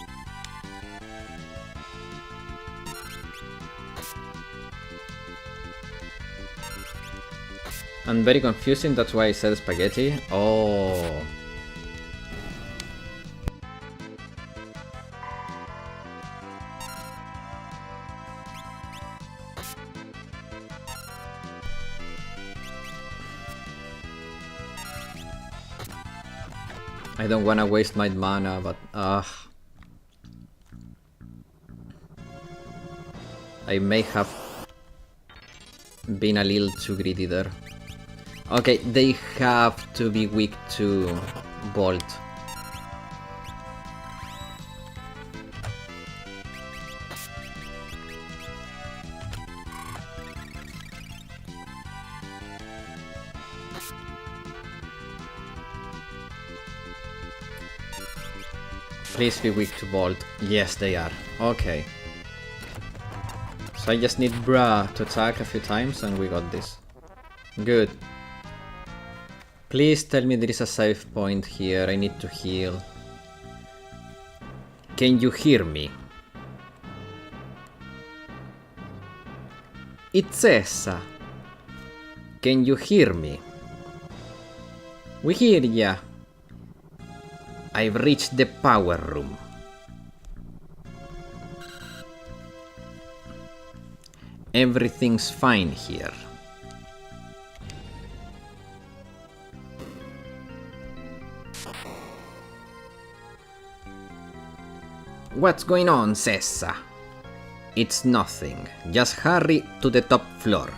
Speaker 1: And very confusing, that's why I said spaghetti. Oh. I don't wanna waste my mana, but I may have been a little too greedy there. Okay, they have to be weak to Bolt. Please be weak to Bolt. Yes, they are. Okay. So I just need Bra to attack a few times and we got this. Good. Please tell me there is a save point here. I need to heal. Can you hear me? It's Essa. Can you hear me? We hear ya. I've reached the power room. Everything's fine here. What's going on, Sessa? It's nothing. Just hurry to the top floor.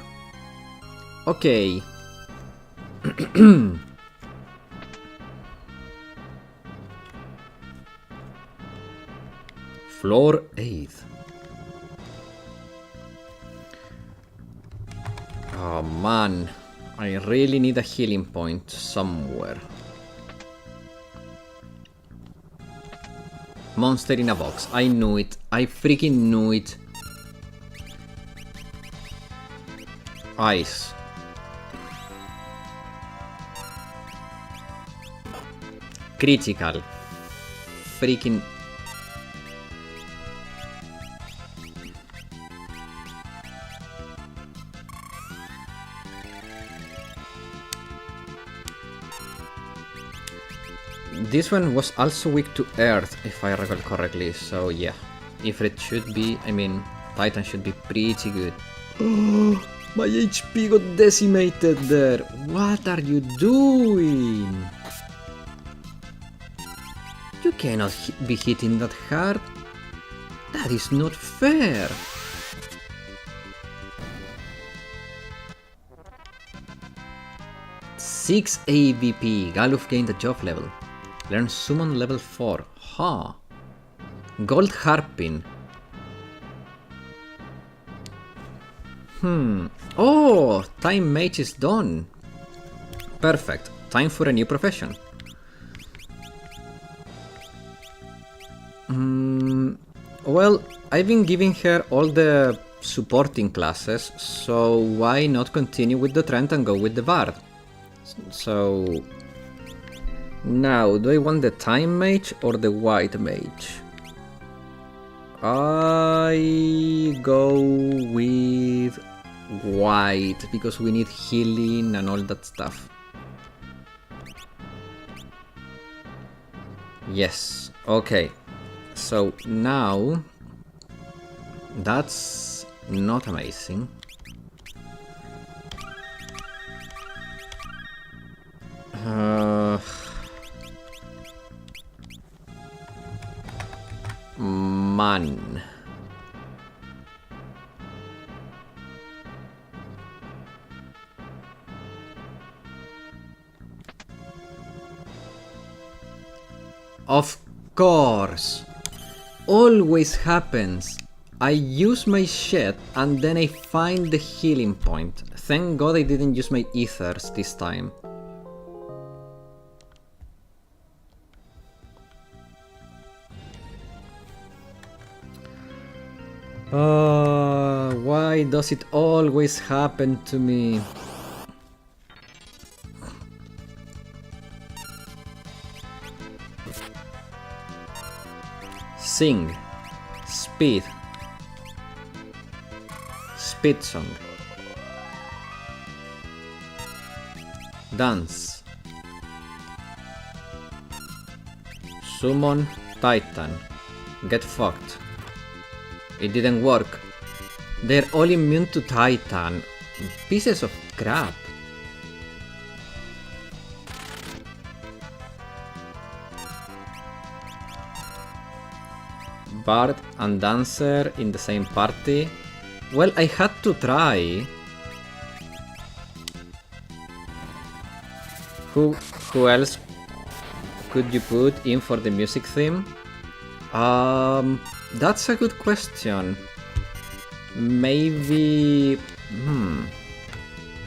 Speaker 1: Okay. Floor 8. Oh man, I really need a healing point somewhere. Monster in a box. I knew it. I freaking knew it. Ice. Critical. Freaking... This one was also weak to Earth, if I recall correctly, so yeah. Ifrit should be, I mean, Titan should be pretty good. Oh, my HP got decimated there! What are you doing? You cannot be hitting that hard. That is not fair. Six AVP, Galuf gained a job level. Learn Summon level 4. Huh. Gold Harpin. Oh, Time Mage is done. Perfect. Time for a new profession. Well, I've been giving her all the supporting classes, so why not continue with the trend and go with the Bard? So... Now, do I want the Time Mage or the White Mage? I go with White, because we need healing and all that stuff. Yes, okay. So now... That's not amazing. Man. Of course. Always happens. I use my shit and then I find the healing point. Thank God I didn't use my ethers this time. Why does it always happen to me? Sing. Speed. Speed song. Dance. Summon Titan. Get fucked. It didn't work. They're all immune to Titan. Pieces of crap. Bard and Dancer in the same party. Well, I had to try. Who else could you put in for the music theme? That's a good question. Maybe...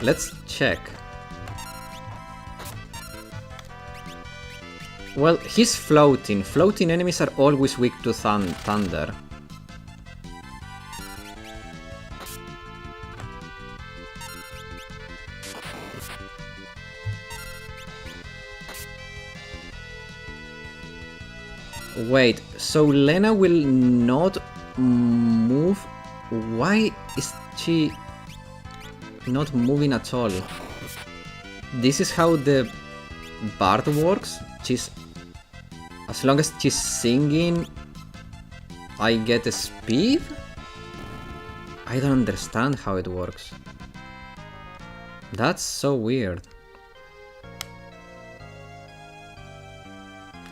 Speaker 1: Let's check. Well, he's floating. Floating enemies are always weak to thunder. Wait, so Lena will not move? Why is she not moving at all? This is how the bard works? As long as she's singing, I get a speed? I don't understand how it works. That's so weird.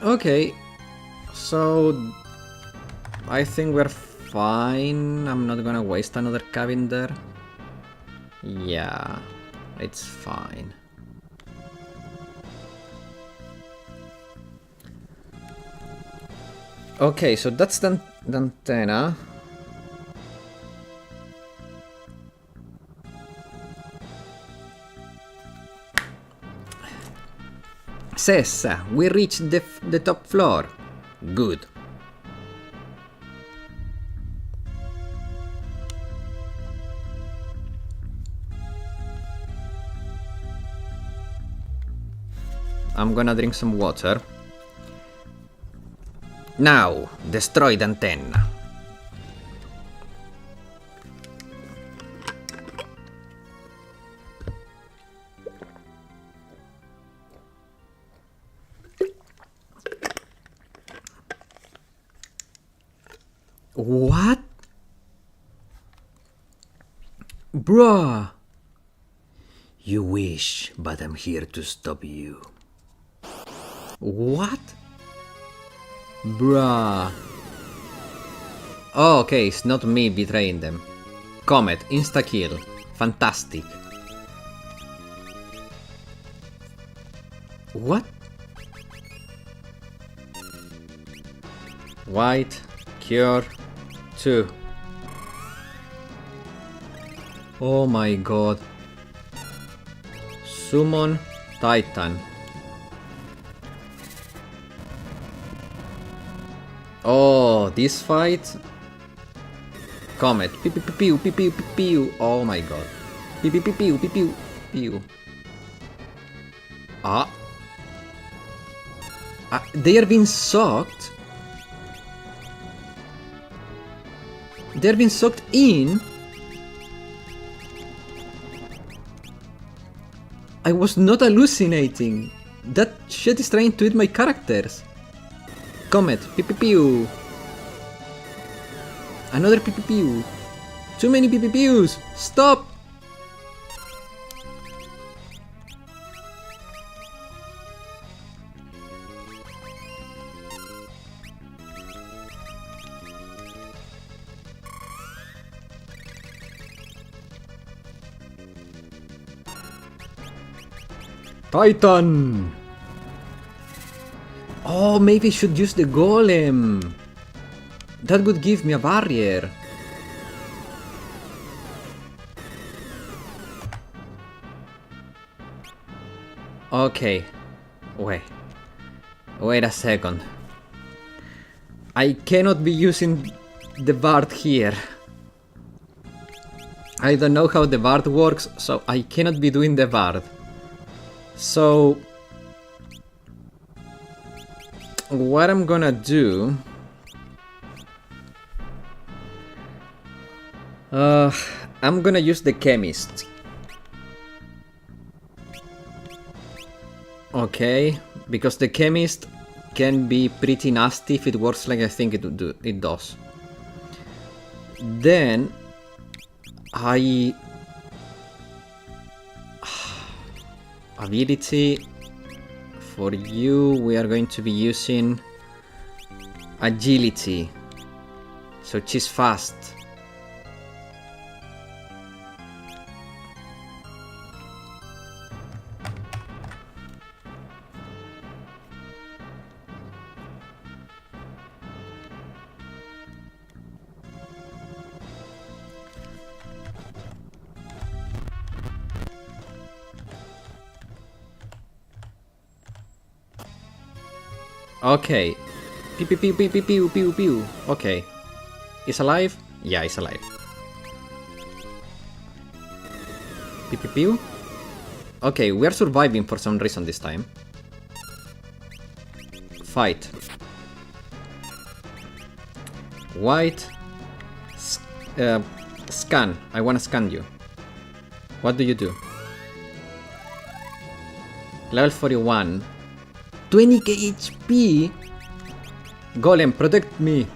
Speaker 1: Okay, so I think we're fine. I'm not gonna waste another cabin there. Yeah, it's fine. Okay, so that's the antenna. Says, we reached the top floor. Good. I'm gonna drink some water. Now, destroy the antenna. What? Bruh. You wish, but I'm here to stop you. What? Bruh. Oh, okay, it's not me betraying them. Comet, insta-kill. Fantastic. What? White, cure, 2. Oh my god. Summon Titan. Oh, this fight. Comet. Pew pew pew pew pew pew pew. Oh my god. Pew pew pew pew pew pew pew. Ah. They are being sucked. They're being sucked in. I was not hallucinating. That shit is trying to eat my characters. Comet, pew pew pew. Another pew pew pew. Too many pew pew pews. Stop. Titan! Oh, maybe I should use the golem. That would give me a barrier. Okay. Wait a second. I cannot be using the bard here. I don't know how the bard works, so I cannot be doing the bard. So, what I'm gonna do... I'm gonna use the chemist. Okay, because the chemist can be pretty nasty if it works like I think it does. Then, ability for you, we are going to be using agility, so she's fast. Okay. Pew pew pew pew pew pew pew pew. Okay. Is alive? Yeah, he's alive. Pew pew pew. Okay, we are surviving for some reason this time. Fight. White. Scan. I wanna scan you. What do you do? Level 41. 20k HP? Golem, protect me.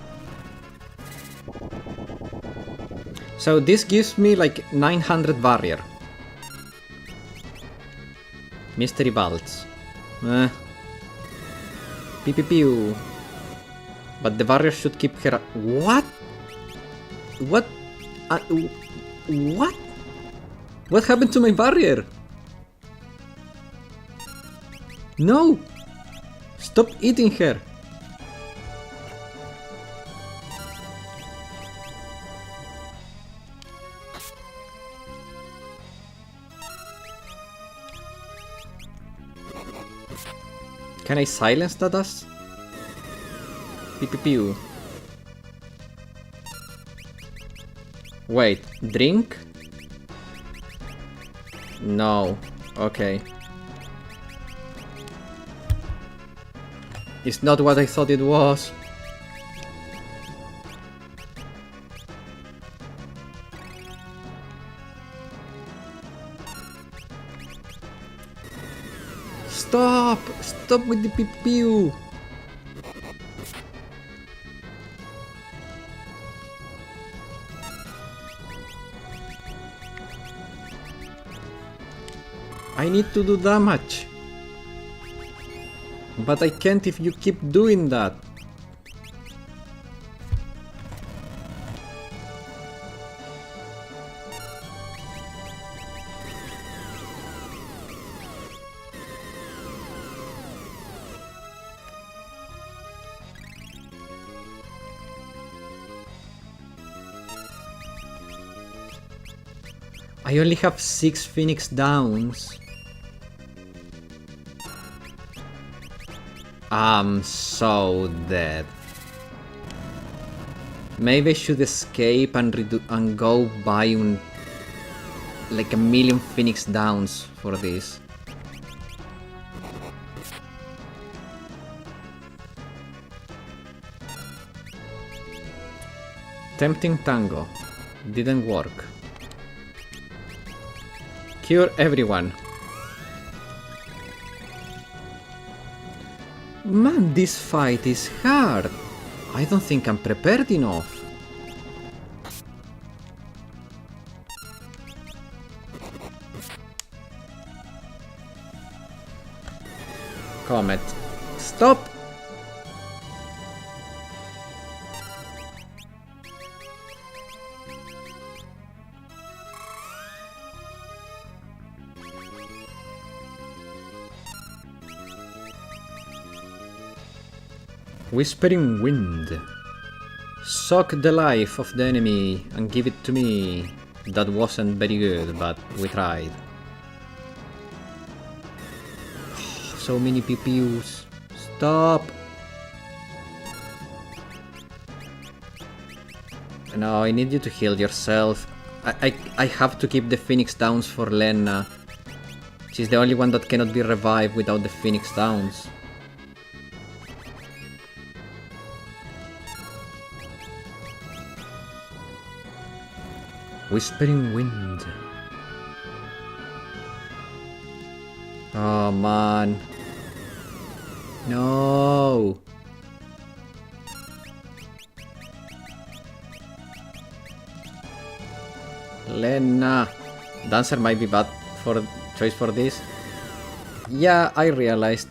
Speaker 1: So this gives me like 900 barrier. Mystery bolts. Pew pew pew. But the barrier should keep her. What? What? What? What happened to my barrier? No! Stop eating her! Can I silence that dust? Pew pew pew. Wait, drink? No. Okay. It's not what I thought it was. Stop! Stop with the pew-pew! I need to do damage. But I can't if you keep doing that. I only have 6 Phoenix Downs. I'm so dead. Maybe I should escape and go buy like a million Phoenix Downs for this. Tempting Tango. Didn't work. Cure everyone. Man, this fight is hard. I don't think I'm prepared enough. Comet. Stop! Whispering Wind. Suck the life of the enemy and give it to me. That wasn't very good, but we tried. So many PPUs. Stop! No, I need you to heal yourself. I have to keep the Phoenix Downs for Lena. She's the only one that cannot be revived without the Phoenix Downs. Whispering Wind. Oh man. No. Lena. Dancer might be bad for choice for this. Yeah, I realized.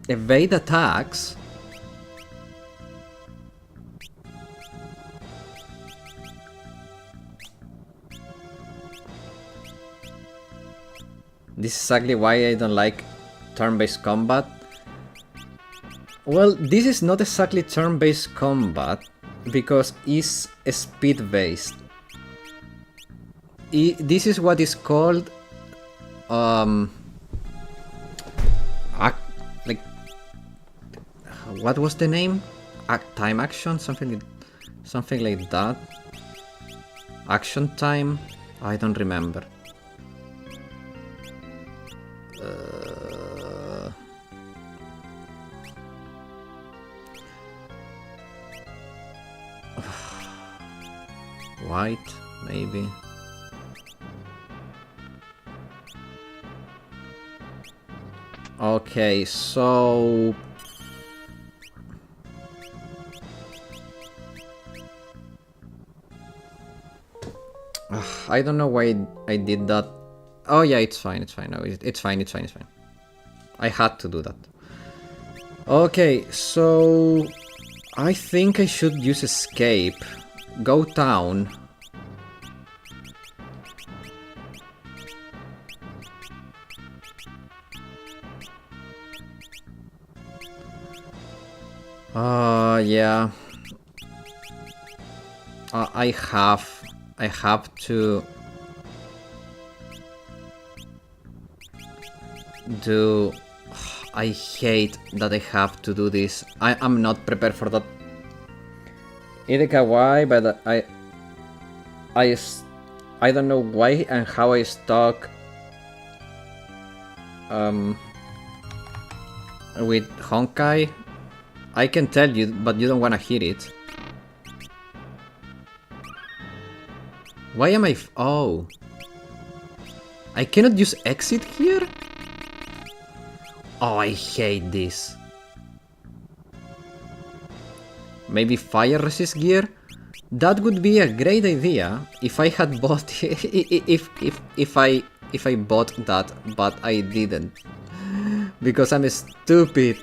Speaker 1: Evade attacks. This is exactly why I don't like turn-based combat. Well, this is not exactly turn-based combat because it's speed-based. This is what is called like, what was the name? Time action, something like that. Action time. I don't remember. White, maybe. Okay, so I don't know why I did that. Oh yeah, it's fine, it's fine. No, it's fine, it's fine, it's fine. I had to do that. Okay, so I think I should use escape. Go down. Yeah. I have to do. I hate that I have to do this. I'm not prepared for that. Ideka but I don't know why and how I stuck with Honkai. I can tell you, but you don't wanna hear it. Why am I oh. I cannot use exit here? Oh, I hate this. Maybe fire resist gear? That would be a great idea if I had bought if I bought that, but I didn't. Because I'm stupid.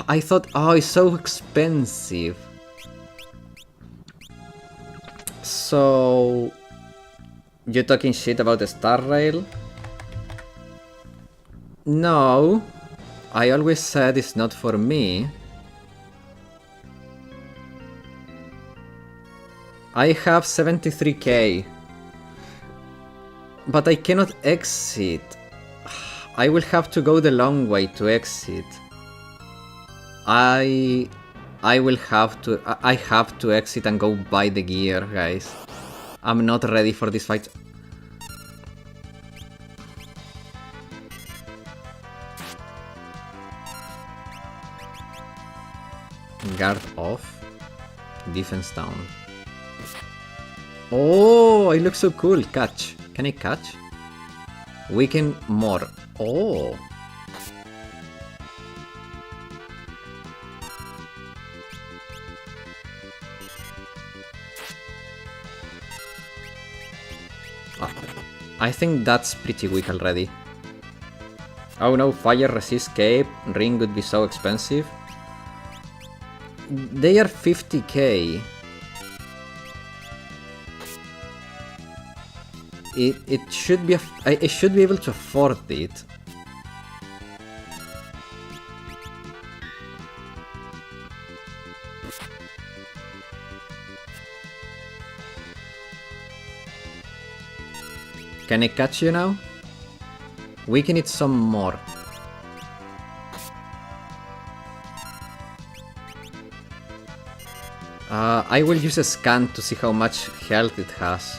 Speaker 1: I thought, oh, it's so expensive. So you talking shit about the Star Rail? No, I always said it's not for me. I have 73k, but I cannot exit. I will have to go the long way to exit. I have to exit and go buy the gear, guys. I'm not ready for this fight. Guard off. Defense down. Oh, it looks so cool. Catch. Can I catch? Weaken more. Oh. I think that's pretty weak already. Oh no, fire resist cape. Ring would be so expensive. They are 50k. It should be I should be able to afford it. Can I catch you now? Weaken it some more. I will use a scan to see how much health it has.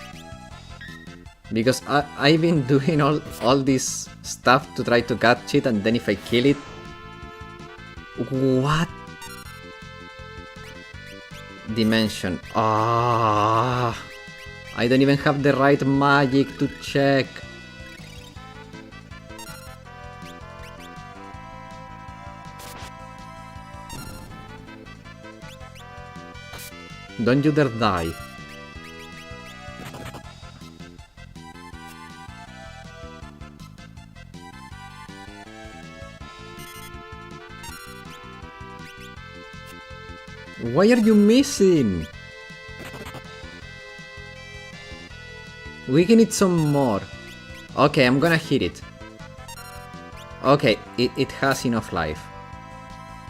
Speaker 1: Because I've been doing all this stuff to try to catch it, and then if I kill it... What? Dimension. Ah, I don't even have the right magic to check. Don't you dare die. Why are you missing? We can eat some more. Okay, I'm gonna hit it. Okay, it has enough life.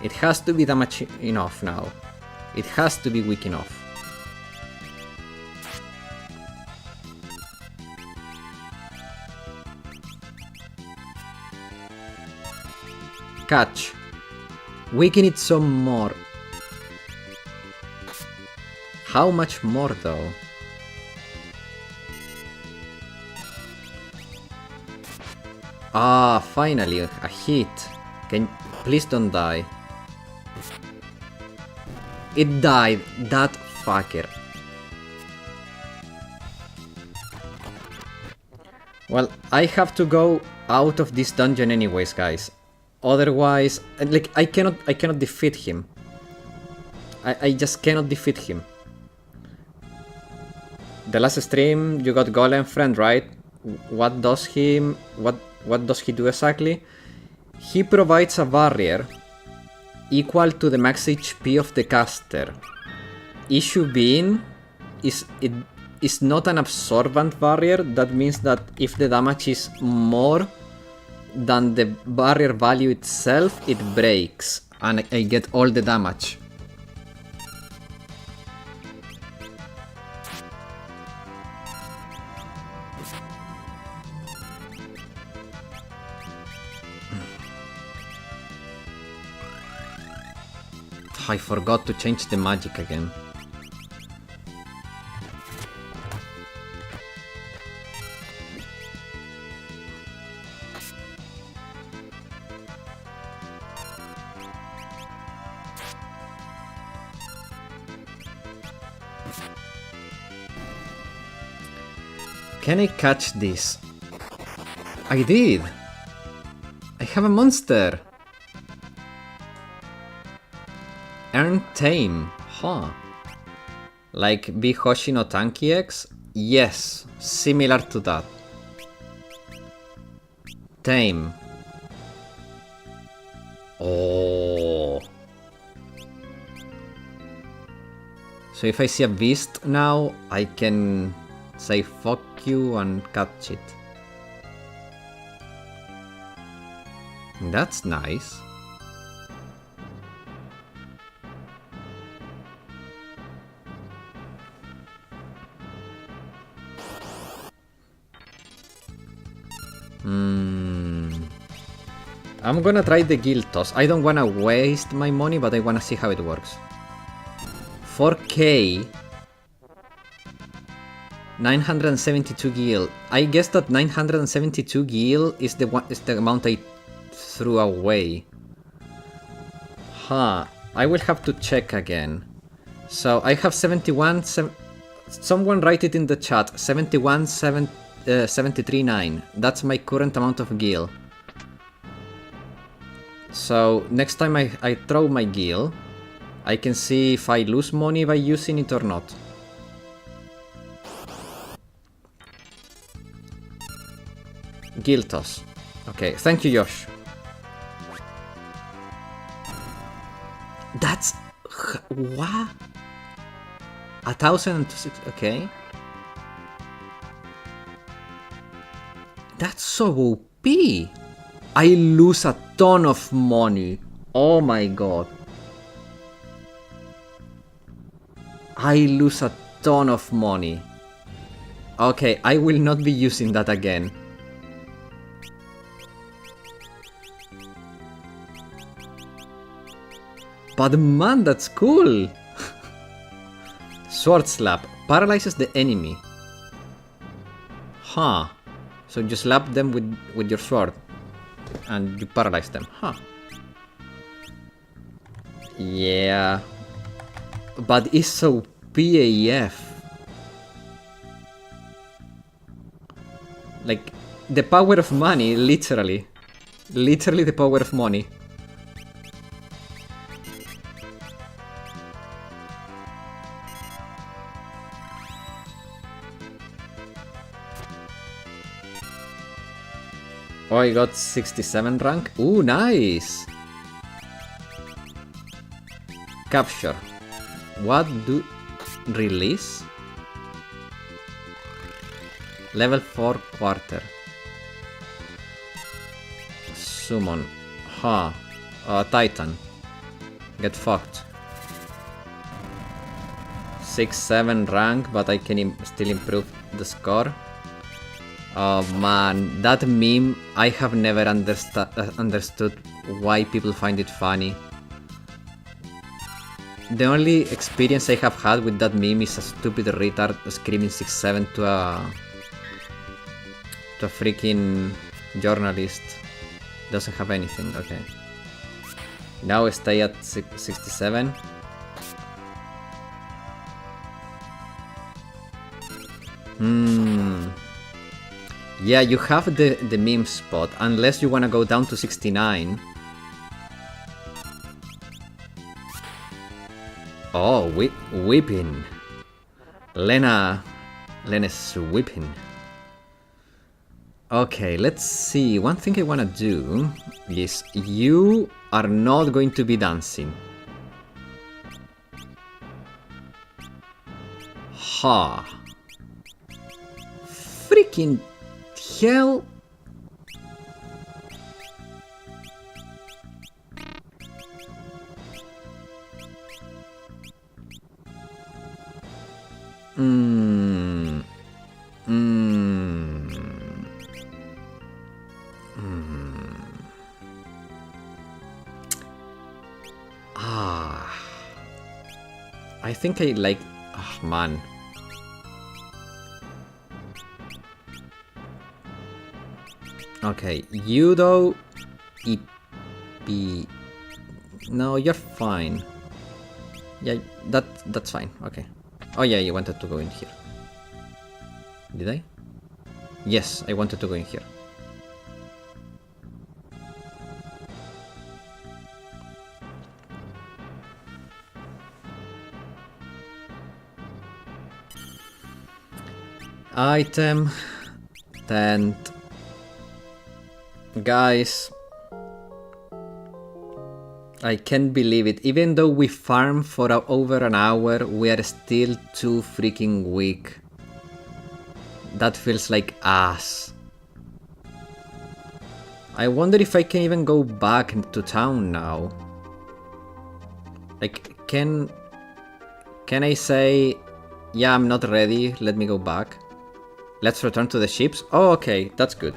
Speaker 1: It has to be damage enough now. It has to be weak enough. catch. Weaken it some more. How much more though? Ah, finally, a hit. Please don't die. It died, that fucker. Well, I have to go out of this dungeon anyways, guys. Otherwise, like, I cannot defeat him. I just cannot defeat him. The last stream, you got Golem Friend, right? What does he do exactly? He provides a barrier equal to the max HP of the caster. Issue being, it is not an absorbent barrier. That means that if the damage is more than the barrier value itself, it breaks and I get all the damage. I forgot to change the magic again. Can I catch this? I did! I have a monster! Earn Tame, huh? Like Big Hoshi no Tanky X? Yes, similar to that. Tame. Oh. So if I see a beast now, I can say fuck you and catch it. That's nice. I'm gonna try the guild toss. I don't wanna waste my money, but I wanna see how it works. 4k. 972 gil. I guess that 972 gil is the amount I threw away. Huh. I will have to check again. So I have 71. Someone write it in the chat. 73.9. That's my current amount of gil. So next time I throw my gil, I can see if I lose money by using it or not. Gil toss. Okay, thank you, Josh. That's... what? 1,006... okay. That's so OP. I lose a ton of money. Oh my god. I lose a ton of money. Okay, I will not be using that again. But man, that's cool! Sword Slap. Paralyzes the enemy. Huh. So you slap them with your sword. And you paralyze them. Huh. Yeah. But it's so PAF. Like, the power of money, literally. Literally the power of money. Oh, I got 67 rank. Ooh, nice! Capture. What do... release? Level 4 quarter. Summon. Huh. Titan. Get fucked. 6-7 rank, but I can still improve the score. Oh man, that meme, I have never understood why people find it funny. The only experience I have had with that meme is a stupid retard screaming 6-7 to a freaking journalist. Doesn't have anything, okay. Now stay at 67. Yeah, you have the meme spot, unless you wanna go down to 69. Oh, whipping. Lena's whipping. Okay, let's see. One thing I wanna do is you are not going to be dancing. Ha. Freaking hell. I think I like... Oh, man. Okay, you though... No, you're fine. Yeah, that's fine, okay. Oh yeah, you wanted to go in here. Did I? Yes, I wanted to go in here. Item... Tent... Guys... I can't believe it. Even though we farm for over an hour, we are still too freaking weak. That feels like ass. I wonder if I can even go back to town now. Like, can I say, yeah, I'm not ready, let me go back? Let's return to the ships? Oh, okay, that's good.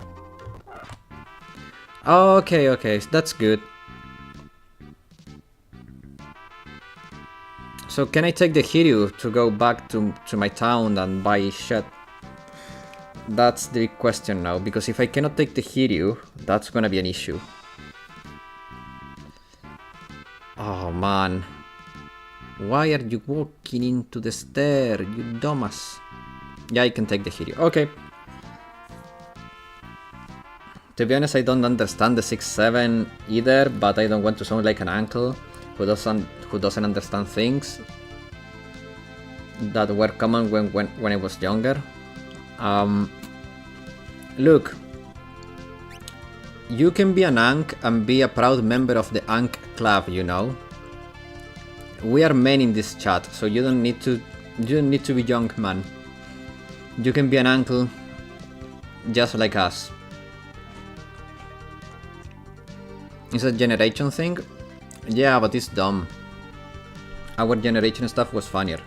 Speaker 1: Okay, that's good. So can I take the Hiryu to go back to my town and buy shit? That's the question now, because if I cannot take the Hiryu, that's gonna be an issue. Oh man. Why are you walking into the stair, you dumbass? Yeah, I can take the Hiryu. Okay. To be honest, I don't understand the 6-7 either, but I don't want to sound like an uncle who doesn't understand things that were common when I was younger. Look, you can be an Ankh and be a proud member of the Ankh club, you know. We are men in this chat, so you don't need to be young, man. You can be an uncle just like us. It's a generation thing? Yeah, but it's dumb. Our generation stuff was funnier.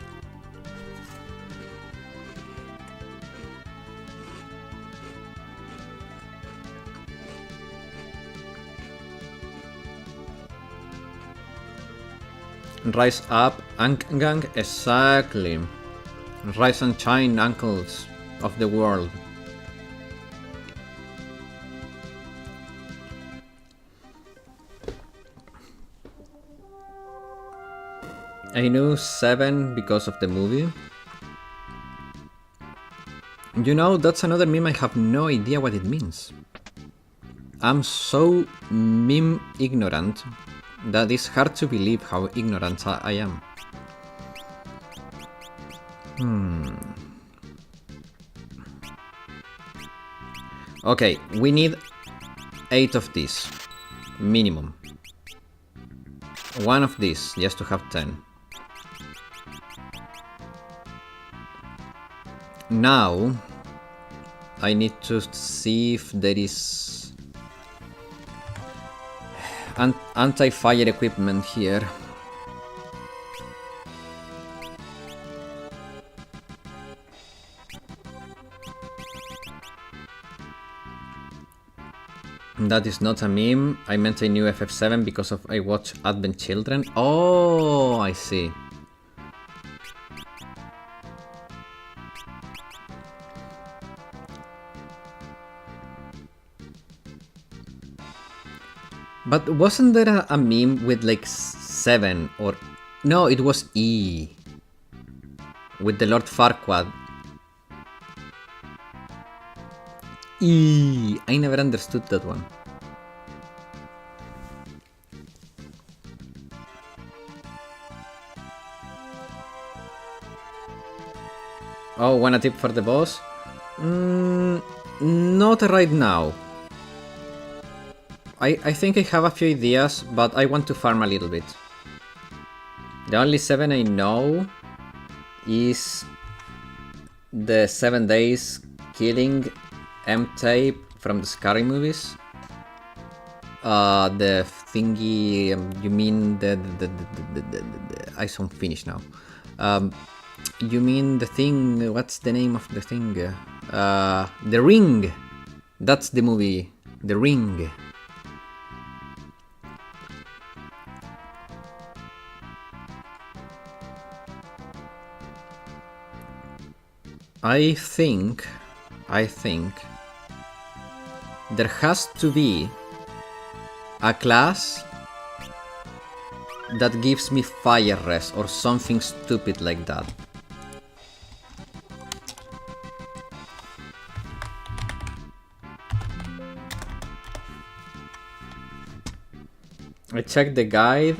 Speaker 1: Rise up, Gang, exactly. Rise and shine, uncles of the world. I knew 7 because of the movie. You know, that's another meme I have no idea what it means. I'm so meme ignorant that it's hard to believe how ignorant I am. Okay, we need 8 of these. Minimum. 1 of these, just to have 10. Now, I need to see if there is anti-fire equipment here. That is not a meme. I meant I knew FF7 because of I watch Advent Children. Oh, I see. But wasn't there a meme with like 7 or... No, it was E. With the Lord Farquaad. E. I never understood that one. Oh, want a tip for the boss? Not right now. I think I have a few ideas, but I want to farm a little bit. The only 7 I know is the 7 days killing M-Tape from the Scary movies. The thingy, you mean the I don't finish now. You mean the thing, what's the name of the thing? The Ring! That's the movie, The Ring. I think there has to be a class that gives me fire res or something stupid like that. I checked the guide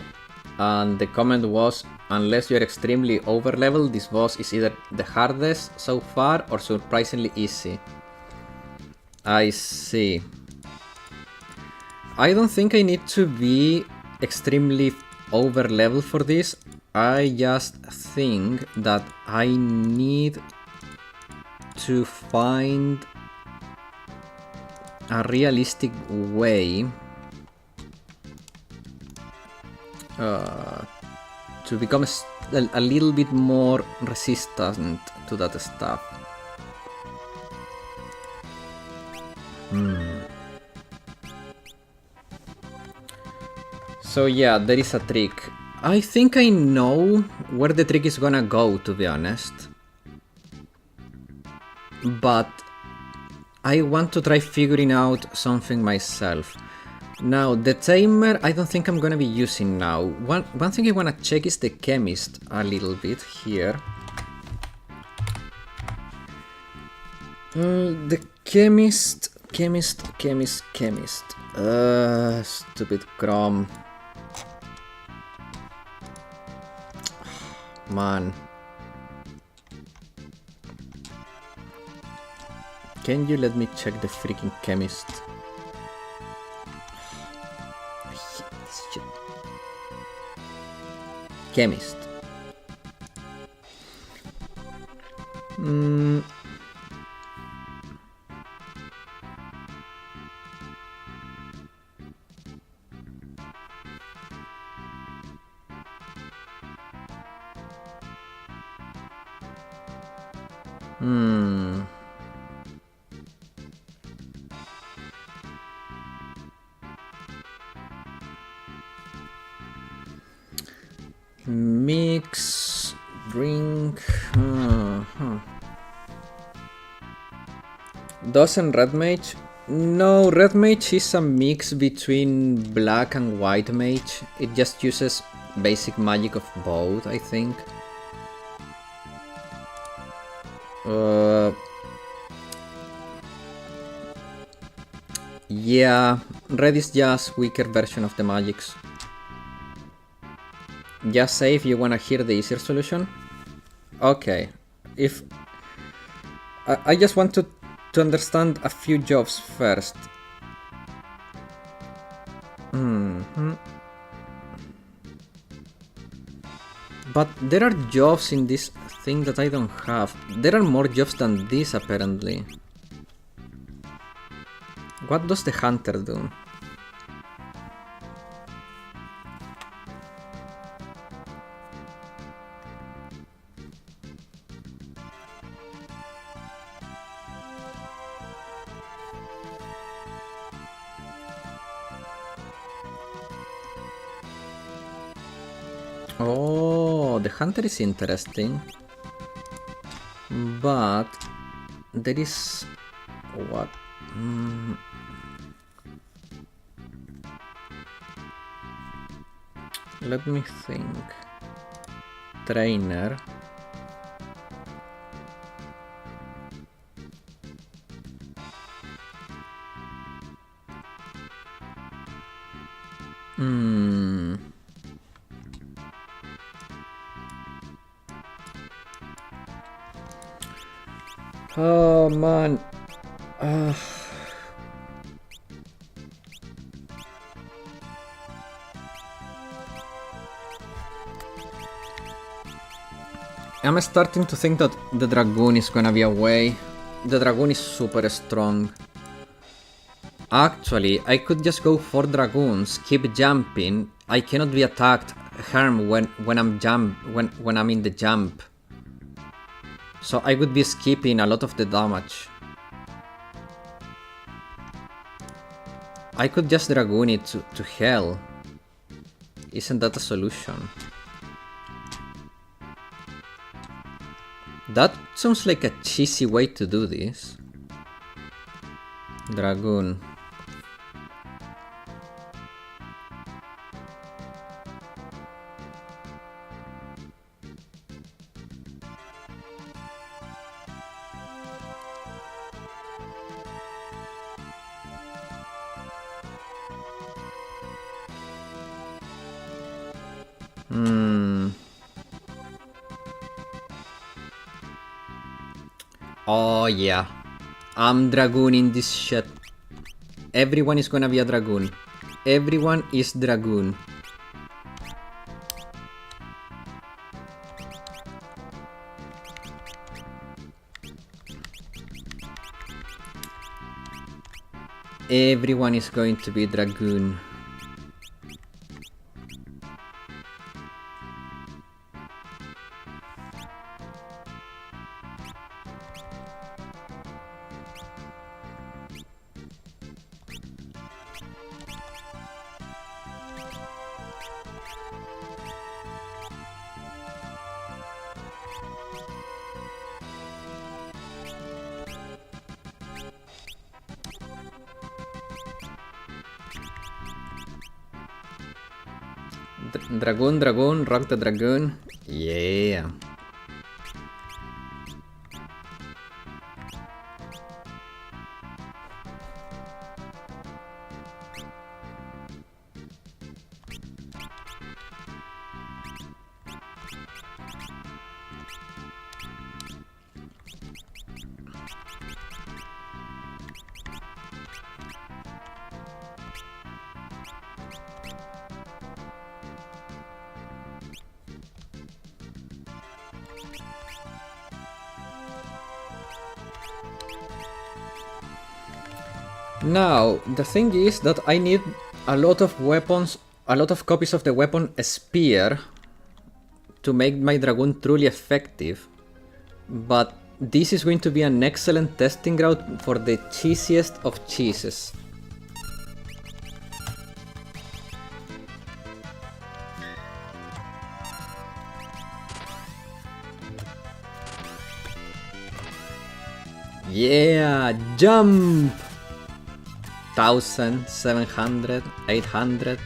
Speaker 1: and the comment was, unless you're extremely overleveled, this boss is either the hardest so far or surprisingly easy. I see. I don't think I need to be extremely overleveled for this. I just think that I need to find a realistic way to become a little bit more resistant to that stuff. So yeah, there is a trick. I think I know where the trick is gonna go, to be honest. But I want to try figuring out something myself. Now, the timer I don't think I'm gonna be using now. One thing I wanna check is the chemist a little bit here. The chemist. Stupid Chrome. Man. Can you let me check the freaking chemist? Shit. Chemist. Mix, drink. Doesn't Red Mage? No, Red Mage is a mix between Black and White Mage. It just uses basic magic of both, I think. Yeah, Red is just weaker version of the magics. Just say if you wanna hear the easier solution. Okay, if I just want to understand a few jobs first. But there are jobs in this thing that I don't have. There are more jobs than this, apparently. What does the hunter do? Oh, the hunter is interesting. But there is what? Let me think. Trainer. Oh man. I'm starting to think that the Dragoon is gonna be a way. The Dragoon is super strong. Actually, I could just go 4 Dragoons, keep jumping. I cannot be attacked, harmed when I'm in the jump. So I would be skipping a lot of the damage. I could just Dragoon it to hell. Isn't that a solution? That sounds like a cheesy way to do this. Dragoon. Oh yeah, I'm Dragooning this shit. Everyone is gonna be a Dragoon. Everyone is Dragoon. Everyone is going to be Dragoon. Dragoon, Dragoon, rock the Dragoon. Yeah. Now, the thing is that I need a lot of weapons, a lot of copies of the weapon Spear to make my Dragoon truly effective. But this is going to be an excellent testing ground for the cheesiest of cheeses. Yeah, jump! 1000, 700, 800,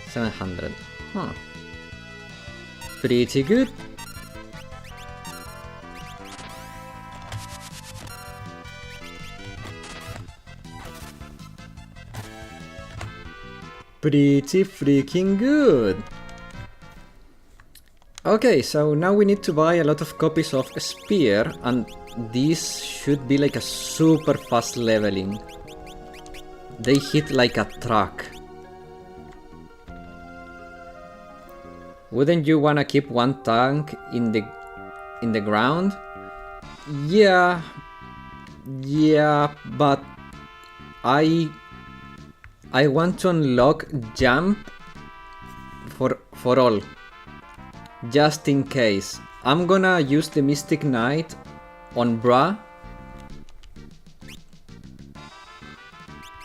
Speaker 1: 700. Huh. Pretty good. Pretty freaking good. Okay, so now we need to buy a lot of copies of Spear, and this should be like a super fast leveling. They hit like a truck. Wouldn't you wanna keep one tank in the ground? Yeah, but I want to unlock jump for all. Just in case. I'm gonna use the Mystic Knight on Bra.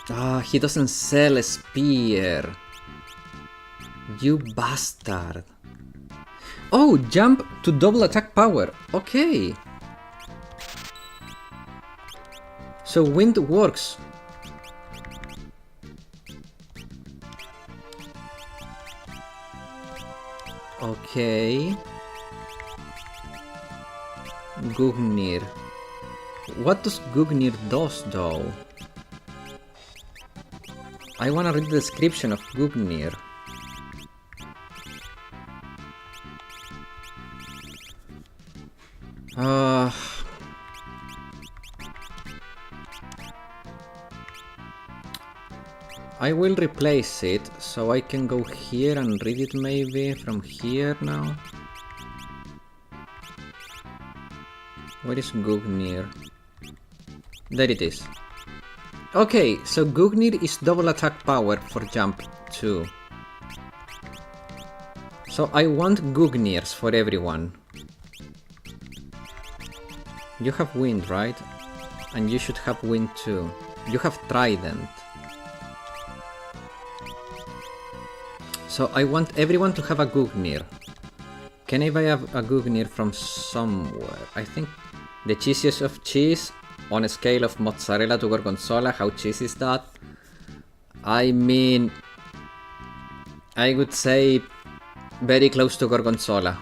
Speaker 1: Ah, he doesn't sell a spear. You bastard. Oh, jump to double attack power. Okay. So wind works. Okay. Gugnir. What does Gugnir does though? I wanna read the description of Gugnir. I will replace it, so I can go here and read it maybe from here now. Where is Gugnir? There it is. Okay, so Gugnir is double attack power for jump too. So I want Gugnirs for everyone. You have wind, right? And you should have wind too. You have trident. So I want everyone to have a Gugnir. Can I buy a Gugnir from somewhere? I think the cheesiest of cheese on a scale of mozzarella to gorgonzola. How cheesy is that? I mean, I would say very close to gorgonzola.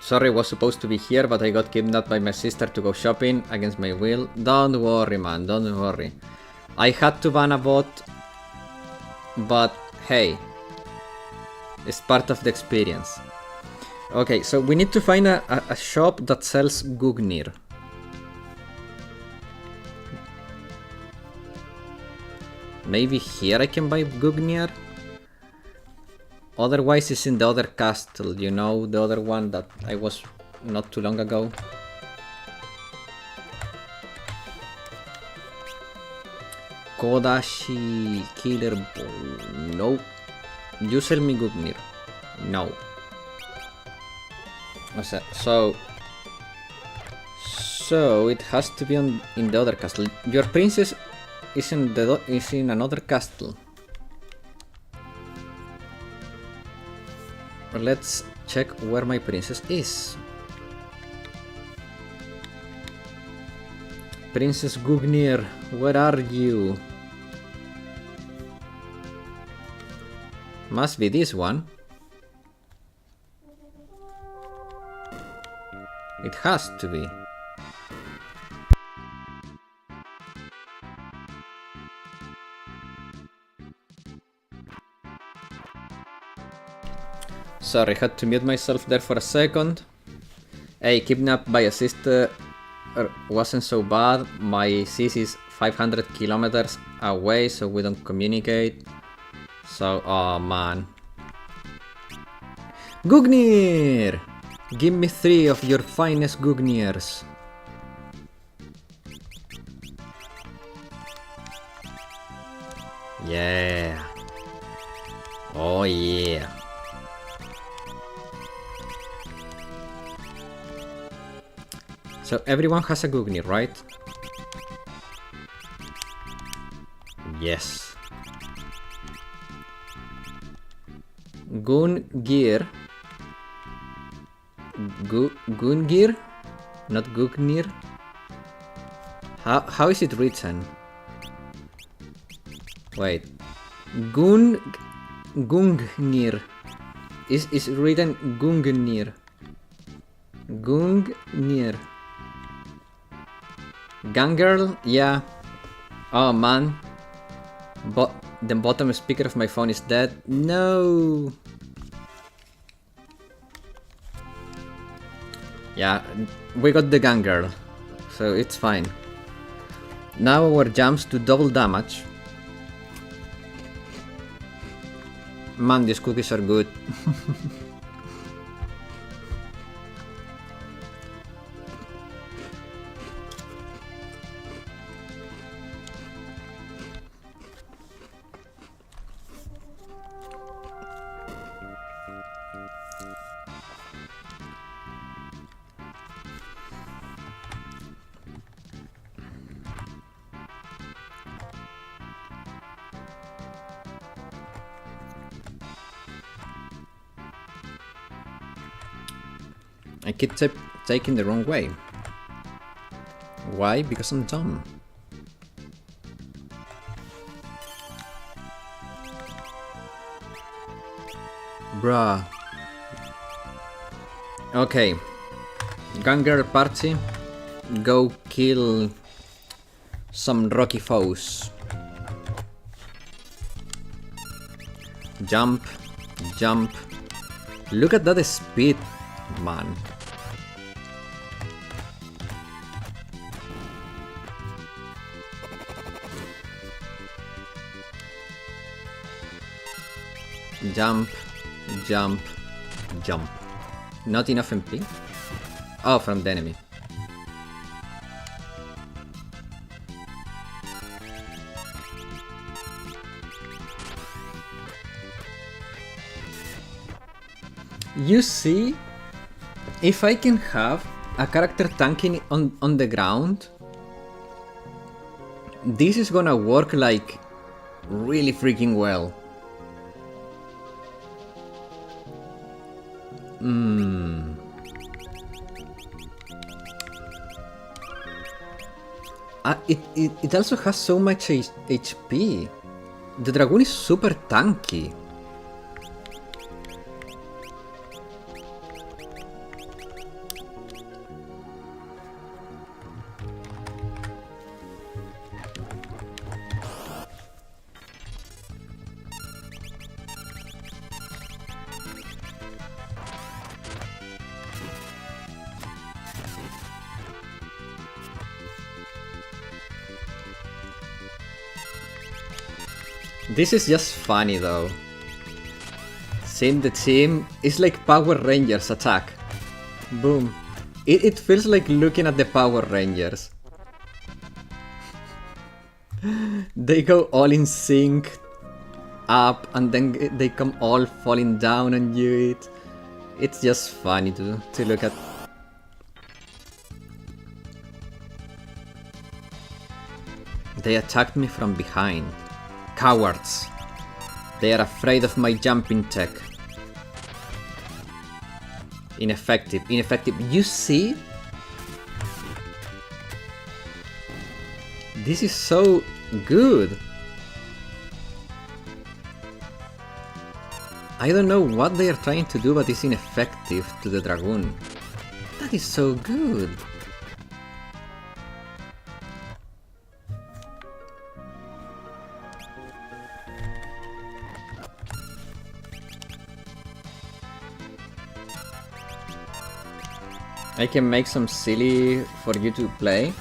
Speaker 1: Sorry, was supposed to be here, but I got kidnapped by my sister to go shopping against my will. Don't worry, man, don't worry. I had to ban a bot, but hey, it's part of the experience. Okay, so we need to find a shop that sells Gugnir. Maybe here I can buy Gugnir? Otherwise it's in the other castle, you know, the other one that I was not too long ago. Kodashi Killer Ball. No. You sell me Gugnir. No. So it has to be in the other castle. Your princess is in another castle. Let's check where my princess is. Princess Gugnir, where are you? Must be this one. It has to be. Sorry, had to mute myself there for a second. Hey, kidnapped by a sister wasn't so bad. My sis is 500 kilometers away, so we don't communicate. So, oh man. Gugnir! Give me 3 of your finest Gugnirs. Yeah. Oh yeah. So everyone has a Gugnir, right? Yes. Gungir. Gungir? Not Gugnir? How is it written? Wait. Gungnir. Is written Gungnir. Gungnir. Gangirl? Yeah. Oh man. But the bottom speaker of my phone is dead. No. Yeah, we got the Gangirl, so it's fine. Now our jumps to double damage. Man, these cookies are good. I keep taking the wrong way. Why? Because I'm dumb. Bruh. Okay. Ganger party. Go kill some rocky foes. Jump. Jump. Look at that speed, man. Jump, jump, jump. Not enough MP? Oh, from the enemy. You see, if I can have a character tanking on the ground, this is gonna work like really freaking well. It also has so much HP. The Dragoon is super tanky. This is just funny though. Seeing the team is like Power Rangers attack. Boom. It feels like looking at the Power Rangers. They go all in sync up and then they come all falling down on you. It's just funny to look at. They attacked me from behind. Cowards. They are afraid of my jumping tech. Ineffective. Ineffective. You see? This is so good. I don't know what they are trying to do, but it's ineffective to the Dragoon. That is so good. I can make some silly for you to play.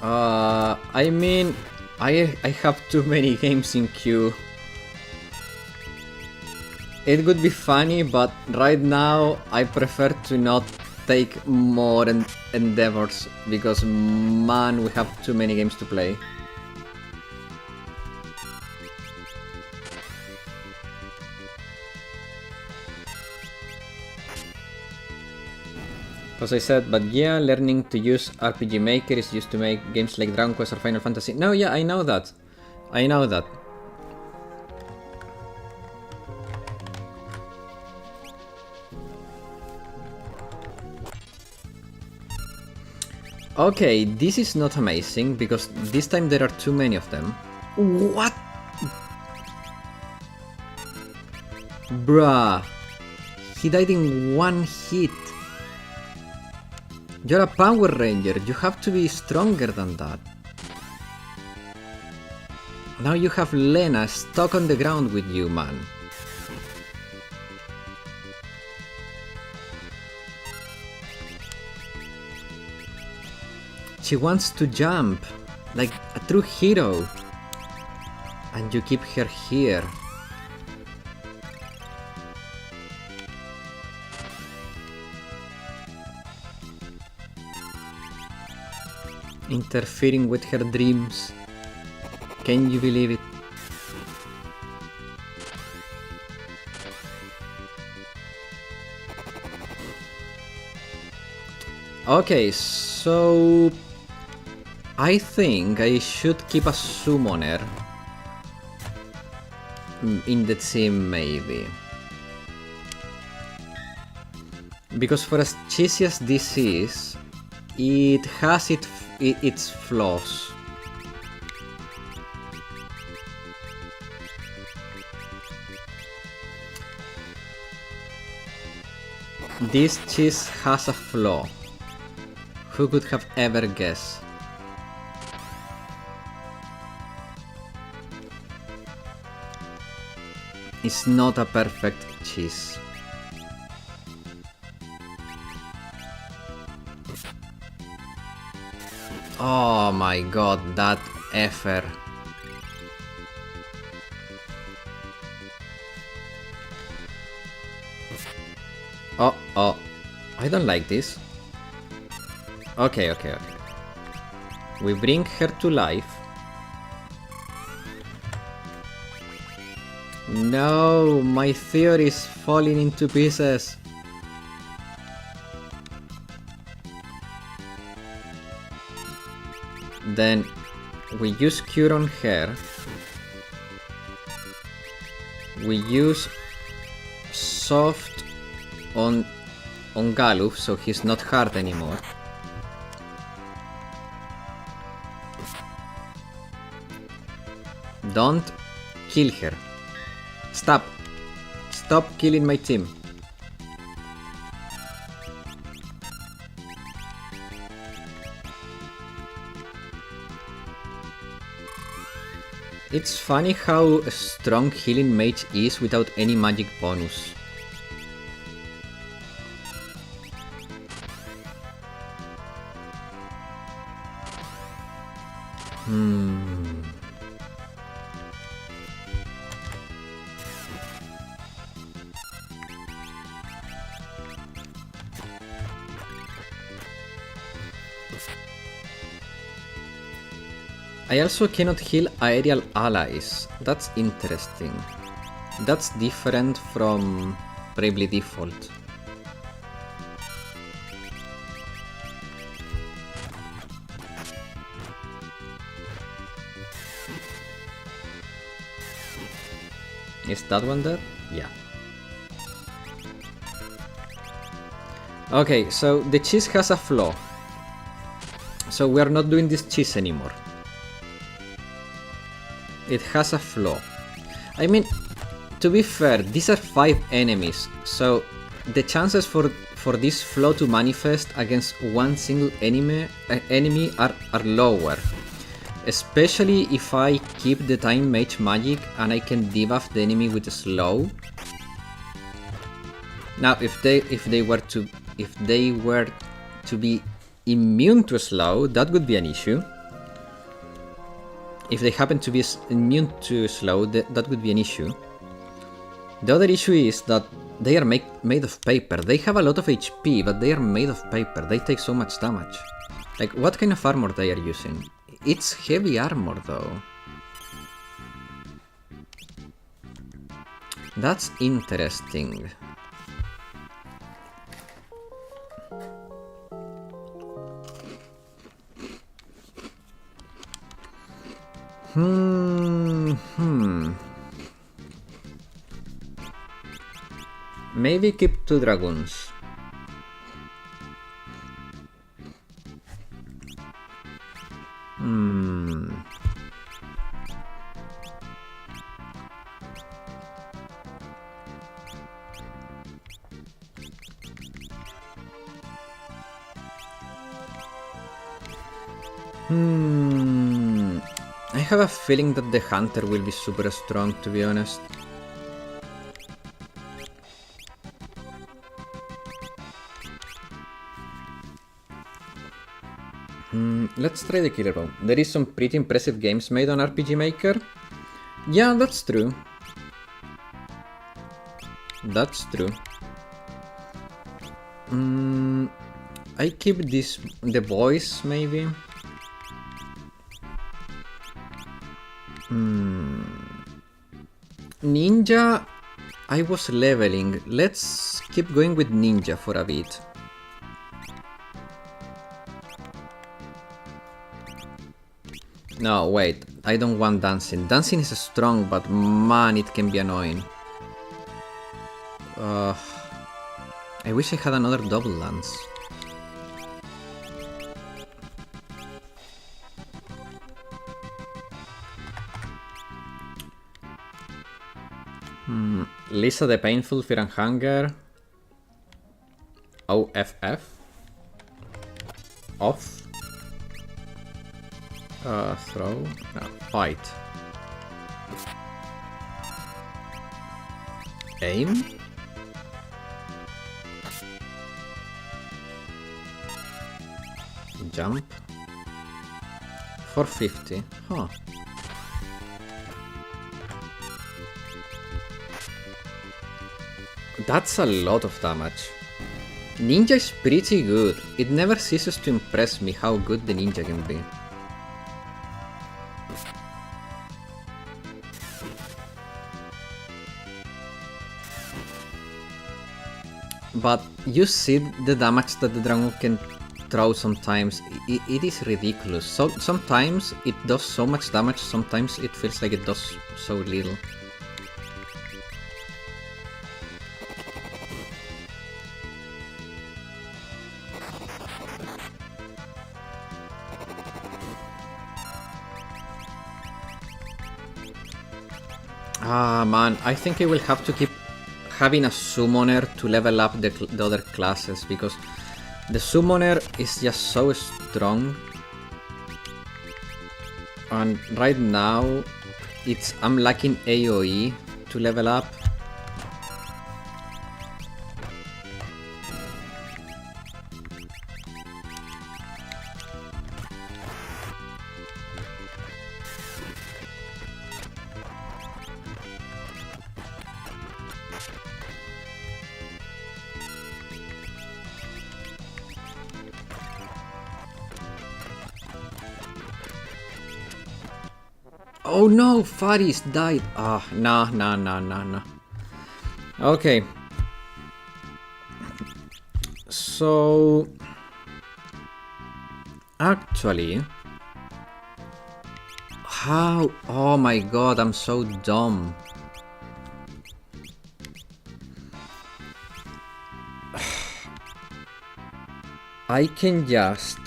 Speaker 1: I mean, I have too many games in queue. It would be funny, but right now I prefer to not take more endeavors because, man, we have too many games to play. As I said, but yeah, learning to use RPG Maker is used to make games like Dragon Quest or Final Fantasy. No, yeah, I know that. I know that. Okay, this is not amazing because this time there are too many of them. What? Bruh. He died in one hit. You're a Power Ranger, you have to be stronger than that. Now you have Lena stuck on the ground with you, man. She wants to jump, like a true hero. And you keep her here. Interfering with her dreams. Can you believe it? Okay, so I think I should keep a summoner in the team, maybe. Because for as cheesy as this is, it has its flaws. This cheese has a flaw. Who could have ever guessed? It's not a perfect cheese. Oh my god, that effort. Oh, I don't like this. Okay. We bring her to life. No, my theory is falling into pieces. Then we use Cure on her. We use Soft on Galuf, so he's not hard anymore. Don't kill her. Stop killing my team. It's funny how strong healing mage is without any magic bonus. I also cannot heal aerial allies. That's interesting. That's different from Bravely Default. Is that one there? Yeah. Okay, so the cheese has a flaw. So we are not doing this cheese anymore. It has a flaw. I mean, to be fair, these are 5 enemies, so the chances for this flaw to manifest against one single enemy are lower. Especially if I keep the time mage magic and I can debuff the enemy with slow. Now, if they were to be immune to slow, that would be an issue. If they happen to be immune to slow, that would be an issue. The other issue is that they are made of paper. They have a lot of HP, but they are made of paper. They take so much damage. Like, what kind of armor they are using? It's heavy armor, though. That's interesting. Maybe keep 2 dragoons. I have a feeling that the hunter will be super strong, to be honest. Let's try the killer bow. There is some pretty impressive games made on RPG Maker. Yeah, that's true. That's true. I keep the voice, maybe. Ninja, I was leveling. Let's keep going with Ninja for a bit. No, wait. I don't want dancing. Dancing is strong, but man, it can be annoying. I wish I had another double dance. Lisa the Painful, Fear and Hunger. OFF. Off. Throw. No, fight. Aim. Jump. 450. Huh. That's a lot of damage. Ninja is pretty good. It never ceases to impress me how good the ninja can be. But you see the damage that the dragon can throw sometimes. It is ridiculous. So sometimes it does so much damage, sometimes it feels like it does so little. Ah man, I think I will have to keep having a summoner to level up the other classes, because the summoner is just so strong. And right now I'm lacking AoE to level up. Oh no, Faris died. Ah, no. Okay. So... actually... how... oh my god, I'm so dumb. I can just...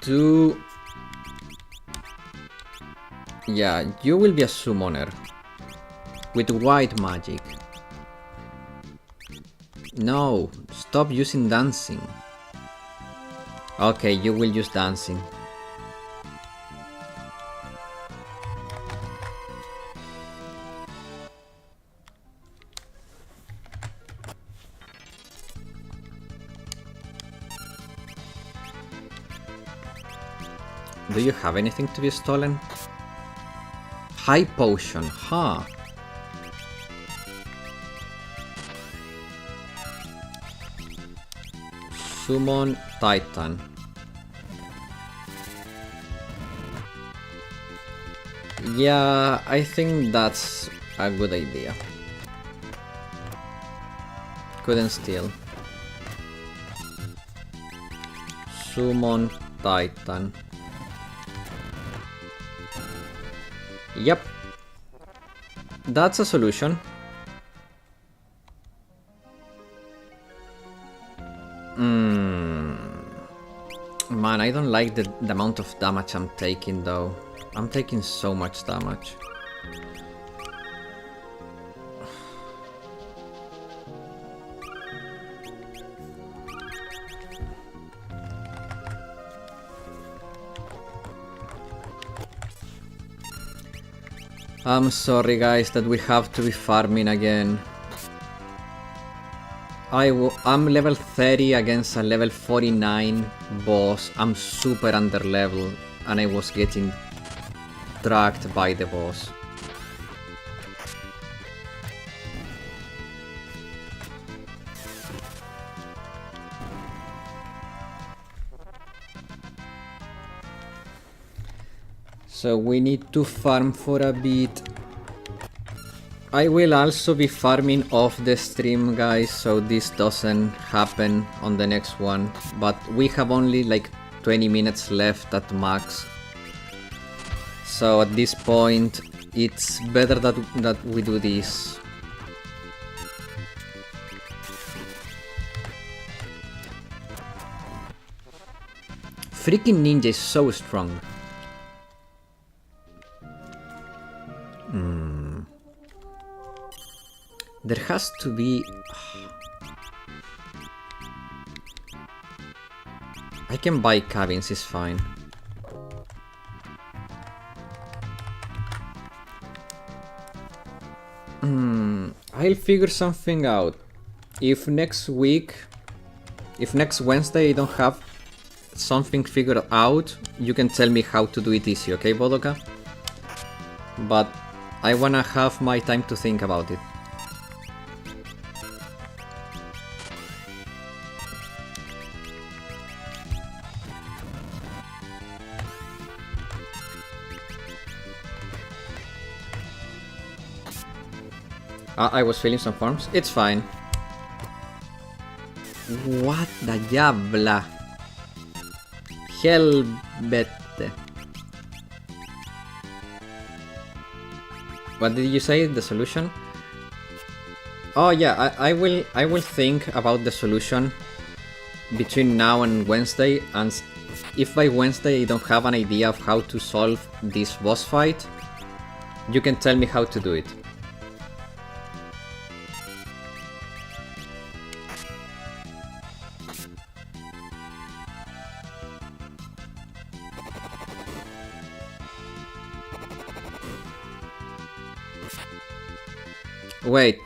Speaker 1: do... yeah, you will be a summoner. With white magic. No, stop using dancing. Okay, you will use dancing. Do you have anything to be stolen? High potion, huh? Summon Titan. Yeah, I think that's a good idea. Couldn't steal. Summon Titan. Yep. That's a solution. Man, I don't like the amount of damage I'm taking though. I'm taking so much damage. I'm sorry guys that we have to be farming again. I'm level 30 against a level 49 boss. I'm super under level and I was getting dragged by the boss. So we need to farm for a bit. I will also be farming off the stream, guys, so this doesn't happen on the next one. But we have only like 20 minutes left at max. So at this point, it's better that we do this. Freaking ninja is so strong. There has to be... I can buy cabins, it's fine. I'll figure something out. If next Wednesday I don't have something figured out, you can tell me how to do it easy, okay, Bodoka? But I wanna have my time to think about it. I was filling some forms. It's fine. What the diabla? Helvete. What did you say? The solution? Oh yeah, I will think about the solution between now and Wednesday, and if by Wednesday I don't have an idea of how to solve this boss fight, you can tell me how to do it. Wait.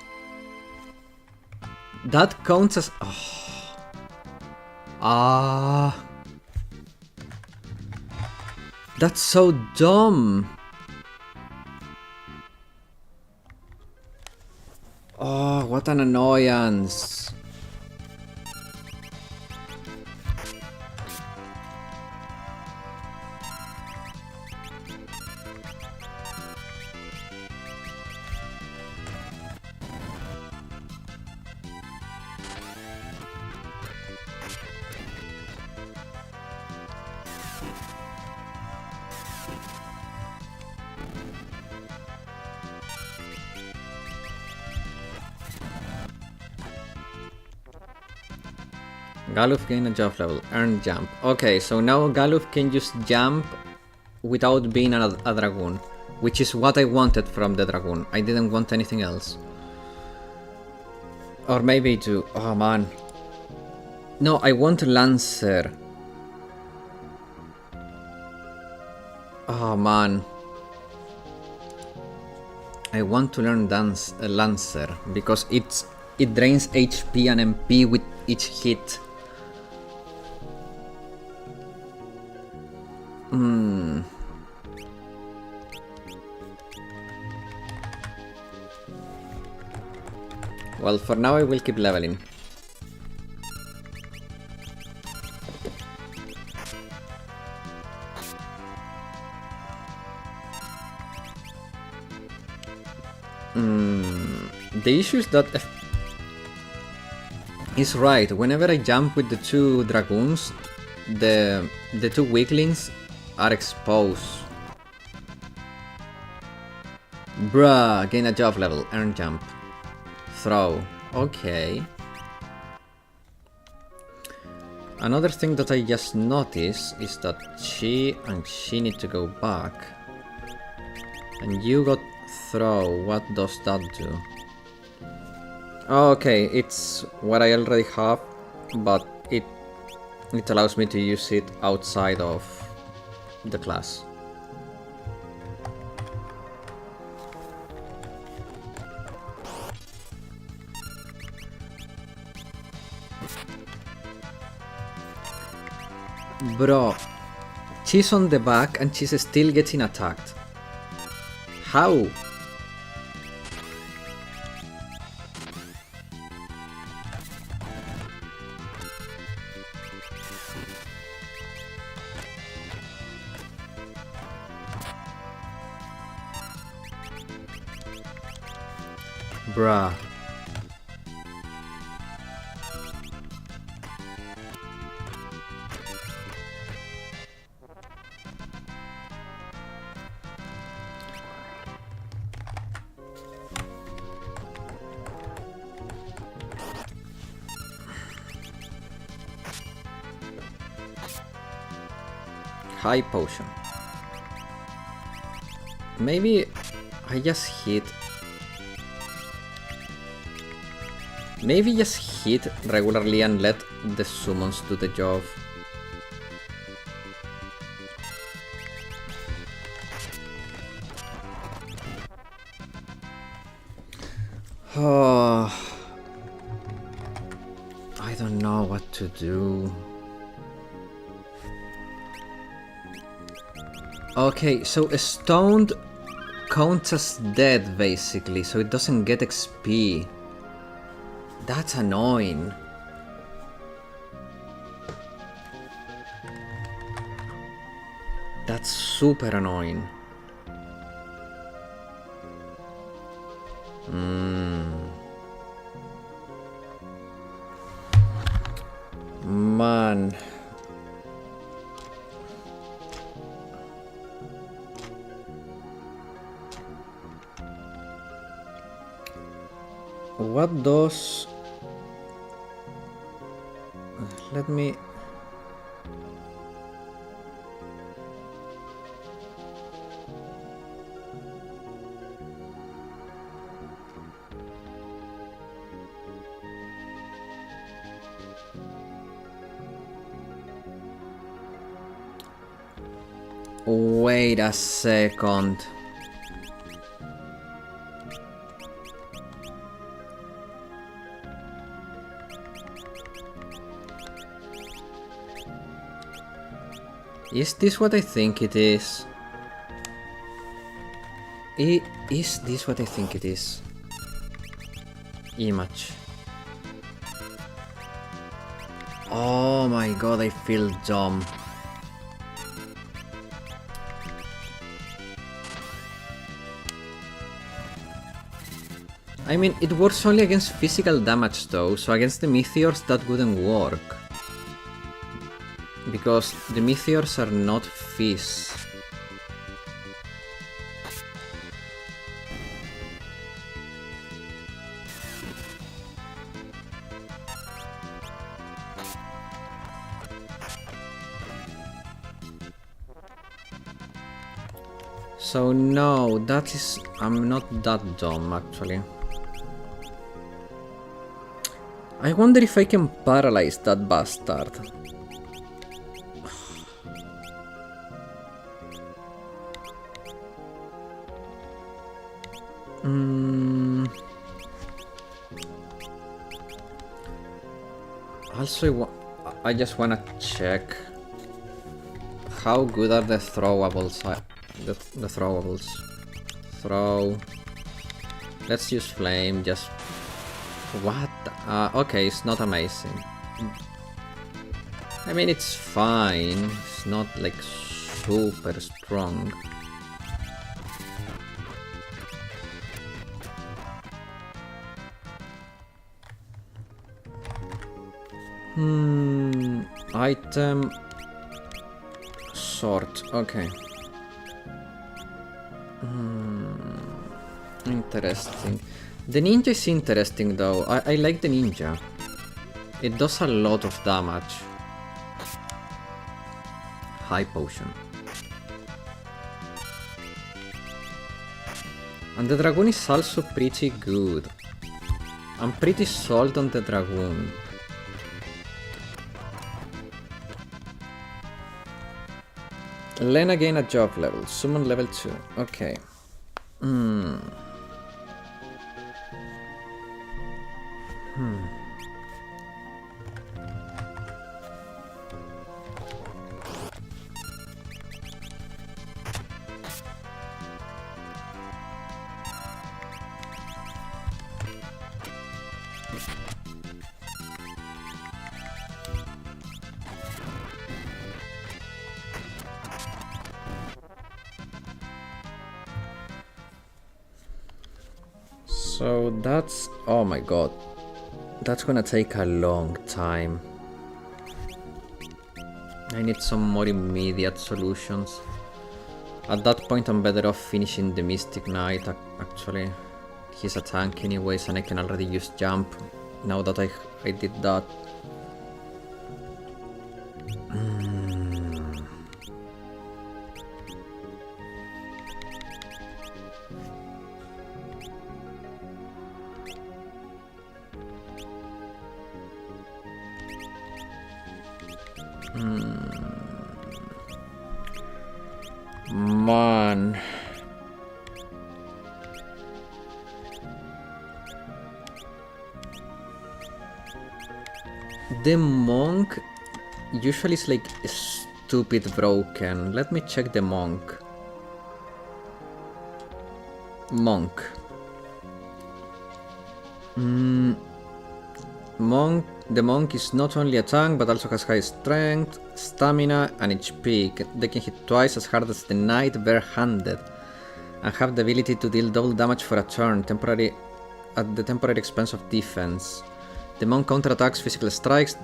Speaker 1: That counts as... That's so dumb. Oh, what an annoyance. Galuf gain a jump level, earn jump. Okay, so now Galuf can just jump without being a dragoon, which is what I wanted from the dragoon. I didn't want anything else. Or maybe to... oh man. No, I want Lancer. Oh man. I want to learn Lancer because it drains HP and MP with each hit. Well, for now I will keep leveling. The issue is that is right. Whenever I jump with the two dragoons, the two weaklings are exposed. Bruh, gain a job level, earn jump. Throw. Okay. Another thing that I just noticed is that she need to go back. And you got throw. What does that do? Okay, it's what I already have, but it allows me to use it outside of the class. Bro, she's on the back and she's still getting attacked. How? Bruh. High potion. Maybe I just hit... Maybe just hit regularly and let the summons do the job. Oh, I don't know what to do. Okay, so a stoned counts as dead basically, so it doesn't get XP. That's annoying. That's super annoying. Man. What does... Let me... Wait a second. Is this what I think it is? Is this what I think it is? Image. Oh my god, I feel dumb. I mean, it works only against physical damage though, so against the meteors that wouldn't work. Because the meteors are not fizz. So no, that is... I'm not that dumb actually. I wonder if I can paralyze that bastard. Also, I just wanna check how good are the throwables. The throwables. Throw. Let's use flame. Just what? Okay, it's not amazing. I mean, it's fine. It's not like super strong. Item sort. Okay. Interesting. The ninja is interesting though. I like the ninja. It does a lot of damage. High potion. And the dragoon is also pretty good. I'm pretty sold on the dragoon. Lena gain a job level. Summon level 2. Okay. So that's... oh my god. That's gonna take a long time. I need some more immediate solutions. At that point I'm better off finishing the Mystic Knight actually. He's a tank anyways and I can already use jump now that I did that. Man. The monk usually is like stupid broken. Let me check the monk. Monk. The monk is not only a tank but also has high strength, stamina and HP. They can hit twice as hard as the knight bare-handed and have the ability to deal double damage for a turn, at the temporary expense of defense. The monk counterattacks physical strikes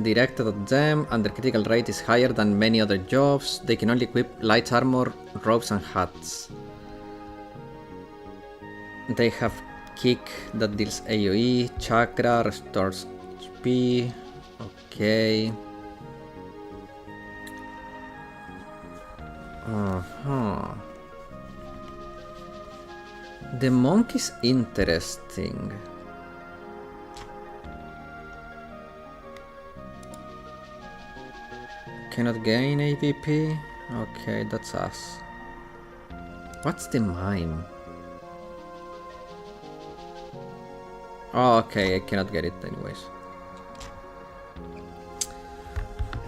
Speaker 1: directed at them, and their critical rate is higher than many other jobs. They can only equip light armor, robes and hats. They have kick that deals AoE, chakra, restores HP. Okay. The monk is interesting. Cannot gain AVP? Okay, that's us. What's the mime? Oh, okay, I cannot get it anyways.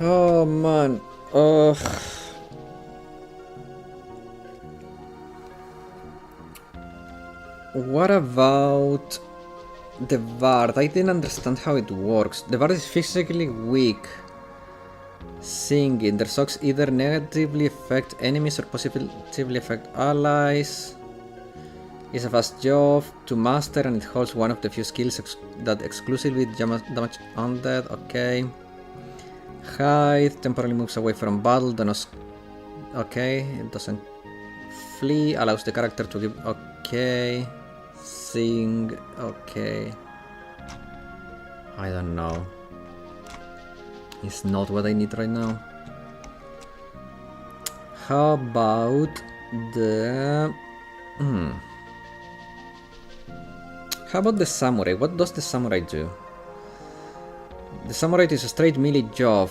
Speaker 1: Oh man. Ugh. What about the Bard? I didn't understand how it works. The Bard is physically weak. Singing. Their songs either negatively affect enemies or positively affect allies. It's a fast job to master and it holds one of the few skills that exclusively damage undead. Okay. Hide. Temporarily moves away from battle. Okay. It doesn't flee. Allows the character to give... Okay. Sing. Okay. I don't know. It's not what I need right now. How about the... How about the samurai? What does the samurai do? The samurai is a straight melee job,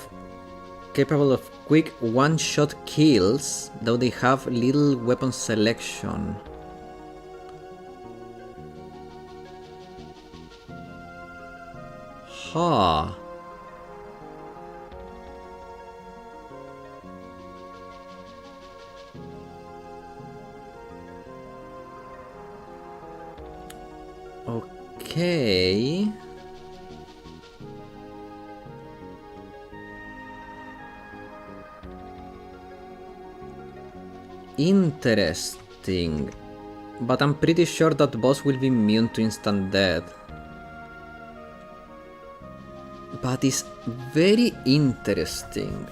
Speaker 1: capable of quick one-shot kills, though they have little weapon selection. Huh. Okay. Interesting. But I'm pretty sure that boss will be immune to instant death. But it's very interesting.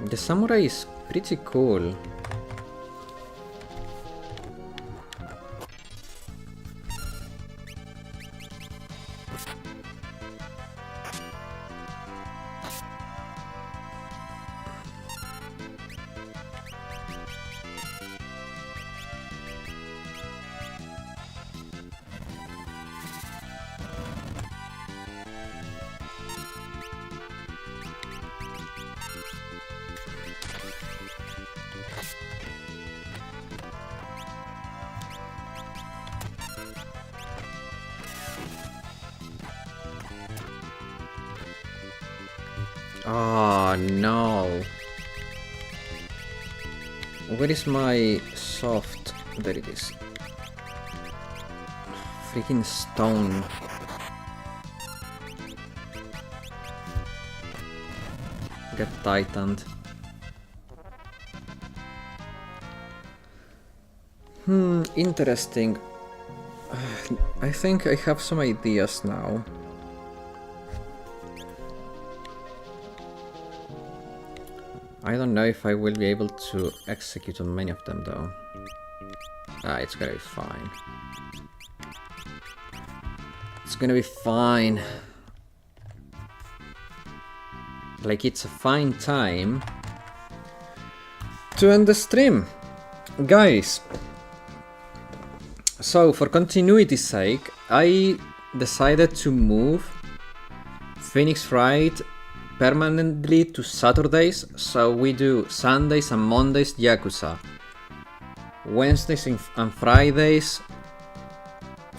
Speaker 1: The samurai is pretty cool. Oh no. Where is my soft? There it is. Freaking stone. Get tightened. Interesting. I think I have some ideas now. I don't know if I will be able to execute on many of them though. It's gonna be fine. It's gonna be fine. Like, it's a fine time to end the stream, guys. So, for continuity's sake, I decided to move Phoenix Fright permanently to Saturdays, so we do Sundays and Mondays Yakuza, Wednesdays and Fridays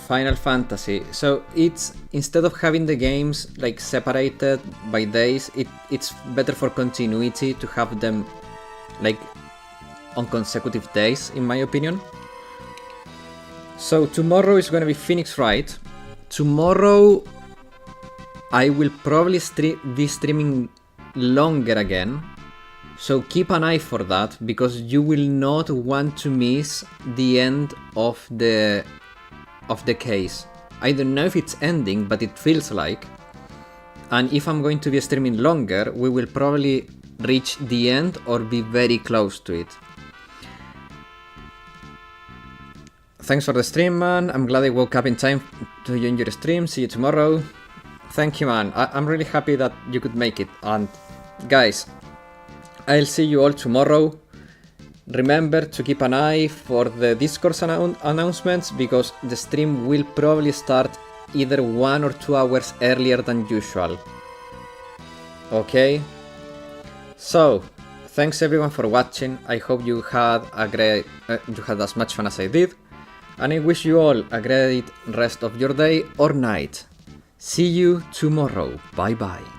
Speaker 1: Final Fantasy. So it's, instead of having the games like separated by days, it's better for continuity to have them like on consecutive days, in my opinion. So tomorrow is gonna be Phoenix Wright. Tomorrow I will probably be streaming longer again, so keep an eye for that, because you will not want to miss the end of the case. I don't know if it's ending, but it feels like. And if I'm going to be streaming longer, we will probably reach the end or be very close to it. Thanks for the stream, man. I'm glad I woke up in time to join your stream. See you tomorrow. Thank you, man. I'm really happy that you could make it. And guys, I'll see you all tomorrow. Remember to keep an eye for the Discord announcements, because the stream will probably start either 1 or 2 hours earlier than usual. Okay? So, thanks everyone for watching. I hope you had you had as much fun as I did. And I wish you all a great rest of your day or night. See you tomorrow. Bye bye.